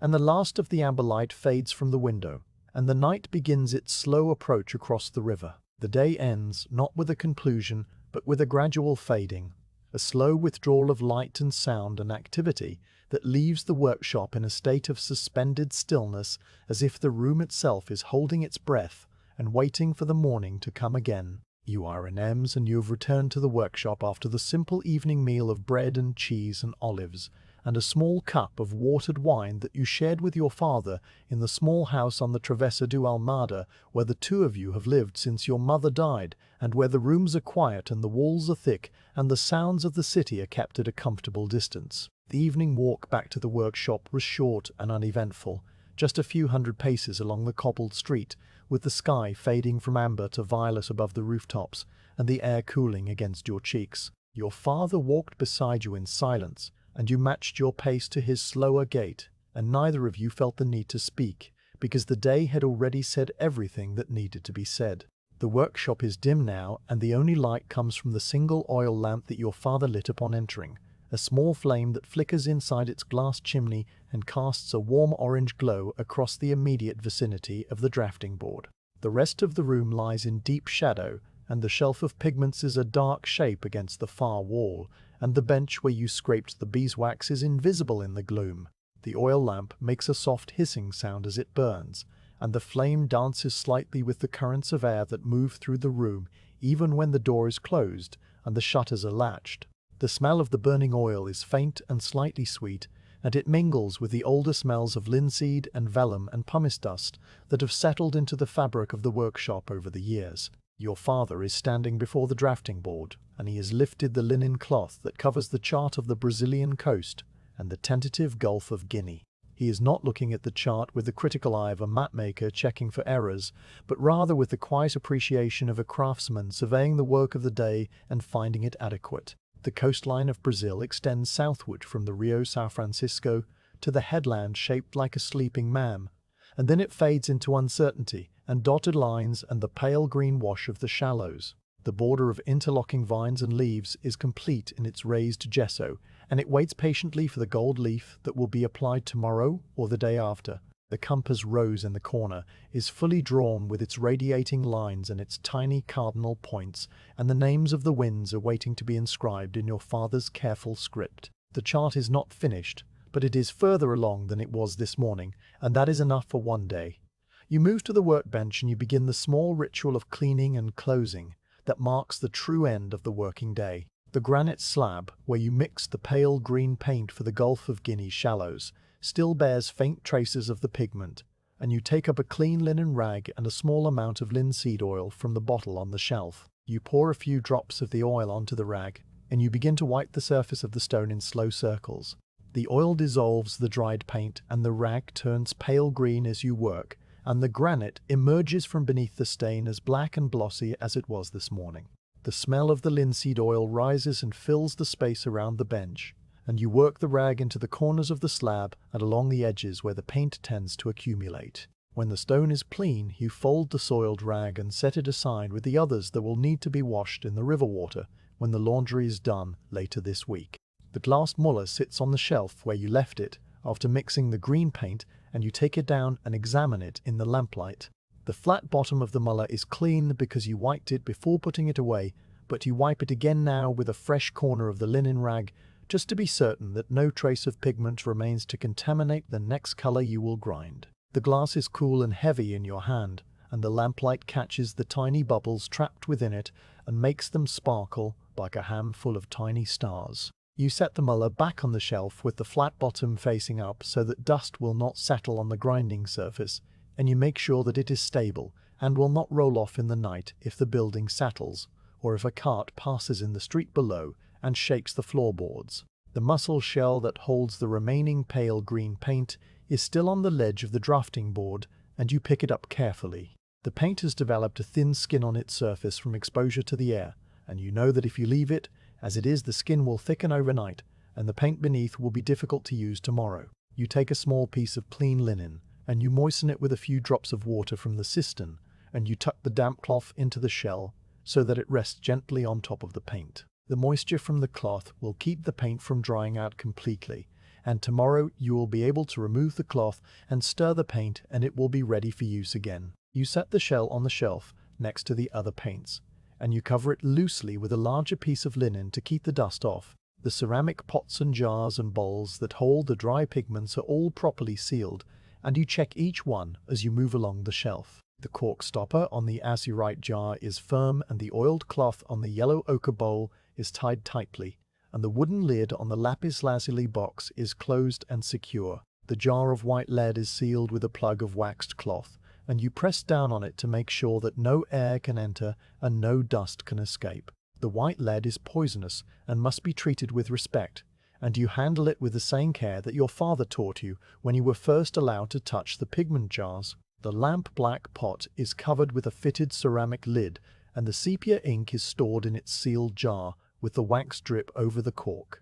and the last of the amber light fades from the window, and the night begins its slow approach across the river. The day ends, not with a conclusion, but with a gradual fading, a slow withdrawal of light and sound and activity that leaves the workshop in a state of suspended stillness, as if the room itself is holding its breath and waiting for the morning to come again. You are Inês, and you have returned to the workshop after the simple evening meal of bread and cheese and olives, and a small cup of watered wine that you shared with your father in the small house on the Travessa do Almada, where the two of you have lived since your mother died, and where the rooms are quiet and the walls are thick, and the sounds of the city are kept at a comfortable distance. The evening walk back to the workshop was short and uneventful, just a few hundred paces along the cobbled street, with the sky fading from amber to violet above the rooftops, and the air cooling against your cheeks. Your father walked beside you in silence, and you matched your pace to his slower gait, and neither of you felt the need to speak, because the day had already said everything that needed to be said. The workshop is dim now, and the only light comes from the single oil lamp that your father lit upon entering, a small flame that flickers inside its glass chimney and casts a warm orange glow across the immediate vicinity of the drafting board. The rest of the room lies in deep shadow, and the shelf of pigments is a dark shape against the far wall, and the bench where you scraped the beeswax is invisible in the gloom. The oil lamp makes a soft hissing sound as it burns, and the flame dances slightly with the currents of air that move through the room even when the door is closed and the shutters are latched. The smell of the burning oil is faint and slightly sweet, and it mingles with the older smells of linseed and vellum and pumice dust that have settled into the fabric of the workshop over the years. Your father is standing before the drafting board, and he has lifted the linen cloth that covers the chart of the Brazilian coast and the tentative Gulf of Guinea. He is not looking at the chart with the critical eye of a mapmaker checking for errors, but rather with the quiet appreciation of a craftsman surveying the work of the day and finding it adequate. The coastline of Brazil extends southward from the Rio São Francisco to the headland shaped like a sleeping man, and then it fades into uncertainty and dotted lines and the pale green wash of the shallows. The border of interlocking vines and leaves is complete in its raised gesso, and it waits patiently for the gold leaf that will be applied tomorrow or the day after. The compass rose in the corner is fully drawn with its radiating lines and its tiny cardinal points, and the names of the winds are waiting to be inscribed in your father's careful script. The chart is not finished, but it is further along than it was this morning, and that is enough for one day. You move to the workbench and you begin the small ritual of cleaning and closing that marks the true end of the working day. The granite slab, where you mixed the pale green paint for the Gulf of Guinea shallows, still bears faint traces of the pigment, and you take up a clean linen rag and a small amount of linseed oil from the bottle on the shelf. You pour a few drops of the oil onto the rag, and you begin to wipe the surface of the stone in slow circles. The oil dissolves the dried paint, and the rag turns pale green as you work, and the granite emerges from beneath the stain as black and glossy as it was this morning. The smell of the linseed oil rises and fills the space around the bench, and you work the rag into the corners of the slab and along the edges where the paint tends to accumulate. When the stone is clean, you fold the soiled rag and set it aside with the others that will need to be washed in the river water when the laundry is done later this week. The glass muller sits on the shelf where you left it after mixing the green paint, and you take it down and examine it in the lamplight. The flat bottom of the muller is clean because you wiped it before putting it away, but you wipe it again now with a fresh corner of the linen rag, just to be certain that no trace of pigment remains to contaminate the next color you will grind. The glass is cool and heavy in your hand, and the lamplight catches the tiny bubbles trapped within it and makes them sparkle like a handful of tiny stars. You set the muller back on the shelf with the flat bottom facing up so that dust will not settle on the grinding surface, and you make sure that it is stable and will not roll off in the night if the building settles, or if a cart passes in the street below and shakes the floorboards. The mussel shell that holds the remaining pale green paint is still on the ledge of the drafting board, and you pick it up carefully. The paint has developed a thin skin on its surface from exposure to the air, and you know that if you leave it as it is, the skin will thicken overnight, and the paint beneath will be difficult to use tomorrow. You take a small piece of clean linen, and you moisten it with a few drops of water from the cistern, and you tuck the damp cloth into the shell so that it rests gently on top of the paint. The moisture from the cloth will keep the paint from drying out completely, and tomorrow you will be able to remove the cloth and stir the paint, and it will be ready for use again. You set the shell on the shelf next to the other paints, and you cover it loosely with a larger piece of linen to keep the dust off. The ceramic pots and jars and bowls that hold the dry pigments are all properly sealed, and you check each one as you move along the shelf. The cork stopper on the azurite jar is firm, and the oiled cloth on the yellow ochre bowl is tied tightly, and the wooden lid on the lapis lazuli box is closed and secure. The jar of white lead is sealed with a plug of waxed cloth, and you press down on it to make sure that no air can enter and no dust can escape. The white lead is poisonous and must be treated with respect, and you handle it with the same care that your father taught you when you were first allowed to touch the pigment jars. The lamp-black pot is covered with a fitted ceramic lid, and the sepia ink is stored in its sealed jar with the wax drip over the cork.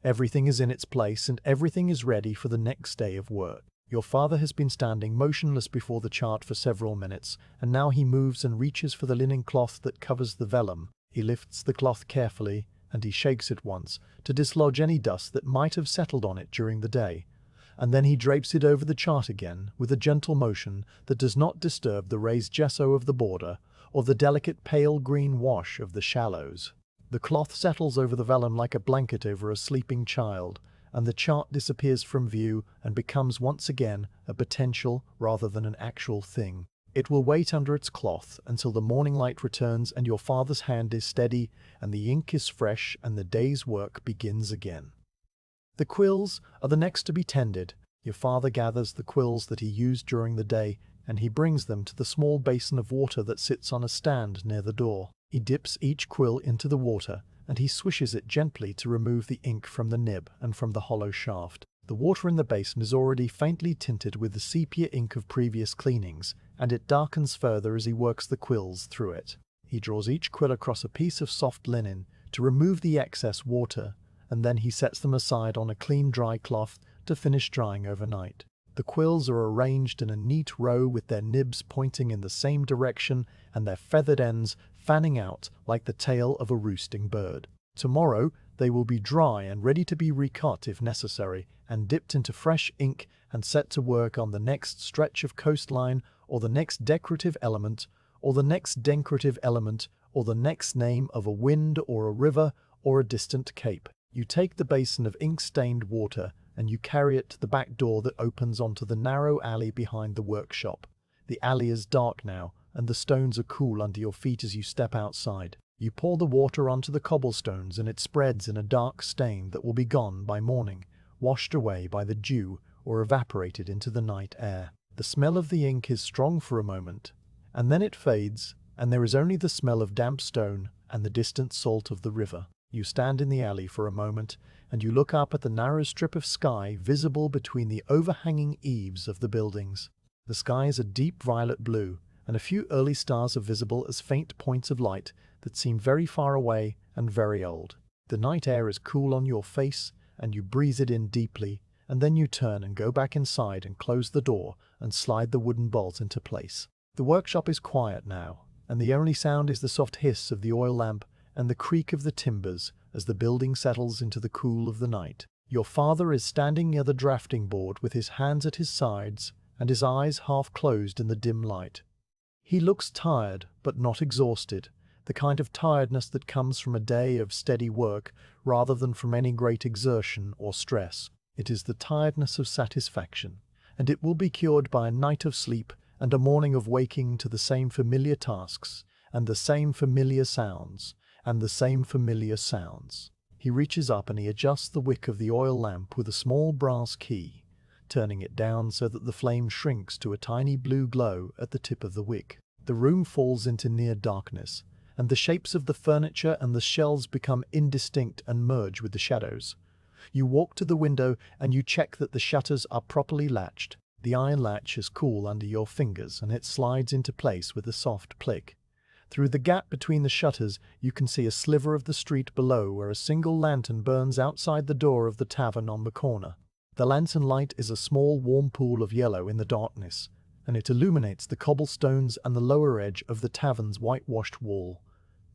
Everything is in its place and everything is ready for the next day of work. Your father has been standing motionless before the chart for several minutes, and now he moves and reaches for the linen cloth that covers the vellum. He lifts the cloth carefully, and he shakes it once, to dislodge any dust that might have settled on it during the day, and then he drapes it over the chart again with a gentle motion that does not disturb the raised gesso of the border or the delicate pale green wash of the shallows. The cloth settles over the vellum like a blanket over a sleeping child, and the chart disappears from view and becomes once again a potential rather than an actual thing. It will wait under its cloth until the morning light returns and your father's hand is steady and the ink is fresh and the day's work begins again. The quills are the next to be tended. Your father gathers the quills that he used during the day and he brings them to the small basin of water that sits on a stand near the door. He dips each quill into the water and he swishes it gently to remove the ink from the nib and from the hollow shaft. The water in the basin is already faintly tinted with the sepia ink of previous cleanings, and it darkens further as he works the quills through it. He draws each quill across a piece of soft linen to remove the excess water, and then he sets them aside on a clean dry cloth to finish drying overnight. The quills are arranged in a neat row with their nibs pointing in the same direction and their feathered ends fanning out like the tail of a roosting bird. Tomorrow they will be dry and ready to be recut if necessary, and dipped into fresh ink and set to work on the next stretch of coastline, or the next decorative element, or the next decorative element, or the next name of a wind or a river or a distant cape. You take the basin of ink-stained water and you carry it to the back door that opens onto the narrow alley behind the workshop. The alley is dark now, and the stones are cool under your feet as you step outside. You pour the water onto the cobblestones and it spreads in a dark stain that will be gone by morning, washed away by the dew or evaporated into the night air. The smell of the ink is strong for a moment, and then it fades, and there is only the smell of damp stone and the distant salt of the river. You stand in the alley for a moment, and you look up at the narrow strip of sky visible between the overhanging eaves of the buildings. The sky is a deep violet blue, and a few early stars are visible as faint points of light that seem very far away and very old. The night air is cool on your face, and you breathe it in deeply, and then you turn and go back inside and close the door and slide the wooden bolt into place. The workshop is quiet now, and the only sound is the soft hiss of the oil lamp and the creak of the timbers as the building settles into the cool of the night. Your father is standing near the drafting board with his hands at his sides and his eyes half closed in the dim light. He looks tired, but not exhausted, the kind of tiredness that comes from a day of steady work rather than from any great exertion or stress. It is the tiredness of satisfaction, and it will be cured by a night of sleep and a morning of waking to the same familiar tasks, and the same familiar sounds, and the same familiar sounds. He reaches up and he adjusts the wick of the oil lamp with a small brass key, turning it down so that the flame shrinks to a tiny blue glow at the tip of the wick. The room falls into near darkness, and the shapes of the furniture and the shelves become indistinct and merge with the shadows. You walk to the window and you check that the shutters are properly latched. The iron latch is cool under your fingers and it slides into place with a soft click. Through the gap between the shutters you can see a sliver of the street below where a single lantern burns outside the door of the tavern on the corner. The lantern light is a small warm pool of yellow in the darkness, and it illuminates the cobblestones and the lower edge of the tavern's whitewashed wall.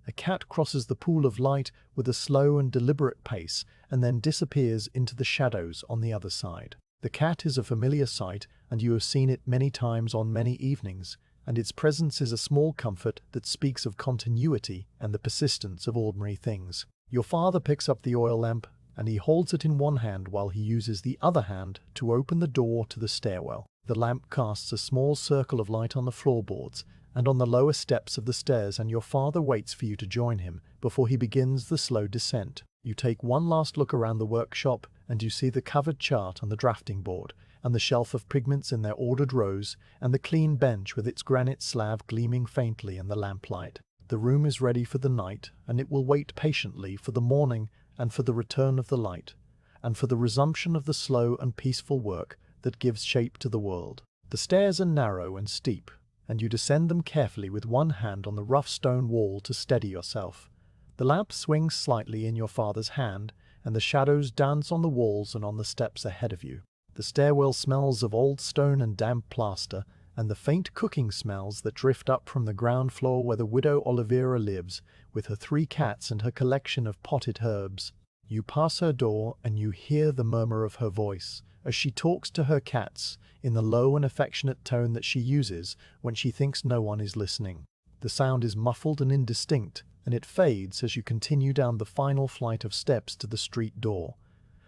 A cat crosses the pool of light with a slow and deliberate pace and then disappears into the shadows on the other side. The cat is a familiar sight, and you have seen it many times on many evenings, and its presence is a small comfort that speaks of continuity and the persistence of ordinary things. Your father picks up the oil lamp, and he holds it in one hand while he uses the other hand to open the door to the stairwell. The lamp casts a small circle of light on the floorboards and on the lower steps of the stairs, and your father waits for you to join him before he begins the slow descent. You take one last look around the workshop, and you see the covered chart on the drafting board, and the shelf of pigments in their ordered rows, and the clean bench with its granite slab gleaming faintly in the lamplight. The room is ready for the night, and it will wait patiently for the morning and for the return of the light, and for the resumption of the slow and peaceful work that gives shape to the world. The stairs are narrow and steep, and you descend them carefully with one hand on the rough stone wall to steady yourself. The lamp swings slightly in your father's hand, and the shadows dance on the walls and on the steps ahead of you. The stairwell smells of old stone and damp plaster, and the faint cooking smells that drift up from the ground floor where the widow Oliveira lives, with her 3 cats and her collection of potted herbs. You pass her door, and you hear the murmur of her voice, as she talks to her cats, in the low and affectionate tone that she uses when she thinks no one is listening. The sound is muffled and indistinct, and it fades as you continue down the final flight of steps to the street door.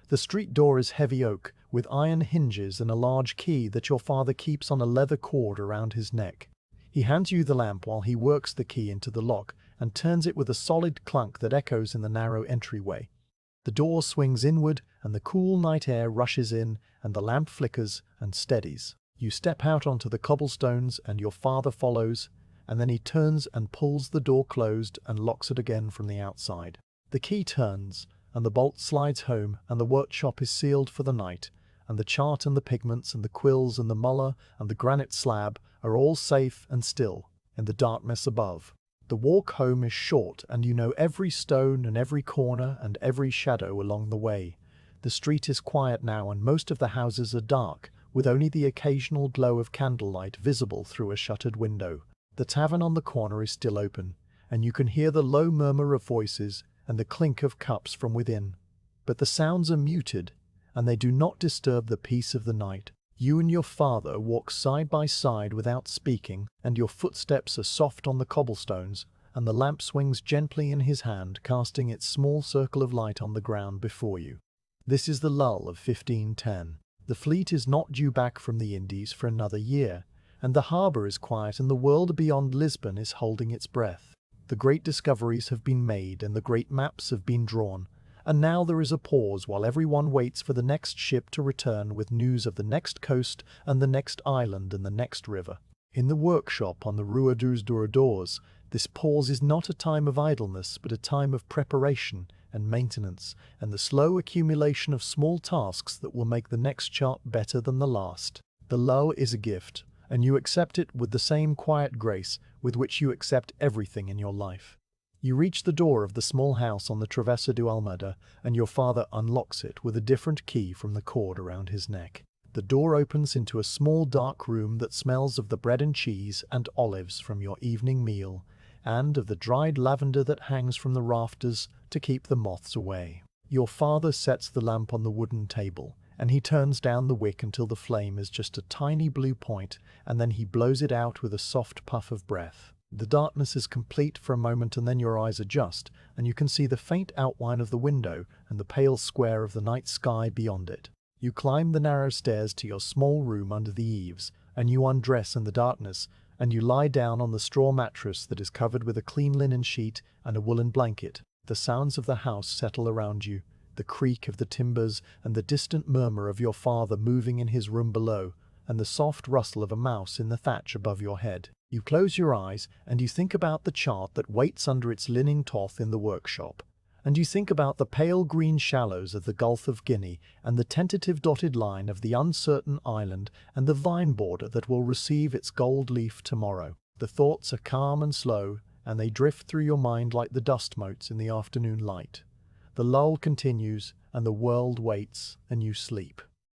The street door is heavy oak, with iron hinges and a large key that your father keeps on a leather cord around his neck. He hands you the lamp while he works the key into the lock and turns it with a solid clunk that echoes in the narrow entryway. The door swings inward, and the cool night air rushes in, and the lamp flickers and steadies. You step out onto the cobblestones, and your father follows, and then he turns and pulls the door closed and locks it again from the outside. The key turns, and the bolt slides home, and the workshop is sealed for the night, and the chart and the pigments and the quills and the muller and the granite slab are all safe and still in the darkness above. The walk home is short, and you know every stone and every corner and every shadow along the way. The street is quiet now, and most of the houses are dark, with only the occasional glow of candlelight visible through a shuttered window. The tavern on the corner is still open, and you can hear the low murmur of voices and the clink of cups from within. But the sounds are muted, and they do not disturb the peace of the night. You and your father walk side by side without speaking, and your footsteps are soft on the cobblestones, and the lamp swings gently in his hand, casting its small circle of light on the ground before you. This is the lull of 1510. The fleet is not due back from the Indies for another year, and the harbour is quiet, and the world beyond Lisbon is holding its breath. The great discoveries have been made, and the great maps have been drawn, and now there is a pause while everyone waits for the next ship to return with news of the next coast and the next island and the next river. In the workshop on the Rua dos Douradores, this pause is not a time of idleness, but a time of preparation and maintenance, and the slow accumulation of small tasks that will make the next chart better than the last. The lull is a gift, and you accept it with the same quiet grace with which you accept everything in your life. You reach the door of the small house on the Travessa do Almada, and your father unlocks it with a different key from the cord around his neck. The door opens into a small dark room that smells of the bread and cheese and olives from your evening meal, and of the dried lavender that hangs from the rafters to keep the moths away. Your father sets the lamp on the wooden table, and he turns down the wick until the flame is just a tiny blue point, and then he blows it out with a soft puff of breath. The darkness is complete for a moment, and then your eyes adjust, and you can see the faint outline of the window and the pale square of the night sky beyond it. You climb the narrow stairs to your small room under the eaves, and you undress in the darkness, and you lie down on the straw mattress that is covered with a clean linen sheet and a woolen blanket. The sounds of the house settle around you, the creak of the timbers and the distant murmur of your father moving in his room below, and the soft rustle of a mouse in the thatch above your head. You close your eyes, and you think about the chart that waits under its linen cloth in the workshop, and you think about the pale green shallows of the Gulf of Guinea, and the tentative dotted line of the uncertain island, and the vine border that will receive its gold leaf tomorrow. The thoughts are calm and slow, and they drift through your mind like the dust motes in the afternoon light. The lull continues, and the world waits, and you sleep.